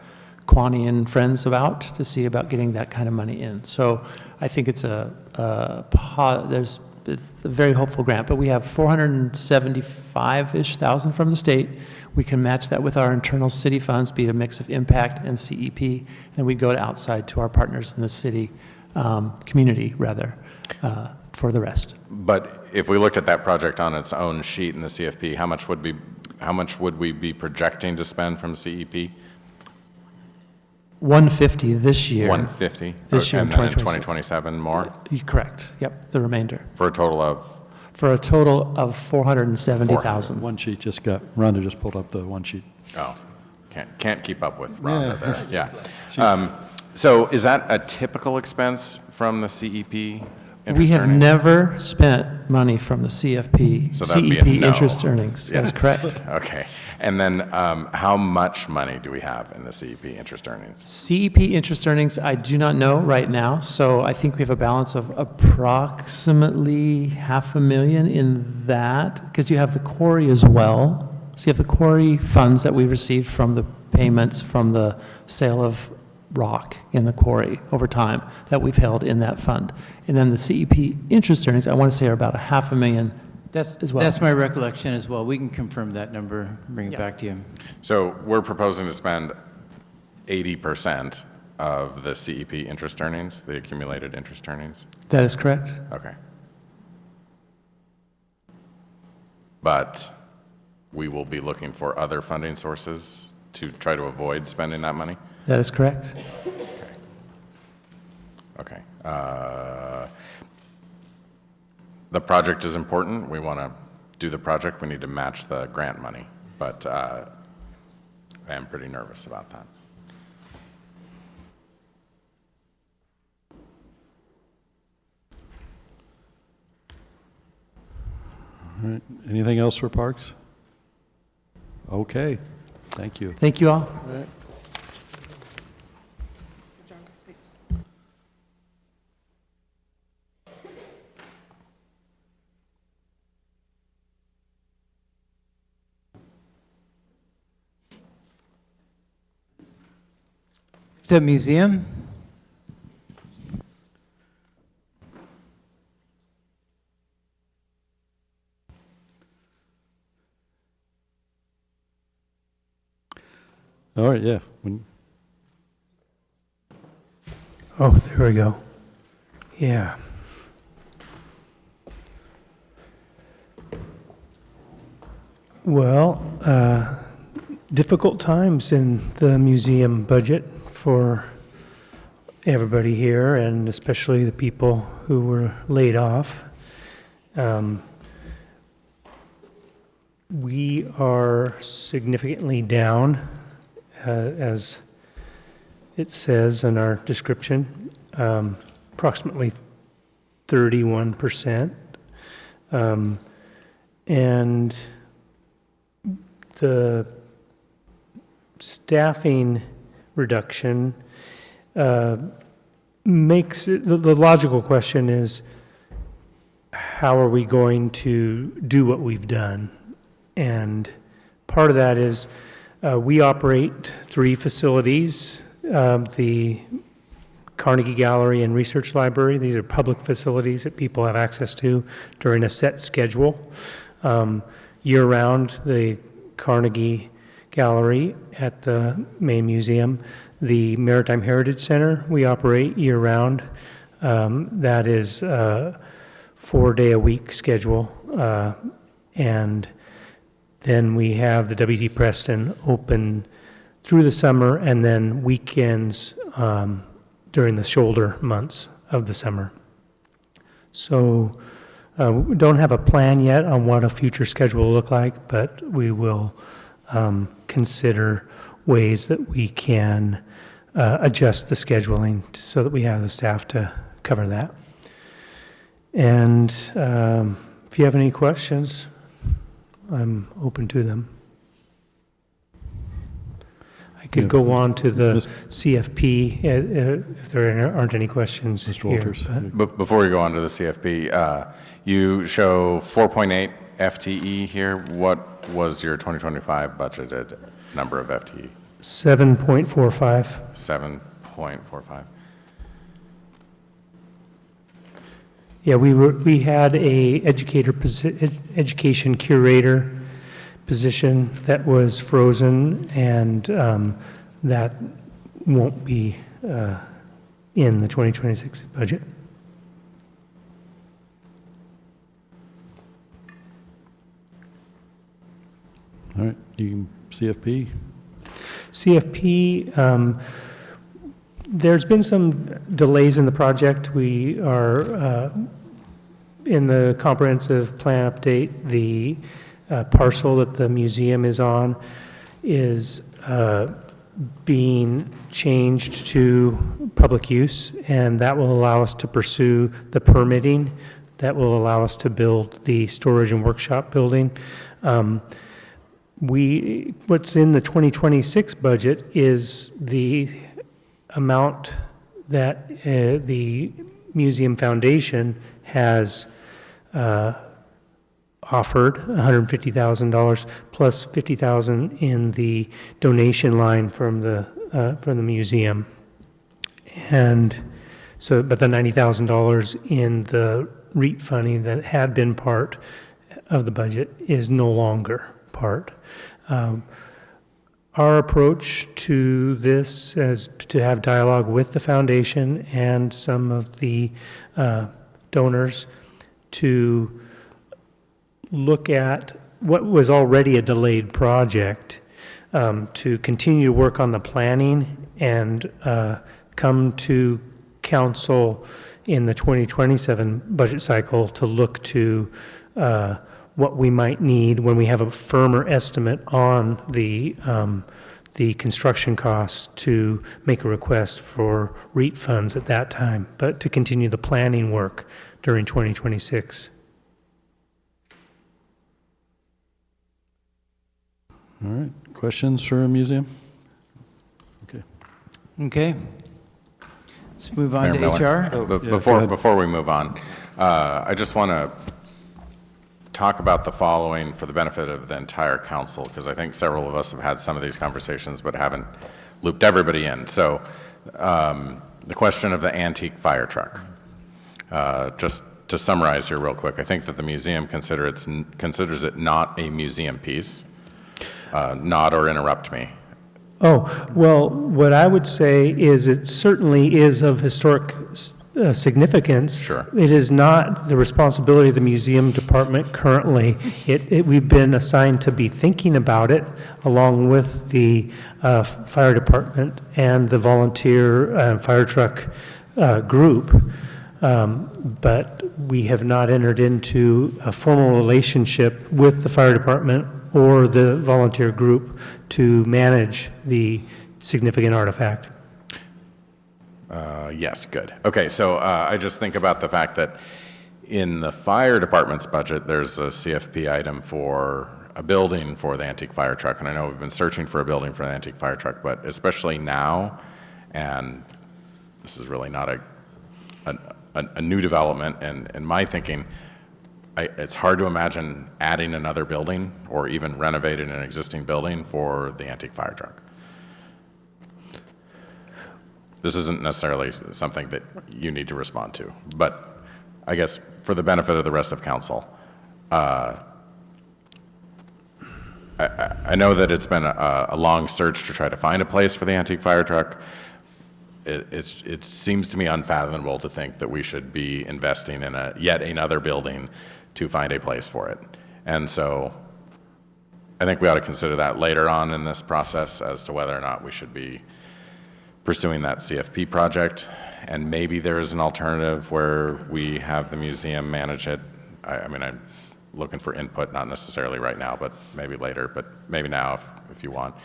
Quanian friends about to see about getting that kind of money in. So I think it's it's a very hopeful grant, but we have 475-ish thousand from the state. We can match that with our internal city funds, be it a mix of impact and CEP, and we go to outside to our partners in the city, community rather, for the rest. But if we looked at that project on its own sheet in the CFP, how much would we be projecting to spend from CEP? 150 this year. 150? This year in and then in 2027. 2027 more? Correct, yep, the remainder. For a total of? For a total of 470,000. One sheet just got, Rhonda just pulled up the one sheet. Oh, can't keep up with Rhonda there, yeah. So is that a typical expense from the CEP? We have never spent money from the CFP, So that'd be a CEP no. interest earnings. Yeah. That's correct. Okay. And then how much money do we have in the CEP interest earnings? CEP interest earnings, I do not know right now, so I think we have a balance of approximately $500,000 in that, because you have the quarry as well. So you have the quarry funds that we received from the payments from the sale of rock in the quarry over time that we've held in that fund. And then the CEP interest earnings, I want to say, are about $500,000 as well. That's my recollection as well. We can confirm that number, bring it back to you. So we're proposing to spend 80% of the CEP interest earnings, the accumulated interest earnings? That is correct. Okay. But we will be looking for other funding sources to try to avoid spending that money? That is correct. Okay. The project is important. We want to do the project. We need to match the grant money. But I am pretty nervous about that. All right, anything else for parks? Okay, thank you. Thank you all. All right. The museum? All right, yeah. Oh, there we go. Yeah. Well, difficult times in the museum budget for everybody here, and especially the people who were laid off. We are significantly down, as it says in our description, approximately 31%. And the staffing reduction makes it, the logical question is, how are we going to do what we've done? And part of that is we operate 3 facilities, the Carnegie Gallery and Research Library. These are public facilities that people have access to during a set schedule. Year-round, the Carnegie Gallery at the main museum. The Maritime Heritage Center, we operate year-round. That is a 4-day-a-week schedule. And then we have the W.T. Preston open through the summer, and then weekends during the shoulder months of the summer. So we don't have a plan yet on what a future schedule will look like, but we will consider ways that we can adjust the scheduling so that we have the staff to cover that. And if you have any questions, I'm open to them. I could go on to the CFP if there aren't any questions Mr. here. Walters. but- Before we go on to the CFP, you show 4.8 FTE here. What was your 2025 budgeted number of FTE? 7.45. 7.45. Yeah, we had a education curator position that was frozen, and that won't be in the 2026 budget. All right, you can, CFP? CFP, there's been some delays in the project. We are in the comprehensive plan update, the parcel that the museum is on is being changed to public use, and that will allow us to pursue the permitting that will allow us to build the storage and workshop building. What's in the 2026 budget is the amount that the Museum Foundation has offered, $150,000 plus $50,000 in the donation line from the museum, and so, but the $90,000 in the REIT funding that had been part of the budget is no longer part. Our approach to this is to have dialogue with the foundation and some of the donors to look at what was already a delayed project, to continue to work on the planning and come to council in the 2027 budget cycle to look to what we might need when we have a firmer estimate on the construction costs, to make a request for REIT funds at that time, but to continue the planning work during 2026. All right, questions for a museum? Okay. Okay. Let's move on Mayor to Miller. HR. Before we move on, I just want to talk about the following for the benefit of the entire council, because I think several of us have had some of these conversations but haven't looped everybody in. So the question of the antique fire truck. Just to summarize here real quick, I think that the museum considers it not a museum piece. Nod or interrupt me. Oh, well, what I would say is it certainly is of historic significance. Sure. It is not the responsibility of the museum department currently. We've been assigned to be thinking about it along with the fire department and the volunteer fire truck group. But we have not entered into a formal relationship with the fire department or the volunteer group to manage the significant artifact. Yes, good. Okay, so I just think about the fact that in the fire department's budget, there's a CFP item for a building for the antique fire truck, and I know we've been searching for a building for the antique fire truck, but especially now, and this is really not a new development, and in my thinking, it's hard to imagine adding another building or even renovating an existing building for the antique fire truck. This isn't necessarily something that you need to respond to, but I guess for the benefit of the rest of council, I know that it's been a long search to try to find a place for the antique fire truck. It seems to me unfathomable to think that we should be investing in yet another building to find a place for it. And so I think we ought to consider that later on in this process as to whether or not we should be pursuing that CFP project. And maybe there is an alternative where we have the museum manage it. I mean, I'm looking for input, not necessarily right now, but maybe later, but maybe now if you want.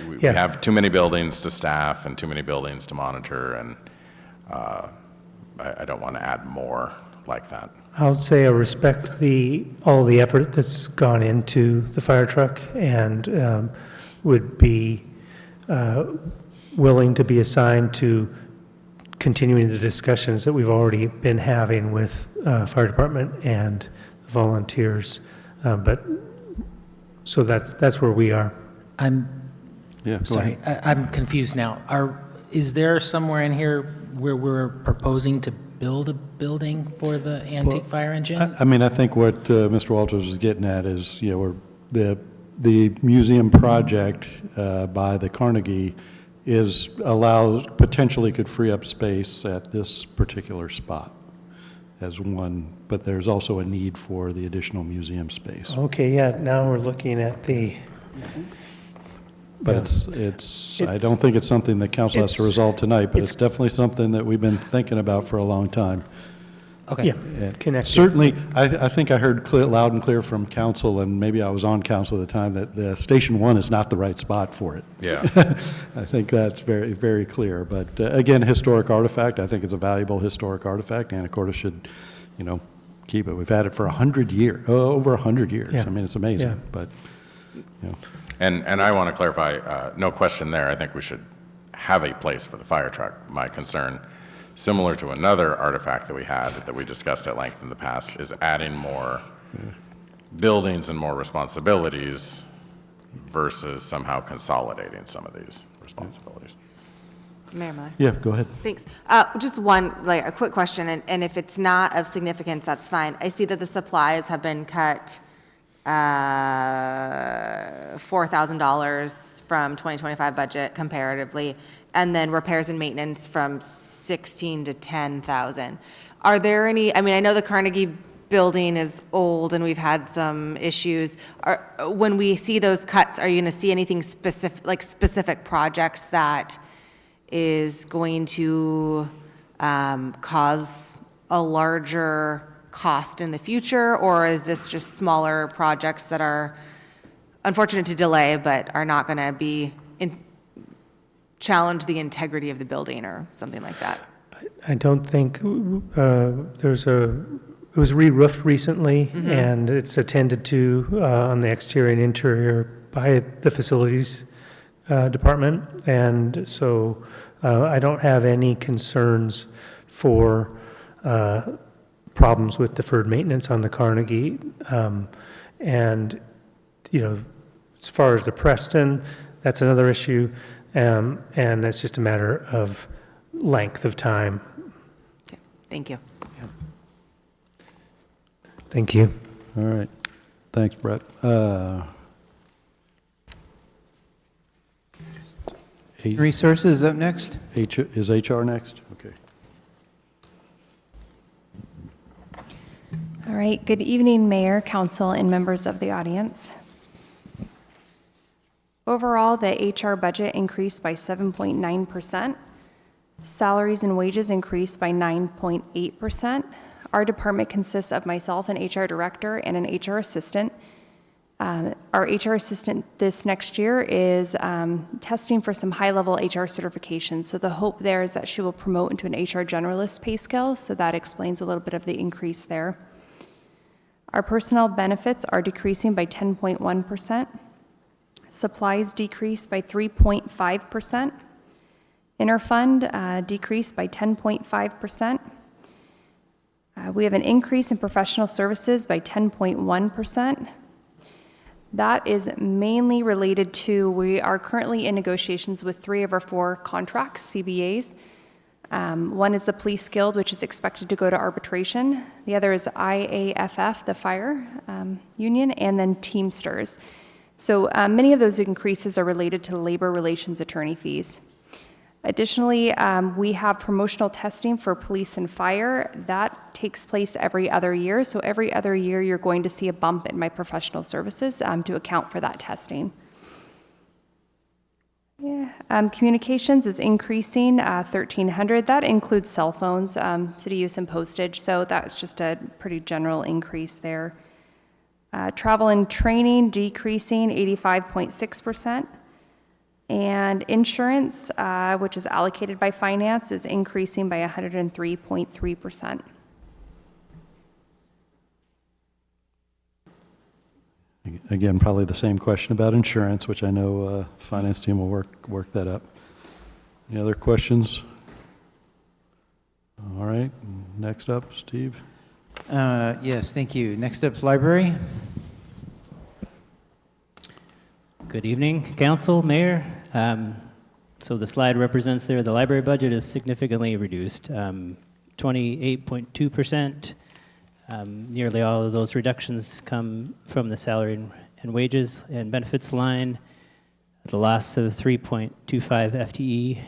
We have too many buildings to staff and too many buildings to monitor, and I don't want to add more like that. I'll say I respect all the effort that's gone into the fire truck and would be willing to be assigned to continuing the discussions that we've already been having with fire department and the volunteers. So that's where we are. I'm Yeah, go sorry. ahead. I'm confused now. Is there somewhere in here where we're proposing to build a building for the antique fire engine? I mean, I think what Mr. Walters was getting at is, the museum project by the Carnegie potentially could free up space at this particular spot as one, but there's also a need for the additional museum space. Okay, yeah, now we're looking at the... But I don't think it's something that council has to resolve tonight, but it's definitely something that we've been thinking about for a long time. Okay. Yeah, connected. Certainly, I think I heard loud and clear from council, and maybe I was on council at the time, that the Station 1 is not the right spot for it. Yeah. I think that's very, very clear. But again, historic artifact, I think it's a valuable historic artifact. Anacortes should, keep it. We've had it for 100 years, over 100 years. Yeah. I mean, it's amazing, Yeah. but, And I want to clarify, no question there, I think we should have a place for the fire truck. My concern, similar to another artifact that we had that we discussed at length in the past, is adding more buildings and more responsibilities versus somehow consolidating some of these responsibilities. Mayor Miller. yeah, go ahead. Thanks. Just one, a quick question, and if it's not of significance, that's fine. I see that the supplies have been cut $4,000 from 2025 budget comparatively, and then repairs and maintenance from 16 to 10,000. Are there any, I mean, I know the Carnegie building is old and we've had some issues. When we see those cuts, are you going to see anything specific projects that is going to cause a larger cost in the future, or is this just smaller projects that are unfortunate to delay but are not going to challenge the integrity of the building or something like that? I don't think it was re-roofed recently, and it's attended to on the exterior and interior by the facilities department, and so I don't have any concerns for problems with deferred maintenance on the Carnegie. And, as far as the Preston, that's another issue, and that's just a matter of length of time. Okay. Thank you. Thank you. All right. Thanks, Brett. Resources up next? Is HR next? Okay. All right, good evening, Mayor, Council, and members of the audience. Overall, the HR budget increased by 7.9%. Salaries and wages increased by 9.8%. Our department consists of myself, an HR director, and an HR assistant. Our HR assistant this next year is testing for some high-level HR certifications. So the hope there is that she will promote into an HR generalist pay scale, so that explains a little bit of the increase there. Our personnel benefits are decreasing by 10.1%. Supplies decreased by 3.5%. Interfund decreased by 10.5%. We have an increase in professional services by 10.1%. That is mainly related to, we are currently in negotiations with 3 of our 4 contracts, CBAs. One is the Police Guild, which is expected to go to arbitration. The other is IAFF, the fire union, and then Teamsters. So many of those increases are related to labor relations attorney fees. Additionally, we have promotional testing for police and fire. That takes place every other year. So every other year, you're going to see a bump in my professional services to account for that testing. Yeah. Communications is increasing 1,300. That includes cell phones, city use and postage. So that's just a pretty general increase there. Travel and training decreasing 85.6%. And insurance, which is allocated by finance, is increasing by 103.3%. again, probably the same question about insurance, which I know finance team will work that up. Any other questions? All right, next up, Steve. Yes, thank you. Next up's library. Good evening, council, mayor. So the slide represents there, the library budget is significantly reduced, 28.2%. Nearly all of those reductions come from the salary and wages and benefits line. The loss of 3.25 FTE.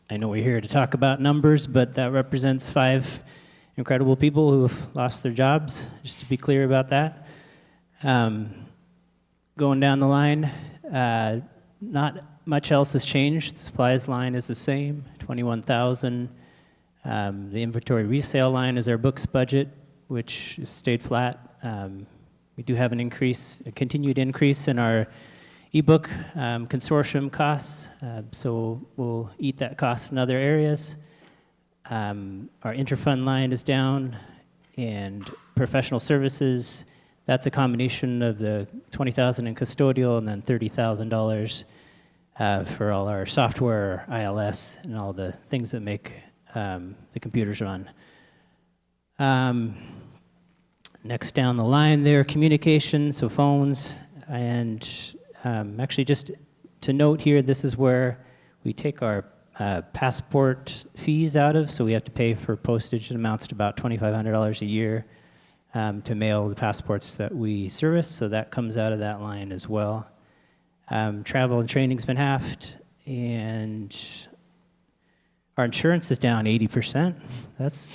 I know we're here to talk about numbers, but that represents 5 incredible people who have lost their jobs, just to be clear about that. Going down the line, not much else has changed. The supplies line is the same, 21,000. The inventory resale line is our books budget, which stayed flat. We do have an increase, a continued increase in our ebook consortium costs, so we'll eat that cost in other areas. Our interfund line is down, and professional services, that's a combination of the $20,000 in custodial and then $30,000 for all our software, ILS, and all the things that make the computers run. Next down the line there, communication, so phones, and actually just to note here, this is where we take our passport fees out of, so we have to pay for postage that amounts to about $2,500 a year to mail the passports that we service, so that comes out of that line as well. Travel and training's been halved, and our insurance is down 80%. That's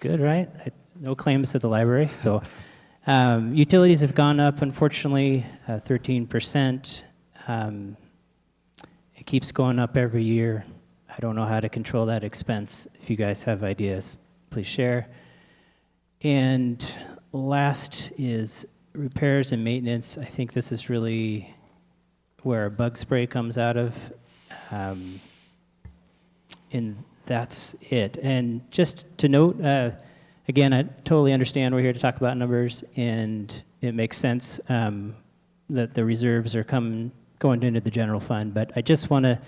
good, right? No claims to the library. So utilities have gone up, unfortunately, 13%. It keeps going up every year. I don't know how to control that expense. If you guys have ideas, please share. And last is repairs and maintenance. I think this is really where bug spray comes out of. And that's it. And just to note, again, I totally understand we're here to talk about numbers, and it makes sense that the reserves are going into the general fund. But I just want to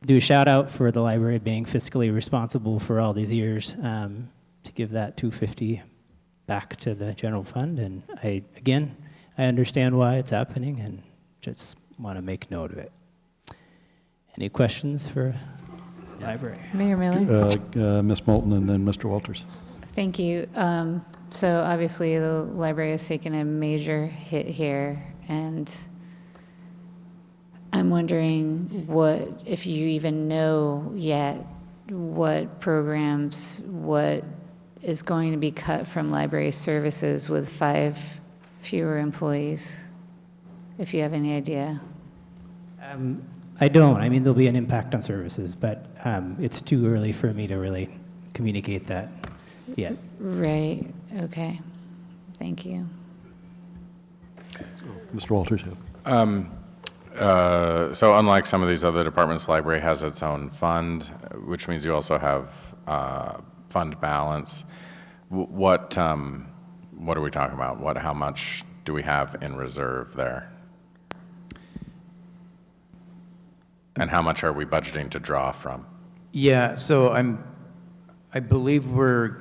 do a shout out for the library being fiscally responsible for all these years to give that $250 back to the general fund. And I understand why it's happening, and just want to make note of it. Any questions for library? Mayor Miller? Ms. Moulton and then Mr. Walters. Thank you. So obviously the library has taken a major hit here, and I'm wondering if you even know yet what programs, what is going to be cut from library services with 5 fewer employees, if you have any idea. I don't. I mean, there'll be an impact on services, but it's too early for me to really communicate that yet. Right. Okay. Thank you. Mr. Walters, yeah. So unlike some of these other departments, the library has its own fund, which means you also have fund balance. What are we talking about? How much do we have in reserve there? And how much are we budgeting to draw from? Yeah, so I believe we're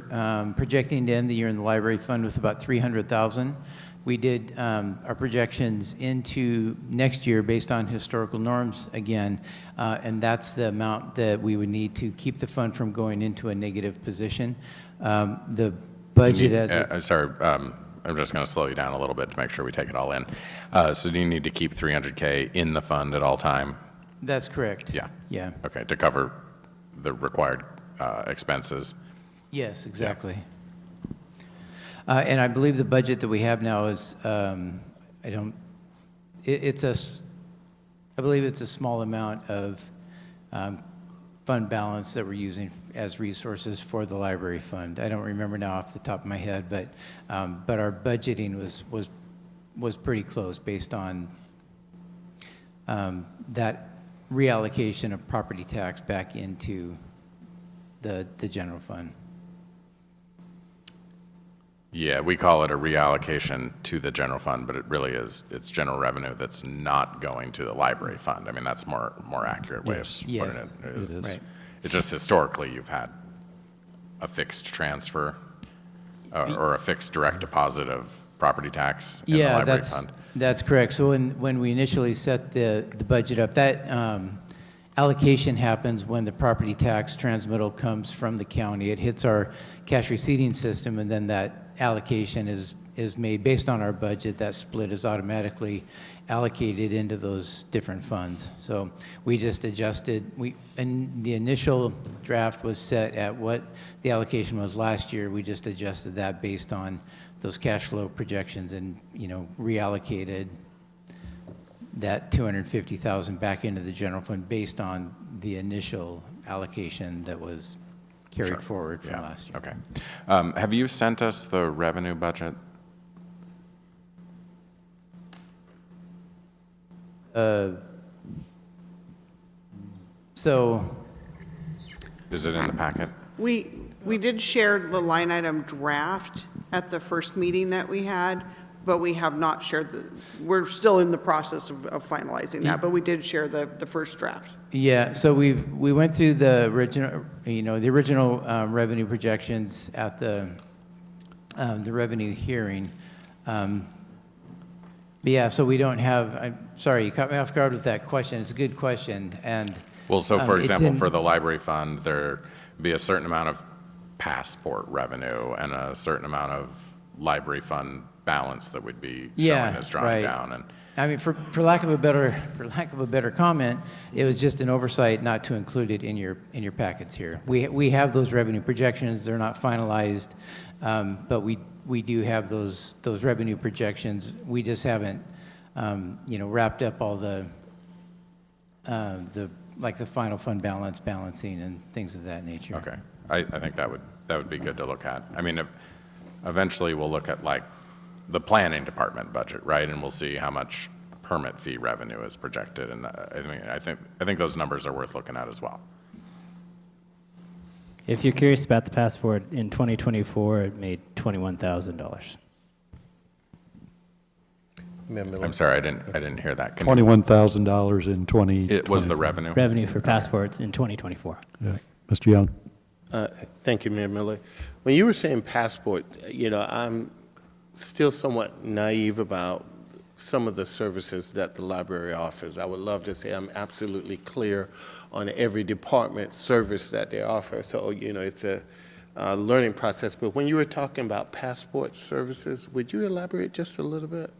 projecting to end the year in the library fund with about $300,000. We did our projections into next year based on historical norms again, and that's the amount that we would need to keep the fund from going into a negative position. The budget sorry, I'm just going to slow you down a little bit to make sure we take it all in. So do you need to keep $300K in the fund at all time? That's correct. Yeah. Yeah. Okay, to cover the required expenses. Yes, exactly. And I believe the budget that we have now is, I believe it's a small amount of fund balance that we're using as resources for the library fund. I don't remember now off the top of my head, but our budgeting was pretty close based on that reallocation of property tax back into the general fund. Yeah, we call it a reallocation to the general fund, but it really is, it's general revenue that's not going to the library fund. I mean, that's more accurate way of putting Yes. it. It is. Right. It's just historically, you've had a fixed transfer or a fixed direct deposit of property tax in the library fund. That's correct. So when we initially set the budget up, that allocation happens when the property tax transmittal comes from the county. It hits our cash receipting system, and then that allocation is made based on our budget. That split is automatically allocated into those different funds. So we just adjusted, and the initial draft was set at what the allocation was last year. We just adjusted that based on those cash flow projections and, reallocated that 250,000 back into the general fund based on the initial allocation that was carried forward from last year. Okay. Have you sent us the revenue budget? So. Is it in the packet? We did share the line item draft at the first meeting that we had, but we have not shared we're still in the process of finalizing that, but we did share the first draft. Yeah, so we went through the original, revenue projections at the revenue hearing. Yeah, so we don't have, I'm sorry, you caught me off guard with that question. It's a good question. And well, so for example, for the library fund, there'd be a certain amount of passport revenue and a certain amount of library fund balance that would be showing as drawing down. And I mean, for lack of a better comment, it was just an oversight not to include it in your packets here. We have those revenue projections. They're not finalized, but we do have those revenue projections. We just haven't wrapped up all the final fund balance, balancing, and things of that nature. Okay, I think that would be good to look at. I mean, eventually we'll look at like the planning department budget, right? And we'll see how much permit fee revenue is projected. And I think those numbers are worth looking at as well. If you're curious about the passport, in 2024, it made $21,000. I'm sorry, I didn't hear that. $21,000 in 20. It was the revenue. Revenue for passports in 2024. Yeah. Mr. Young. Thank you, Mayor Miller. When you were saying passport, I'm still somewhat naive about some of the services that the library offers. I would love to say I'm absolutely clear on every department service that they offer. So, it's a learning process. But when you were talking about passport services, would you elaborate just a little bit?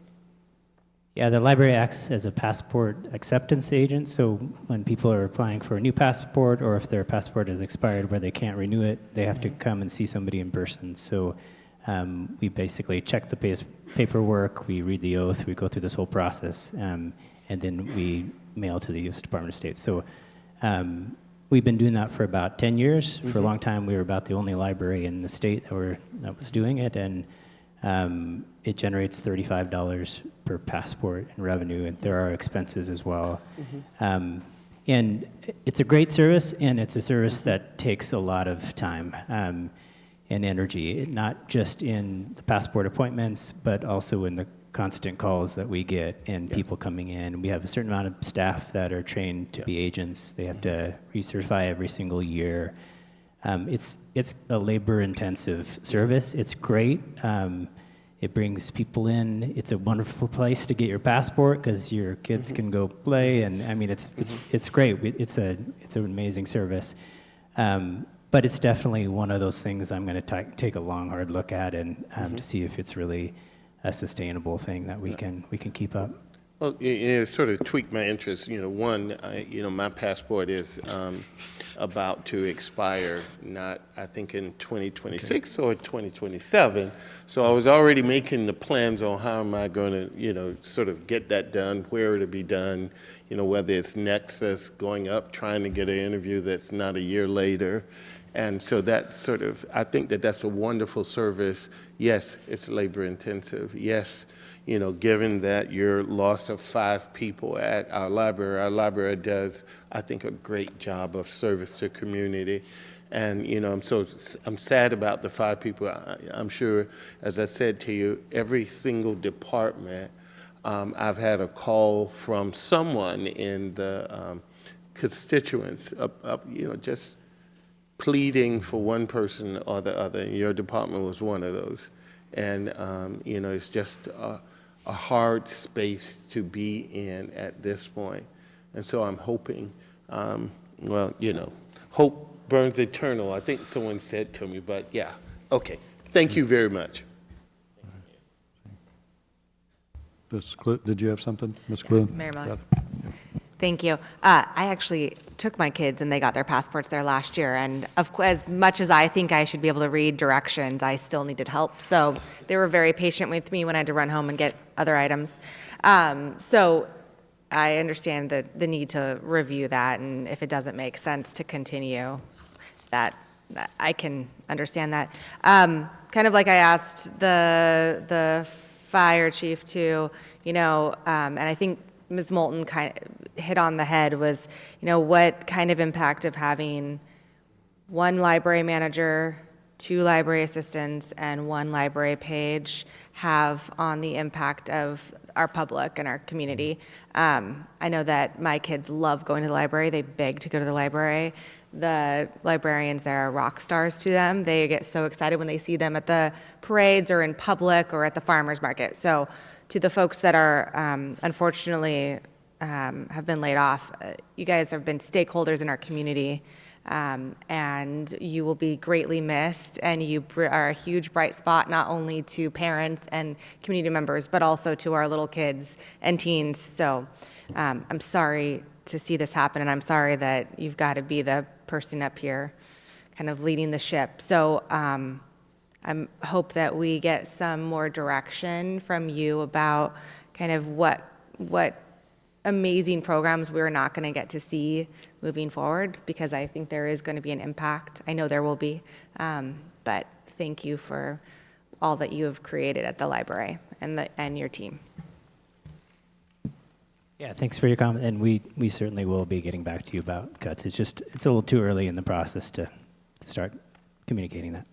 Yeah, the library acts as a passport acceptance agent. So when people are applying for a new passport, or if their passport is expired where they can't renew it, they have to come and see somebody in person. So we basically check the paperwork, we read the oath, we go through this whole process, and then we mail to the U.S. Department of State. So we've been doing that for about 10 years. For a long time, we were about the only library in the state that was doing it, and it generates $35 per passport in revenue, and there are expenses as well. And it's a great service, and it's a service that takes a lot of time and energy, not just in the passport appointments, but also in the constant calls that we get and people coming in. We have a certain amount of staff that are trained to be agents. They have to recertify every single year. It's a labor-intensive service. It's great. It brings people in. It's a wonderful place to get your passport because your kids can go play, and I mean it's great. It's an amazing service, but it's definitely one of those things I'm going to take a long, hard look at and to see if it's really a sustainable thing that we can keep up. Well, it sort of tweaked my interest. One, my passport is about to expire, I think in 2026 or 2027. So I was already making the plans on how am I going to, sort of get that done, where it'll be done, whether it's Nexus, going up, trying to get an interview that's not a year later. And so that sort of, I think that that's a wonderful service. Yes, it's labor intensive. Yes, you know, given that your loss of 5 people at our library does, I think, a great job of service to community. And, you know, I'm sad about the 5 people. I'm sure, as I said to you, every single department, I've had a call from someone in the constituents, you know, just pleading for one person or the other, and your department was one of those. And, you know, it's just a hard space to be in at this point. And so I'm hoping, well, you know, hope burns eternal, I think someone said to me, but yeah, okay. Thank you very much. Did you have something, Ms. Clune? Mayor Miller. Thank you. I actually took my kids and they got their passports there last year. And as much as I think I should be able to read directions, I still needed help. So they were very patient with me when I had to run home and get other items. So I understand the need to review that. And if it doesn't make sense to continue, that I can understand that. Kind of like I asked the fire chief too, you know, and I think Ms. Moulton kind of hit on the head was, you know, what kind of impact of having 1 library manager, 2 library assistants, and 1 library page have on the impact of our public and our community. I know that my kids love going to the library. They beg to go to the library. The librarians there are rock stars to them. They get so excited when they see them at the parades or in public or at the farmers market. So to the folks that are unfortunately have been laid off, you guys have been stakeholders in our community, and you will be greatly missed, and you are a huge bright spot not only to parents and community members, but also to our little kids and teens. So I'm sorry to see this happen, and I'm sorry that you've got to be the person up here kind of leading the ship. So I hope that we get some more direction from you about kind of what amazing programs we're not going to get to see moving forward, because I think there is going to be an impact. I know there will be, but thank you for all that you have created at the library and your team. Yeah, thanks for your comment, and we certainly will be getting back to you about cuts. It's a little too early in the process to start communicating that.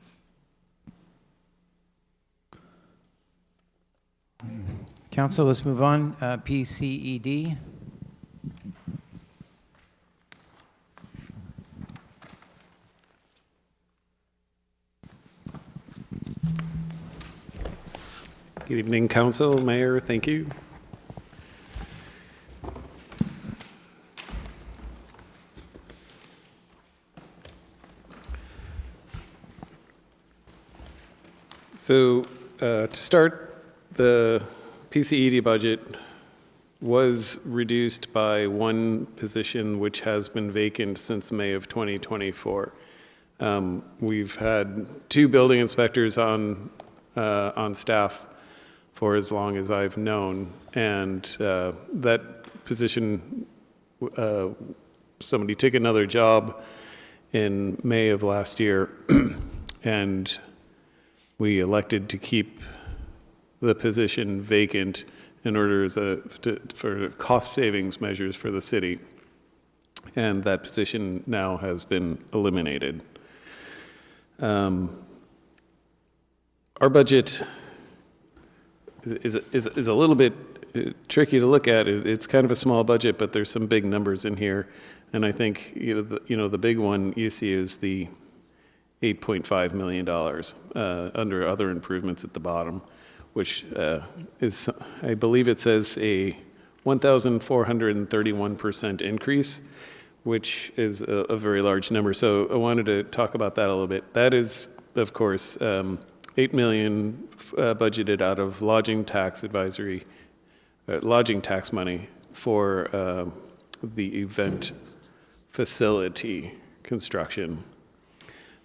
Council, let's move on. PCED. Good evening, Council, Mayor, thank you. So to start, the PCED budget was reduced by 1 position, which has been vacant since May of 2024. We've had 2 building inspectors on staff for as long as I've known, and that position, somebody took another job in May of last year, and we elected to keep the position vacant in order for cost savings measures for the city. And that position now has been eliminated. Our budget is a little bit tricky to look at. It's kind of a small budget, but there's some big numbers in here. And I think the big one you see is the $8.5 million under other improvements at the bottom, which is, I believe it says, a 1,431% increase, which is a very large number. So I wanted to talk about that a little bit. That is, of course, $8 million budgeted out of lodging tax advisory, lodging tax money for the event facility construction.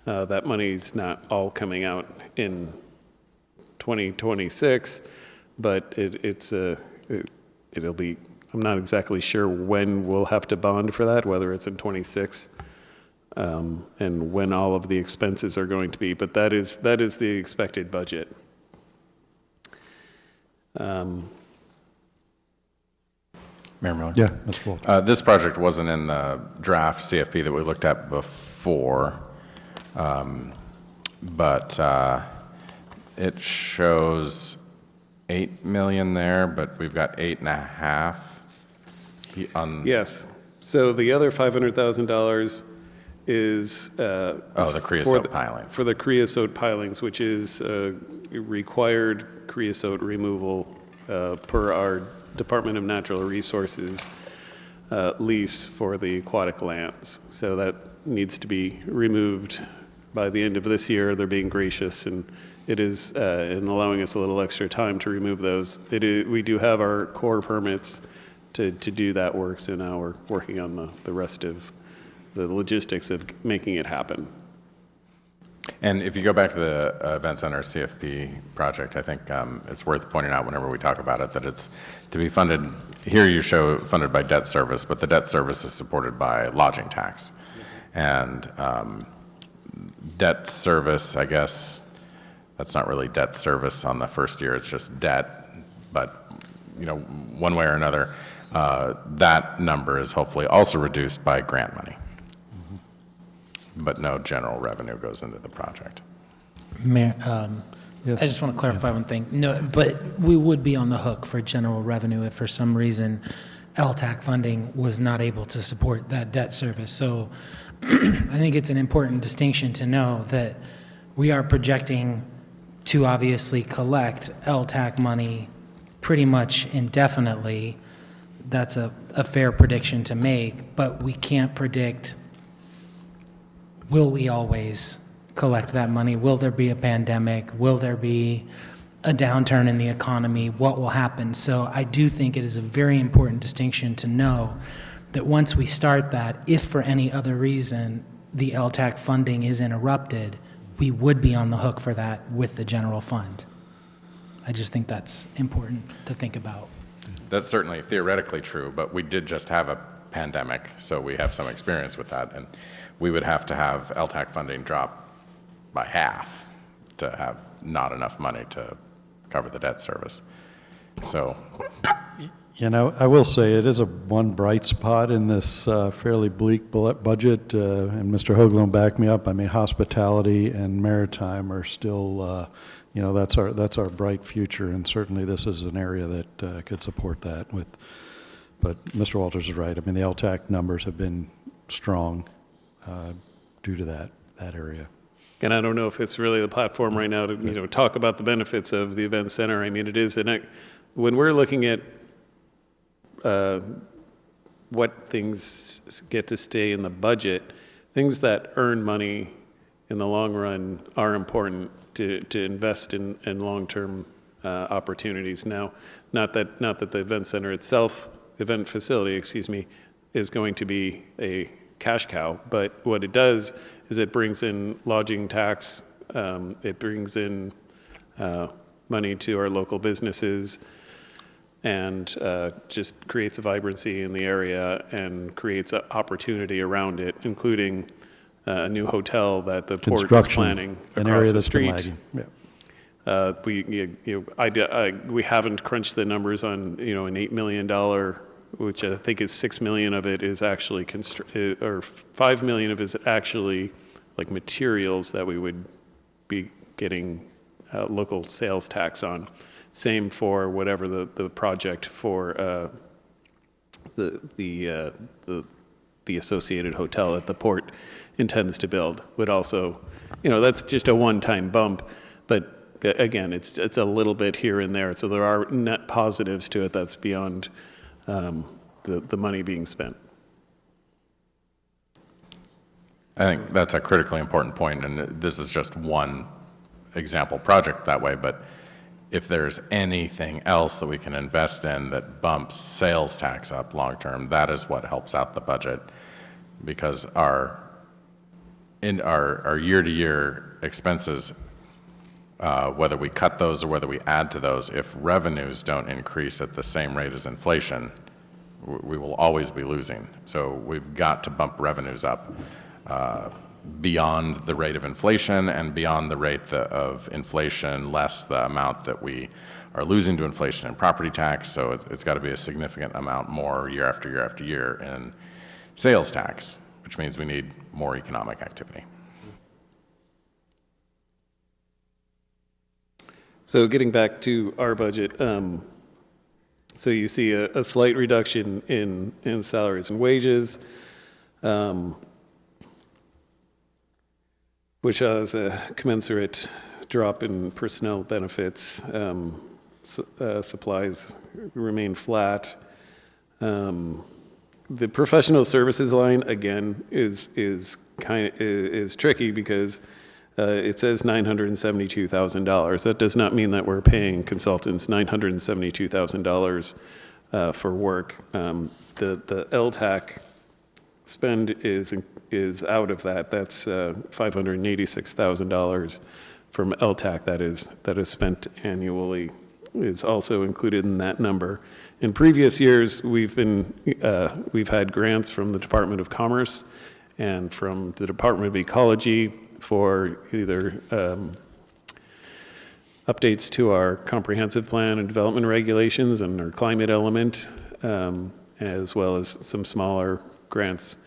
That money's not all coming out in 2026, but it'll be, I'm not exactly sure when we'll have to bond for that, whether it's in 26 and when all of the expenses are going to be, but that is the expected budget. Mayor Miller? Yeah, Mr. Walter. This project wasn't in the draft CFP that we looked at before, but it shows 8 million there, but we've got 8.5 on. Yes. So the other $500,000 is the creosote pilings. For the creosote pilings, which is required creosote removal per our Department of Natural Resources lease for the aquatic lands. So that needs to be removed by the end of this year. They're being gracious, and it is in allowing us a little extra time to remove those. We do have our core permits to do that work, so now we're working on the rest of the logistics of making it happen. And if you go back to the Event Center CFP project, I think it's worth pointing out whenever we talk about it that it's to be funded, here you show funded by debt service, but the debt service is supported by lodging tax. And debt service, I guess, that's not really debt service on the first year, it's just debt. But, you know, one way or another, that number is hopefully also reduced by grant money. But no general revenue goes into the project. Mayor, Yes. I just want to clarify one thing. No, but we would be on the hook for general revenue if for some reason LTAC funding was not able to support that debt service. So I think it's an important distinction to know that we are projecting to obviously collect LTAC money pretty much indefinitely. That's a fair prediction to make, but we can't predict, will we always collect that money? Will there be a pandemic? Will there be a downturn in the economy? What will happen? So I do think it is a very important distinction to know that once we start that, if for any other reason the LTAC funding is interrupted, we would be on the hook for that with the general fund. I just think that's important to think about. That's certainly theoretically true, but we did just have a pandemic, so we have some experience with that, and we would have to have LTAC funding drop by half to have not enough money to cover the debt service. So, You know, I will say it is one bright spot in this fairly bleak budget, and Mr. Hoagland will back me up. I mean, hospitality and maritime are still, you know, that's our bright future, and certainly this is an area that could support that. But Mr. Walters is right. I mean, the LTAC numbers have been strong due to that area. And I don't know if it's really the platform right now to talk about the benefits of the event center. I mean, it is when we're looking at what things get to stay in the budget, things that earn money in the long run are important to invest in long-term opportunities. Now, not that the event center itself, event facility, excuse me, is going to be a cash cow, but what it does is it brings in lodging tax, it brings in money to our local businesses, and just creates a vibrancy in the area and creates an opportunity around it, including a new hotel that the port is planning across the street. We haven't crunched the numbers on an $8 million, which I think is $6 million of it is actually or $5 million of it is actually like materials that we would be getting local sales tax on. Same for whatever the project for the associated hotel that the port intends to build would also, that's just a one-time bump, but again, it's a little bit here and there. So there are net positives to it that's beyond the money being spent. I think that's a critically important point, and this is just one example project that way, but if there's anything else that we can invest in that bumps sales tax up long-term, that is what helps out the budget, because our year-to-year expenses, whether we cut those or whether we add to those, if revenues don't increase at the same rate as inflation, we will always be losing. So we've got to bump revenues up. beyond the rate of inflation and beyond the rate of inflation less the amount that we are losing to inflation in property tax. So it's got to be a significant amount more year after year after year in sales tax, which means we need more economic activity. So getting back to our budget, so you see a slight reduction in salaries and wages, which has a commensurate drop in personnel benefits. Supplies remain flat. The professional services line, again, is tricky because it says $972,000. That does not mean that we're paying consultants $972,000 for work. The LTAC spend is out of that. That's $586,000 from LTAC that is spent annually, is also included in that number. In previous years, we've had grants from the Department of Commerce and from the Department of Ecology for either updates to our comprehensive plan and development regulations and our climate element, as well as some smaller grants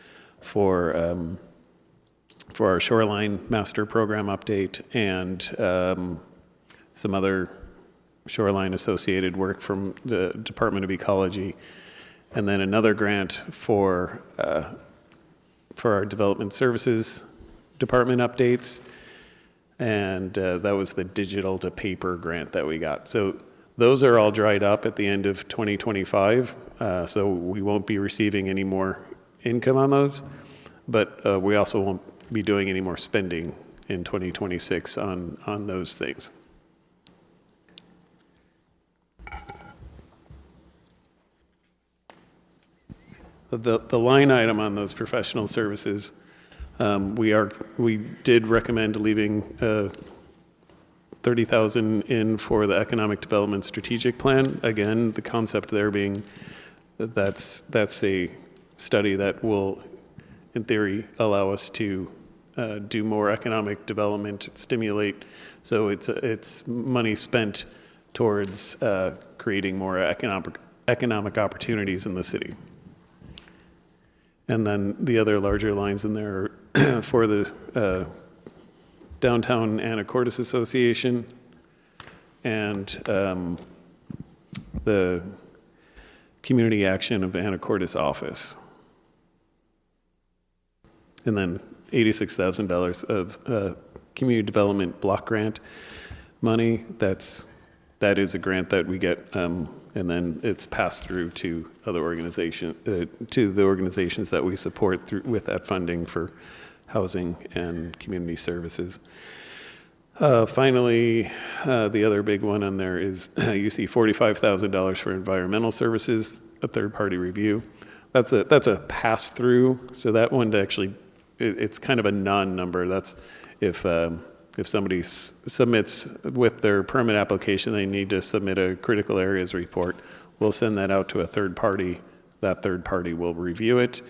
for our shoreline master program update and some other shoreline associated work from the Department of Ecology, and then another grant for our development services department updates, and that was the digital to paper grant that we got. So those are all dried up at the end of 2025, so we won't be receiving any more income on those, but we also won't be doing any more spending in 2026 on those things. The line item on those professional services, we did recommend leaving $30,000 in for the economic development strategic plan. Again, the concept there being that's a study that will, in theory, allow us to do more economic development, stimulate. So it's money spent towards creating more economic opportunities in the city. And then the other larger lines in there are for the Downtown Anacortes Association and the Community Action of Anacortes office. And then $86,000 of community development block grant money. That is a grant that we get, and then it's passed through to other organizations, to the organizations that we support through with that funding for housing and community services. Finally, the other big one on there is you see $45,000 for environmental services, a third-party review. That's a pass-through, so that one actually it's kind of a non-number. That's if somebody submits with their permit application, they need to submit a critical areas report. We'll send that out to a third party. That third party will review it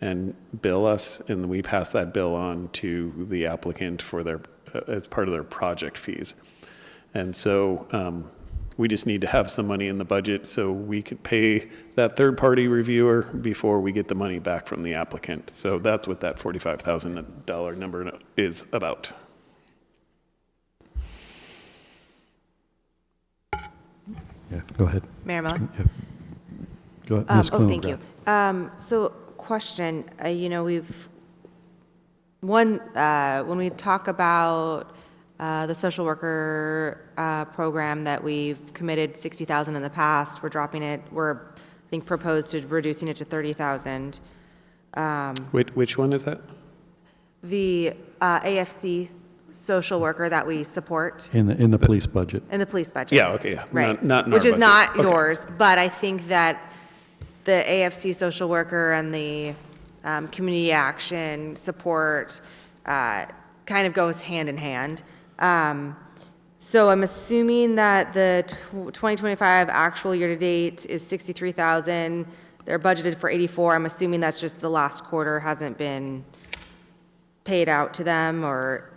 and bill us, and we pass that bill on to the applicant for their as part of their project fees. And so we just need to have some money in the budget so we could pay that third party reviewer before we get the money back from the applicant. So that's what that $45,000 number is about. Yeah, go ahead. Mayor Miller? Yeah. Go ahead, Ms. Thank you. So question, when we talk about the social worker program that we've committed $60,000 in the past, we're dropping it, I think proposed to reducing it to $30,000. Which one is that? The AFC social worker that we support. In the police budget. In the police budget. Yeah, okay. Right. Not in Which our is budget. not Okay. yours, but I think that the AFC social worker and the community action support kind of goes hand in hand. So I'm assuming that the 2025 actual year-to-date is $63,000. They're budgeted for $84,000. I'm assuming that's just the last quarter hasn't been paid out to them, or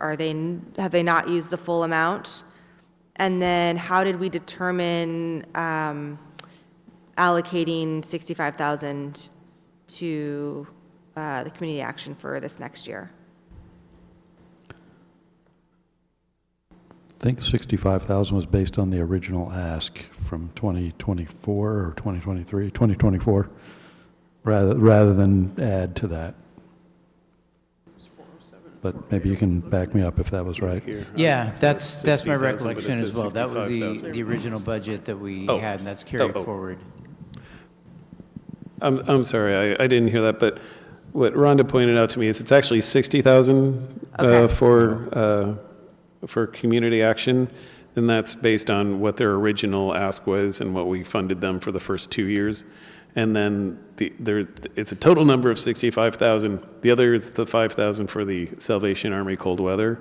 have they not used the full amount? And then how did we determine allocating $65,000 to the community action for this next year? I think 65,000 was based on the original ask from 2024 or 2023, 2024, rather than add to that. But maybe you can back me up if that was right. Yeah, that's my recollection as well. That was the original budget that we had, and that's carried forward. I'm sorry, I didn't hear that, but what Rhonda pointed out to me is it's actually 60,000 for community action, and that's based on what their original ask was and what we funded them for the first 2 years. And then it's a total number of 65,000. The other is the 5,000 for the Salvation Army cold weather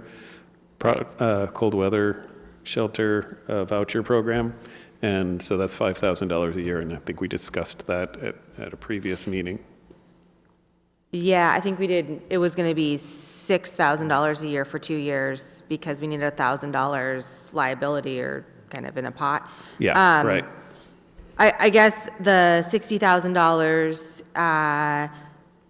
shelter voucher program. And so that's $5,000 a year, and I think we discussed that at a previous meeting. Yeah, I think we did. It was going to be $6,000 a year for 2 years because we needed $1,000 liability or kind of in a pot. Yeah, right. I guess the $60,000,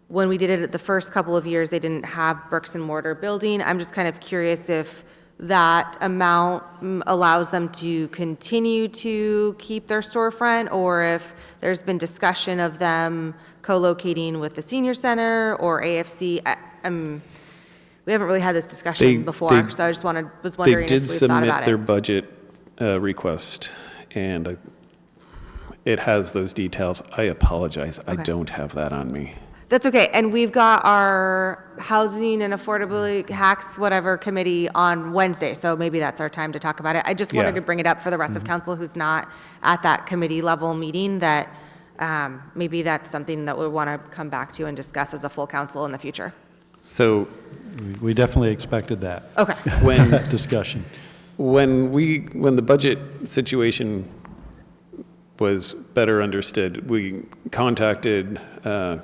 when we did it the first couple of years, they didn't have bricks and mortar building. I'm just kind of curious if that amount allows them to continue to keep their storefront, or if there's been discussion of them co-locating with the senior center or AFC. We haven't really had this discussion before, so I just was wondering if we've thought about it. They did submit their budget request, and it has those details. I apologize. I don't have that on me. That's okay. And we've got our Housing and Affordability Hacks, whatever committee on Wednesday. So maybe that's our time to talk about it. I just wanted to bring it up for the rest of council who's not at that committee level meeting, that maybe that's something that we want to come back to and discuss as a full council in the future. So we definitely expected that. Okay. When discussion. When the budget situation was better understood, we contacted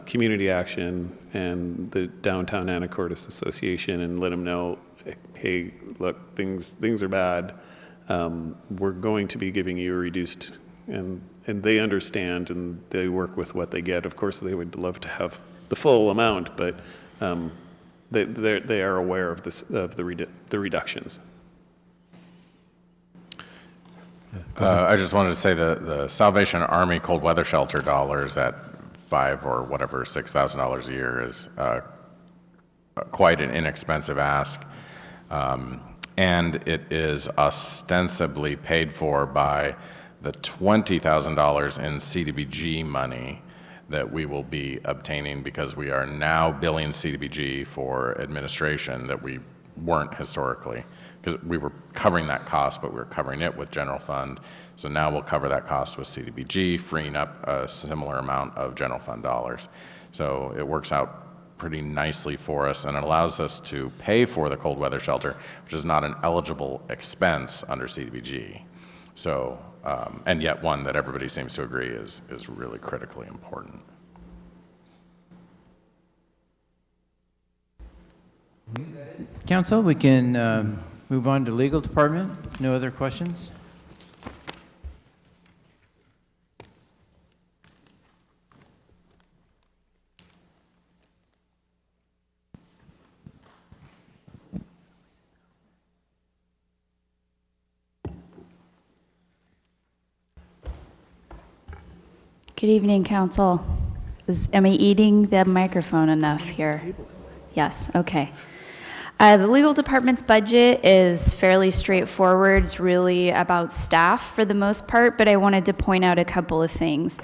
Community Action and the Downtown Anacortes Association and let them know, hey, look, things are bad. We're going to be giving you a reduced, and they understand and they work with what they get. Of course, they would love to have the full amount, but they are aware of the reductions. I just wanted to say the Salvation Army cold weather shelter dollars at $5,000 or whatever, $6,000 a year is quite an inexpensive ask. And it is ostensibly paid for by the $20,000 in CDBG money that we will be obtaining, because we are now billing CDBG for administration that we weren't historically, because we were covering that cost, but we were covering it with general fund. So now we'll cover that cost with CDBG, freeing up a similar amount of general fund dollars. So it works out pretty nicely for us, and it allows us to pay for the cold weather shelter, which is not an eligible expense under CDBG. So, and yet one that everybody seems to agree is really critically important. Council, we can move on to legal department. No other questions? Good evening, Council. Am I eating the microphone enough here? Yes, okay. The legal department's budget is fairly straightforward. It's really about staff for the most part, but I wanted to point out a couple of things.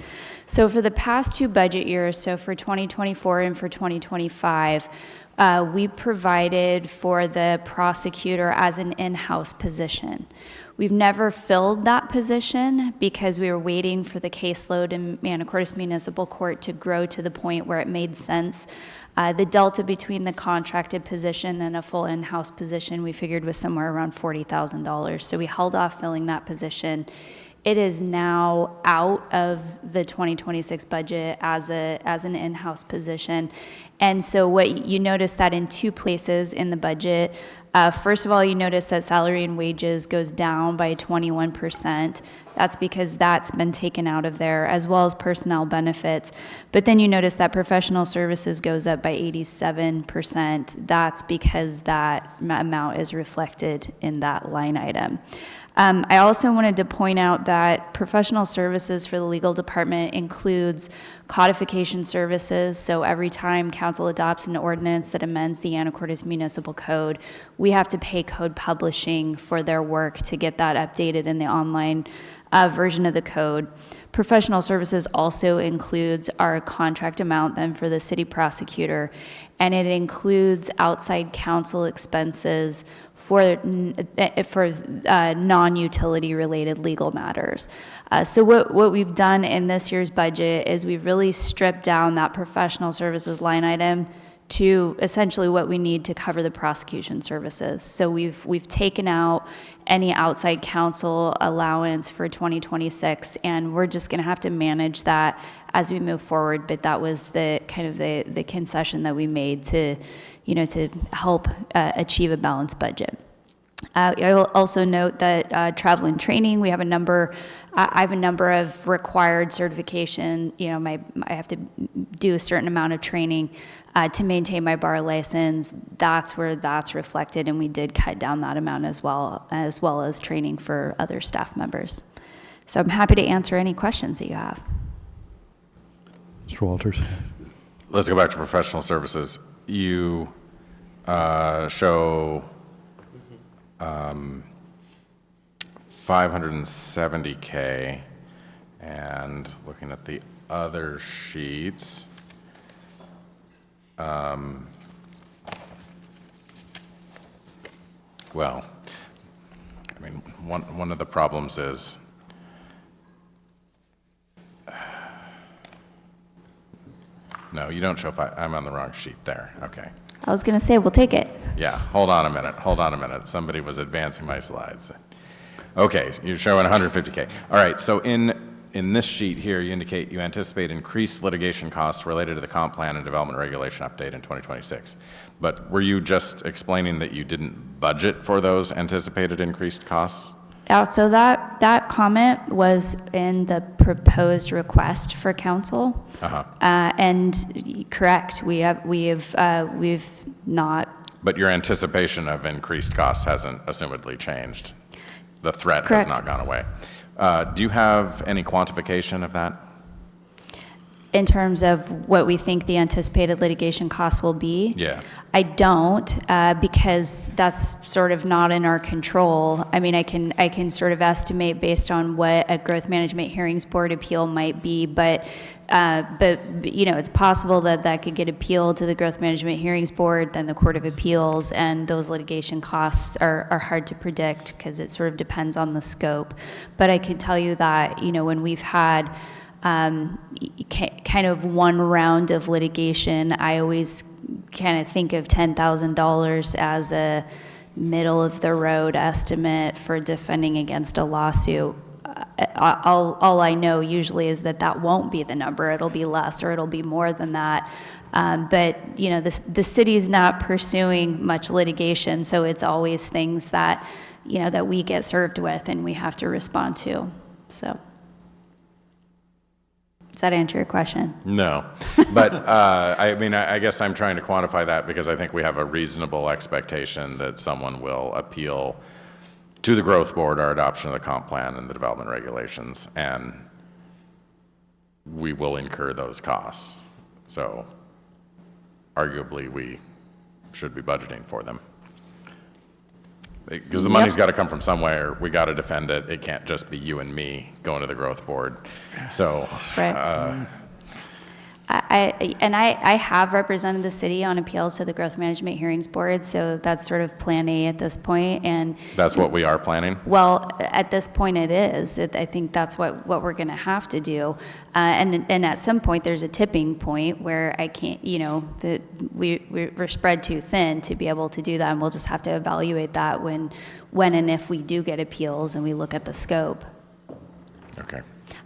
So for the past 2 budget years, so for 2024 and for 2025, we provided for the prosecutor as an in-house position. We've never filled that position because we were waiting for the caseload in Anacortes Municipal Court to grow to the point where it made sense. The delta between the contracted position and a full in-house position we figured was somewhere around $40,000. So we held off filling that position It is now out of the 2026 budget as an in-house position. And so what you notice that in two places in the budget. First of all, you notice that salary and wages goes down by 21%. That's because that's been taken out of there, as well as personnel benefits. But then you notice that professional services goes up by 87%. That's because that amount is reflected in that line item. I also wanted to point out that professional services for the legal department includes codification services. So every time council adopts an ordinance that amends the Anacortes Municipal Code, we have to pay Code Publishing for their work to get that updated in the online version of the code. Professional services also includes our contract amount then for the city prosecutor, and it includes outside counsel expenses for non-utility related legal matters. So what we've done in this year's budget is we've really stripped down that professional services line item to essentially what we need to cover the prosecution services. So we've taken out any outside counsel allowance for 2026, and we're just gonna have to manage that as we move forward. But that was the kind of the concession that we made to, to help achieve a balanced budget. I will also note that travel and training, we have a number. I have a number of required certification. I have to do a certain amount of training to maintain my bar license. That's where that's reflected, and we did cut down that amount as well as training for other staff members. So I'm happy to answer any questions that you have. Mr. Walters. Let's go back to professional services. You show 570K, and looking at the other sheets, well, I mean, one of the problems is no, you don't show five. I'm on the wrong sheet there. Okay. I was going to say, we'll take it. Yeah, hold on a minute. Somebody was advancing my slides. Okay, you're showing 150K. All right, so in this sheet here, you indicate you anticipate increased litigation costs related to the comp plan and development regulation update in 2026. But were you just explaining that you didn't budget for those anticipated increased costs? So that comment was in the proposed request for council. And correct, we've not. But your anticipation of increased costs hasn't assumedly changed. The threat Correct. has not gone away. Do you have any quantification of that? In terms of what we think the anticipated litigation costs will be? Yeah. I don't, because that's sort of not in our control. I mean, I can sort of estimate based on what a growth management hearings board appeal might be, but it's possible that could get appealed to the growth management hearings board, then the Court of Appeals, and those litigation costs are hard to predict because it sort of depends on the scope. But I can tell you that, when we've had kind of one round of litigation, I always kind of think of $10,000 as a middle of the road estimate for defending against a lawsuit. All I know usually is that won't be the number. It'll be less or it'll be more than that. But the city's not pursuing much litigation, so it's always things that that we get served with and we have to respond to. So. Does that answer your question? No, but I guess I'm trying to quantify that because I think we have a reasonable expectation that someone will appeal to the growth board our adoption of the comp plan and the development regulations, and we will incur those costs. So arguably we should be budgeting for them. Because the money's got to come from somewhere. We got to defend it. It can't just be you and me going to the growth board. So, right. I have represented the city on appeals to the Growth Management Hearings Board, so that's sort of plan A at this point. And that's what we are planning? Well, at this point it is. I think that's what we're going to have to do. And at some point there's a tipping point where I can't, we're spread too thin to be able to do that, and we'll just have to evaluate that when and if we do get appeals and we look at the scope. Okay.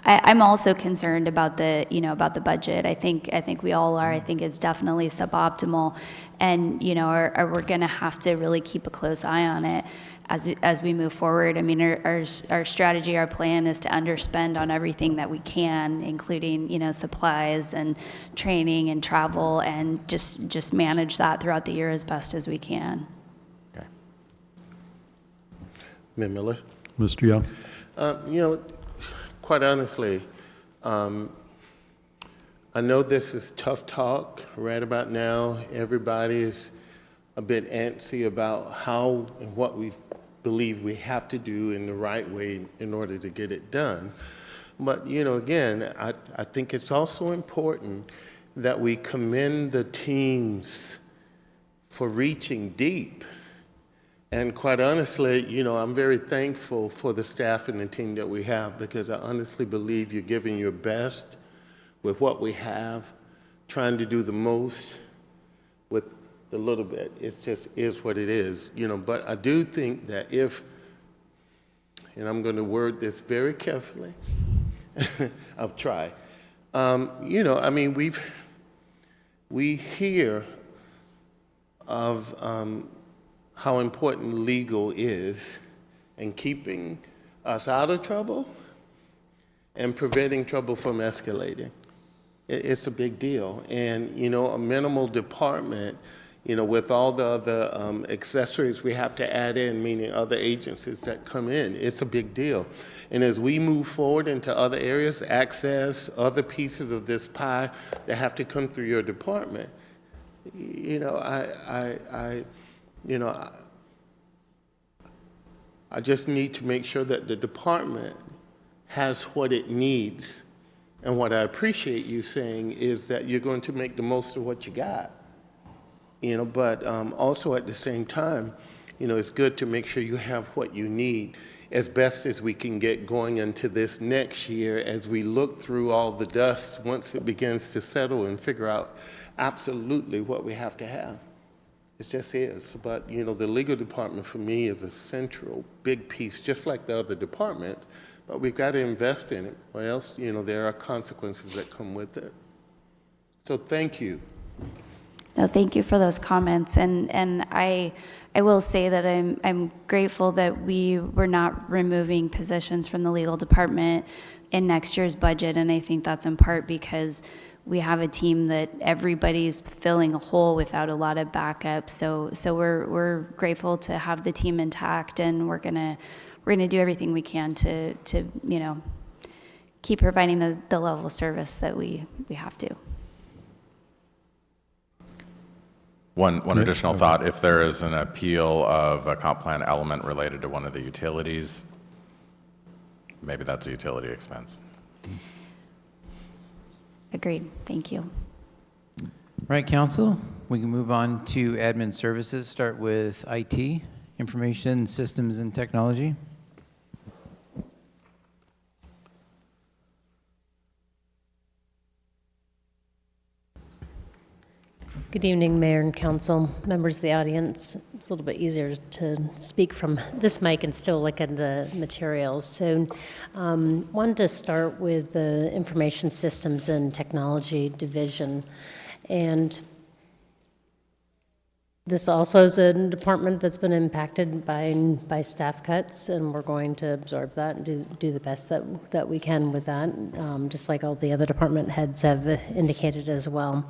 I'm also concerned about the, about the budget. I think we all are. I think it's definitely suboptimal, and we're going to have to really keep a close eye on it as we move forward. I mean, our strategy, our plan is to underspend on everything that we can, including supplies and training and travel, and just manage that throughout the year as best as we can. Okay. Mayor Miller? Mr. Young? Quite honestly, I know this is tough talk right about now. Everybody's a bit antsy about how and what we believe we have to do in the right way in order to get it done. But, again, I think it's also important that we commend the teams for reaching deep. And quite honestly, I'm very thankful for the staff and the team that we have, because I honestly believe you're giving your best with what we have, trying to do the most with the little bit. It just is what it is, But I do think that and I'm going to word this very carefully, I'll try. We hear of how important legal is in keeping us out of trouble and preventing trouble from escalating. It's a big deal. And, a minimal department, with all the other accessories we have to add in, meaning other agencies that come in, it's a big deal. And as we move forward into other areas, access other pieces of this pie that have to come through your department, I just need to make sure that the department has what it needs. And what I appreciate you saying is that you're going to make the most of what you got. But also at the same time, it's good to make sure you have what you need as best as we can get going into this next year, as we look through all the dust once it begins to settle and figure out absolutely what we have to have. It just is. But, the legal department for me is a central big piece, just like the other departments, but we've got to invest in it, or else, there are consequences that come with it. So thank you. No, thank you for those comments, and I will say that I'm grateful that we were not removing positions from the legal department in next year's budget, and I think that's in part because we have a team that everybody's filling a hole without a lot of backup. So we're grateful to have the team intact, and we're gonna do everything we can to keep providing the level of service that we have to. One additional thought: if there is an appeal of a comp plan element related to one of the utilities, maybe that's a utility expense. Agreed. Thank you. Right, Council, we can move on to admin services. Start with IT, Information Systems and Technology. Good evening, Mayor and Council, members of the audience. It's a little bit easier to speak from this mic and still look at the materials. So wanted to start with the Information Systems and Technology Division. And this also is a department that's been impacted by staff cuts, and we're going to absorb that and do the best that we can with that, just like all the other department heads have indicated as well.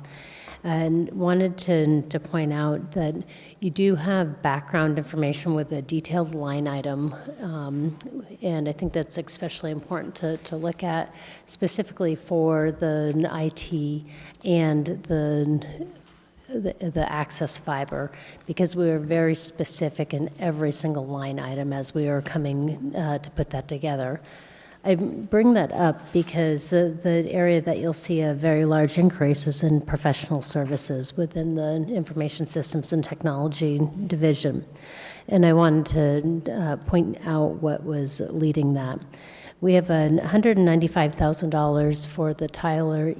And wanted to point out that you do have background information with a detailed line item, and I think that's especially important to look at, specifically for the IT and the access fiber, because we are very specific in every single line item as we are coming to put that together. I bring that up because the area that you'll see a very large increase is in professional services within the Information Systems and Technology Division. And I wanted to point out what was leading that. We have $195,000 for the Tyler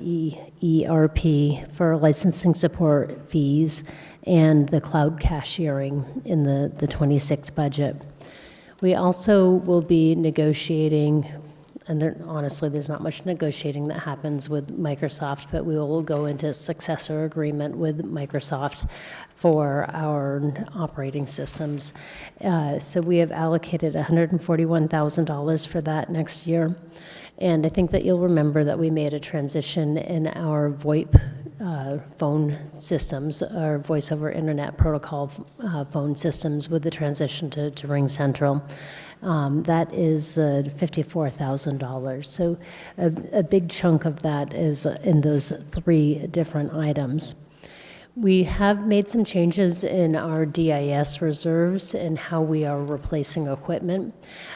ERP for licensing support fees and the cloud cashiering in the 26 budget. We also will be negotiating And honestly, there's not much negotiating that happens with Microsoft, but we will go into a successor agreement with Microsoft for our operating systems. So we have allocated $141,000 for that next year. And I think that you'll remember that we made a transition in our VoIP phone systems, our voice over internet protocol phone systems with the transition to Ring Central. That is $54,000. So a big chunk of that is in those 3 different items. We have made some changes in our DIS reserves and how we are replacing equipment.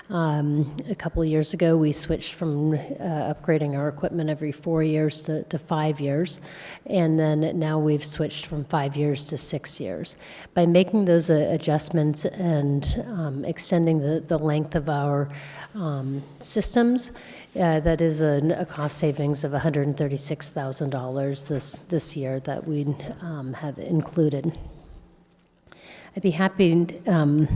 A couple of years ago, we switched from upgrading our equipment every 4 years to 5 years, and then now we've switched from 5 years to 6 years. By making those adjustments and extending the length of our systems, that is a cost savings of $136,000 this year that we have included. I'd be happy to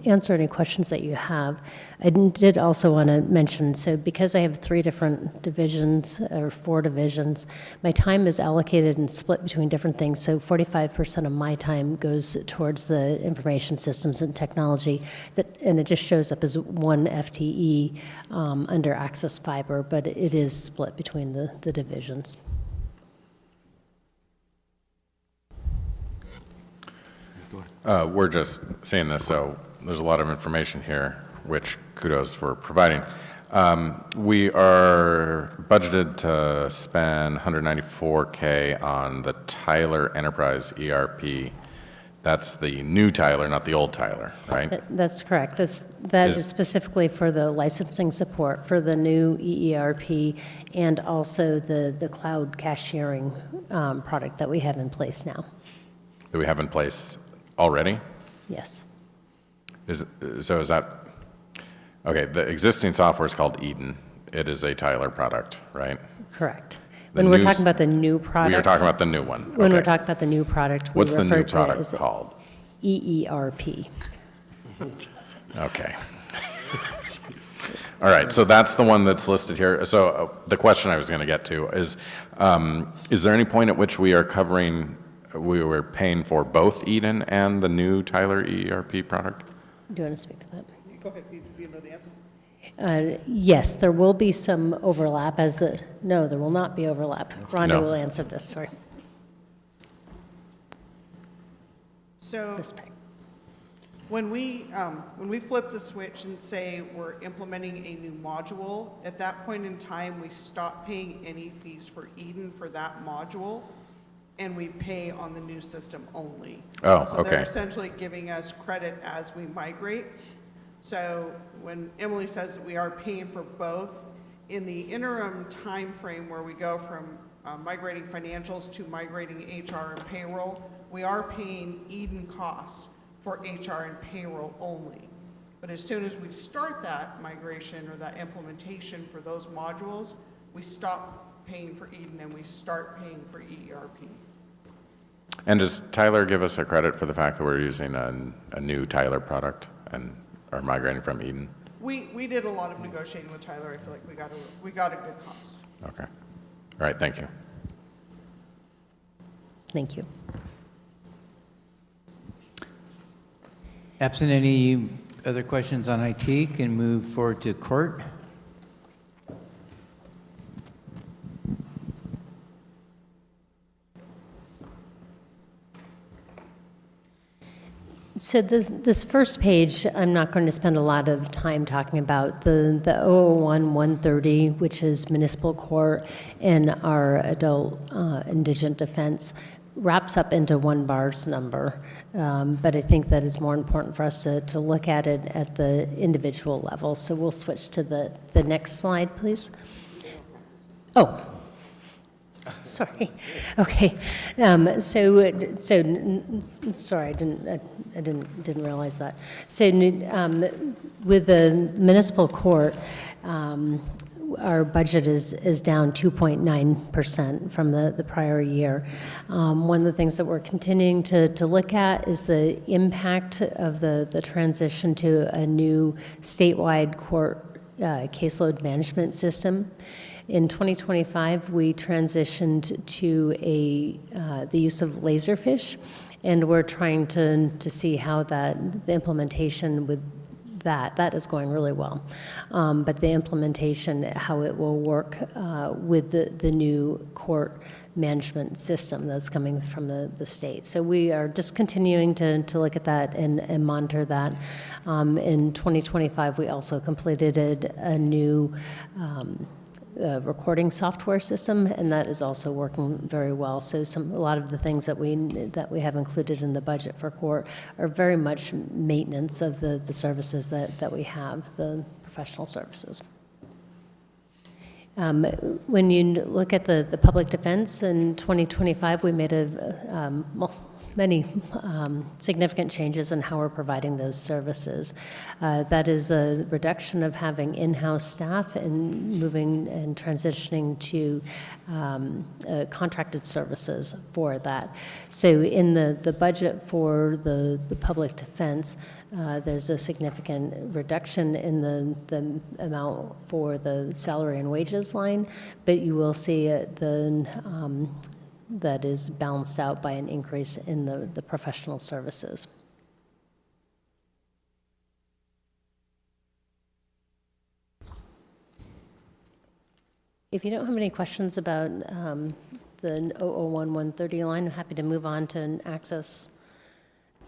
answer any questions that you have. I did also want to mention, so because I have 3 different divisions, or 4 divisions, my time is allocated and split between different things. So 45% of my time goes towards the information systems and technology, and it just shows up as 1 FTE under Access Fiber, but it is split between the divisions. We're just seeing this, so there's a lot of information here, which kudos for providing. We are budgeted to spend $194K on the Tyler Enterprise ERP. That's the new Tyler, not the old Tyler, right? That's correct. That is specifically for the licensing support for the new EERP and also the cloud cash sharing product that we have in place now. That we have in place already? Yes. Is that, okay, the existing software is called Eden. It is a Tyler product, right? Correct. When we're talking about the new product. We are talking about the new one. When Okay. we're talking about the new product, we What's the refer new to it product as called? EERP. Okay. All right, so that's the one that's listed here. So the question I was going to get to is there any point at which we are were paying for both Eden and the new Tyler ERP product? Do you want to speak to that? Go ahead. Do you know the answer? Yes, there will be some overlap no, there will not be overlap. Rhonda No. will answer this, sorry. So when we flip the switch and say we're implementing a new module, at that point in time, we stop paying any fees for Eden for that module, and we pay on the new system only. Oh, So they're okay. essentially giving us credit as we migrate. So when Emily says that we are paying for both, in the interim time frame where we go from migrating financials to migrating HR and payroll, we are paying Eden costs for HR and payroll only. But as soon as we start that migration or that implementation for those modules, we stop paying for Eden and we start paying for EERP. And does Tyler give us a credit for the fact that we're using a new Tyler product and are migrating from Eden? We did a lot of negotiating with Tyler. I feel like we got a good cost. Okay. All right, thank you. Thank you. Absent any other questions on IT, can move forward to court. So this first page, I'm not going to spend a lot of time talking about the 001-130, which is municipal court, and our adult indigent defense, wraps up into one bars number. But I think that it's more important for us to look at it at the individual level. So we'll switch to the next slide, please. Oh. Sorry. Okay. Sorry, I didn't realize that. So with the municipal court, our budget is down 2.9% from the prior year. One of the things that we're continuing to look at is the impact of the transition to a new statewide court caseload management system. In 2025, we transitioned to the use of Laserfish, and we're trying to see how the implementation with that is going really well. But the implementation, how it will work with the new court management system that's coming from the state. So we are just continuing to look at that and monitor that. In 2025, we also completed a new recording software system, and that is also working very well. So a lot of the things that we have included in the budget for court are very much maintenance of the services that we have, the professional services. When you look at the public defense in 2025, we made many significant changes in how we're providing those services. That is a reduction of having in-house staff and moving and transitioning to contracted services for that. So in the budget for the public defense, there's a significant reduction in the amount for the salary and wages line, but you will see that is balanced out by an increase in the professional services. If you don't have any questions about the 001130 line, I'm happy to move on to an access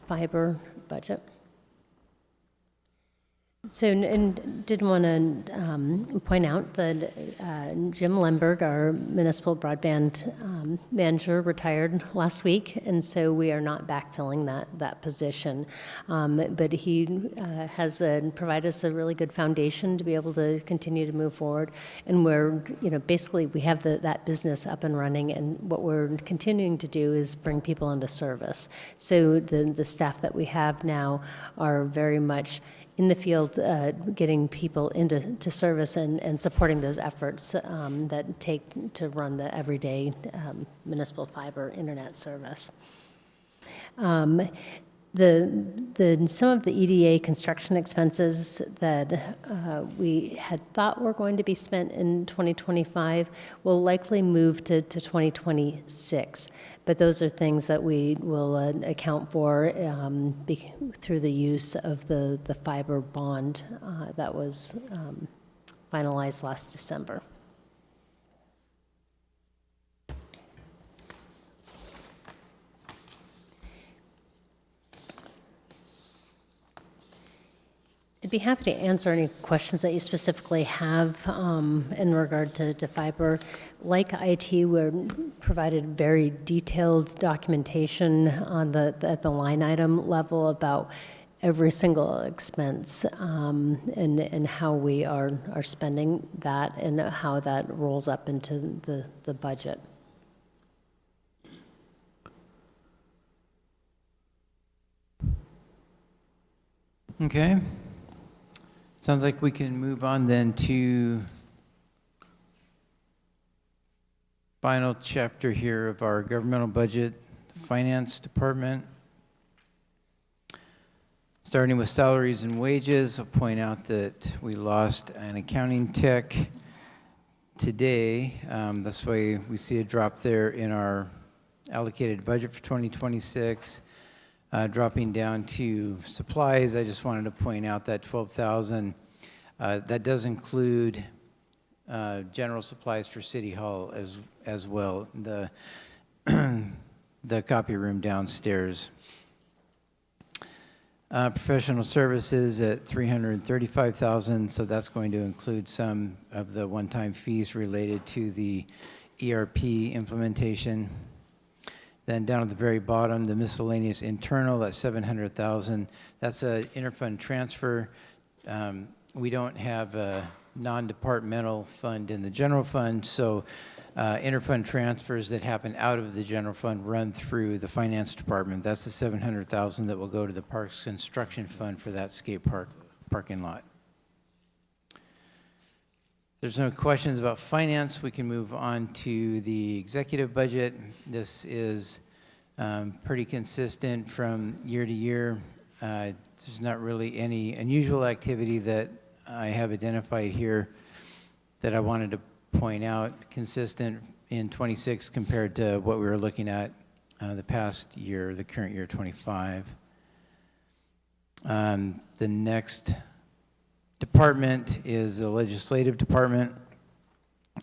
fiber budget. So, and did want to point out that Jim Lemberg, our municipal broadband manager, retired last week, and so we are not backfilling that position. But he has provided us a really good foundation to be able to continue to move forward. And we're, basically we have that business up and running, and what we're continuing to do is bring people into service. So the staff that we have now are very much in the field, getting people into service and supporting those efforts that take to run the everyday municipal fiber internet service. Some of the EDA construction expenses that we had thought were going to be spent in 2025 will likely move to 2026. But those are things that we will account for through the use of the fiber bond that was finalized last December. I'd be happy to answer any questions that you specifically have in regard to fiber. Like IT, we're provided very detailed documentation at the line item level about every single expense and how we are spending that and how that rolls up into the budget. Okay. Sounds like we can move on then to final chapter here of our governmental budget, finance department. Starting with salaries and wages, I'll point out that we lost an accounting tech today. That's why we see a drop there in our allocated budget for 2026. Dropping down to supplies, I just wanted to point out that 12,000, that does include general supplies for City Hall as well, the copy room downstairs. Professional services at 335,000, so that's going to include some of the one-time fees related to the ERP implementation. Then down at the very bottom, the miscellaneous internal, that's 700,000. That's an interfund transfer. We don't have a non-departmental fund in the general fund, so interfund transfers that happen out of the general fund run through the finance department. That's the 700,000 that will go to the parks construction fund for that skate park parking lot. There's no questions about finance. We can move on to the executive budget. This is pretty consistent from year to year. There's not really any unusual activity that I have identified here that I wanted to point out, consistent in 26 compared to what we were looking at the past year, the current year, 25. The next department is the legislative department.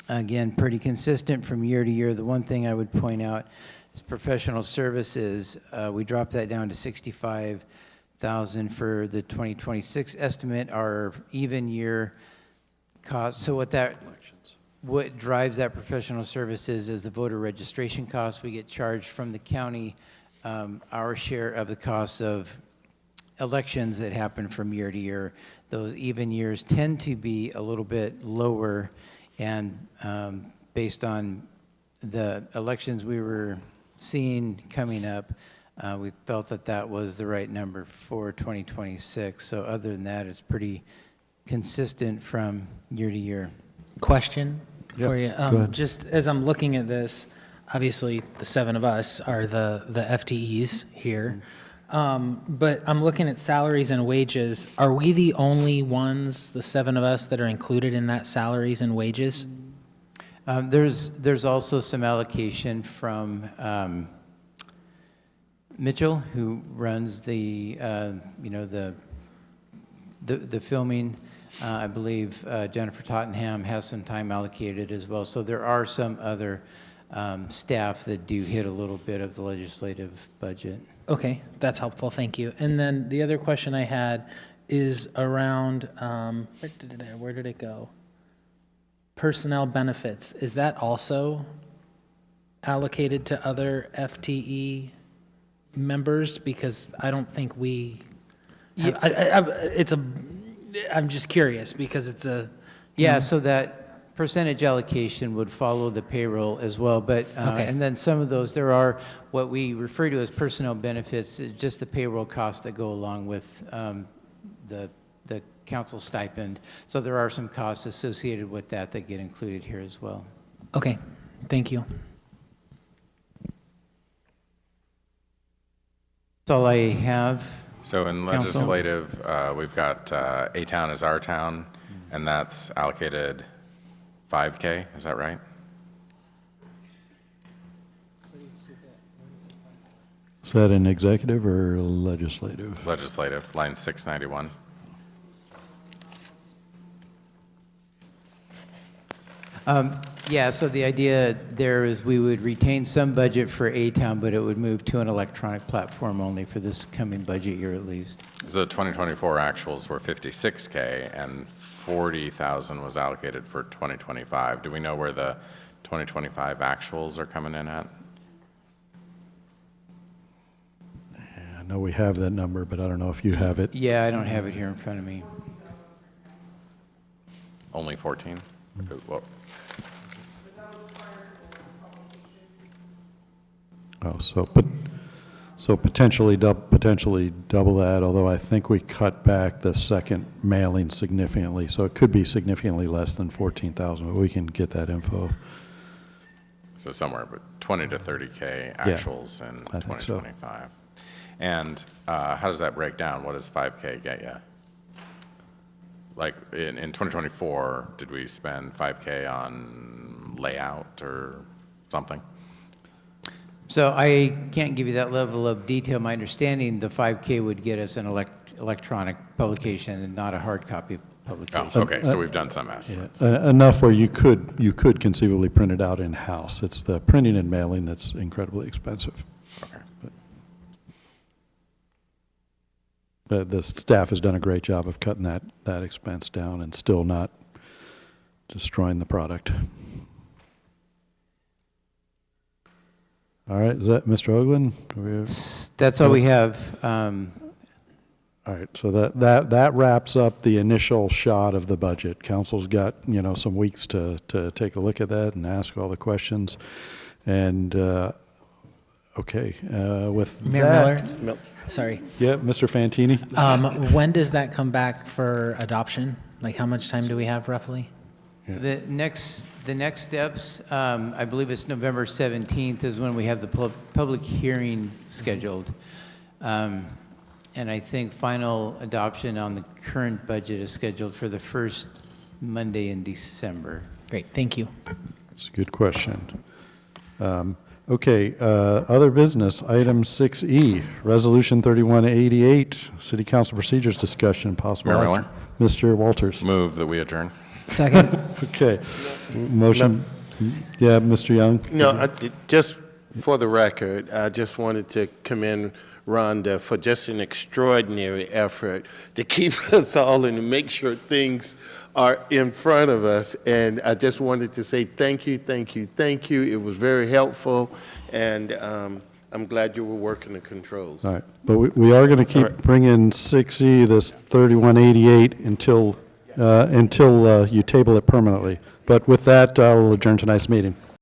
Again, pretty consistent from year to year. The one thing I would point out is professional services. We dropped that down to 65,000 for the 2026 estimate. Our even year cost. So what drives that professional services is the voter registration costs. We get charged from the county our share of the costs of elections that happen from year to year. Those even years tend to be a little bit lower, and based on the elections we were seeing coming up, we felt that that was the right number for 2026. So other than that, it's pretty consistent from year to year. Question for you. go ahead. Just as I'm looking at this, obviously the seven of us are the FTEs here. But I'm looking at salaries and wages. Are we the only ones, the seven of us, that are included in that salaries and wages? There's also some allocation from Mitchell, who runs the filming. I believe Jennifer Tottenham has some time allocated as well. So there are some other staff that do hit a little bit of the legislative budget. Okay, that's helpful, thank you. And then the other question I had is around, where did it go? Personnel benefits, is that also allocated to other FTE members? Because I don't think we, I'm just curious because it's a. Yeah, so that percentage allocation would follow the payroll as well, but, Okay. and then some of those, there are what we refer to as personnel benefits, just the payroll costs that go along with the council stipend. So there are some costs associated with that that get included here as well. Okay, thank you. That's all I have. So in Council? legislative, we've got A-Town is our town, and that's allocated 5K, is that right? Is that in executive or legislative? Legislative, line 691. Yeah, so the idea there is we would retain some budget for A-Town, but it would move to an electronic platform only for this coming budget year at least. The 2024 actuals were 56K, and 40,000 was allocated for 2025. Do we know where the 2025 actuals are coming in at? I know we have that number, but I don't know if you have it. Yeah, I don't have it here in front of me. Only 14? Well, Oh, so potentially double that, although I think we cut back the second mailing significantly, so it could be significantly less than 14,000, but we can get that info. so somewhere but 20 to 30K Yeah, actuals in I think so. 2025. And how does that break down? What does 5K get you? Like in 2024, did we spend 5K on layout or something? So I can't give you that level of detail. My understanding, the 5K would get us an electronic publication and not a hard copy publication. Oh, okay, so we've done some estimates. Enough where you could conceivably print it out in-house. It's the printing and mailing that's incredibly expensive. Okay. But the staff has done a great job of cutting that expense down and still not destroying the product. All right, is that Mr. Hoagland? That's all we have. All right, so that wraps up the initial shot of the budget. Council's got, some weeks to take a look at that and ask all the questions. And, okay, with Mayor that. Miller? Sorry. Yeah, Mr. Fantini? When does that come back for adoption? Like how much time do we have roughly? The next steps, I believe it's November 17th is when we have the public hearing scheduled. And I think final adoption on the current budget is scheduled for the first Monday in December. Great, thank you. It's a good question. Okay, other business, item 6E, Resolution 3188, City Council Procedures Discussion, possible Mayor action. Mr. Walters. Move that we adjourn. Second. Okay, motion, yeah, Mr. Young? No, just for the record, I just wanted to commend Rhonda for just an extraordinary effort to keep us all and to make sure things are in front of us. And I just wanted to say thank you, thank you, thank you. It was very helpful, and I'm glad you were working the controls. All right, but we are going to keep bringing 6E, this 3188, until you table it permanently. But with that, I'll adjourn tonight's meeting.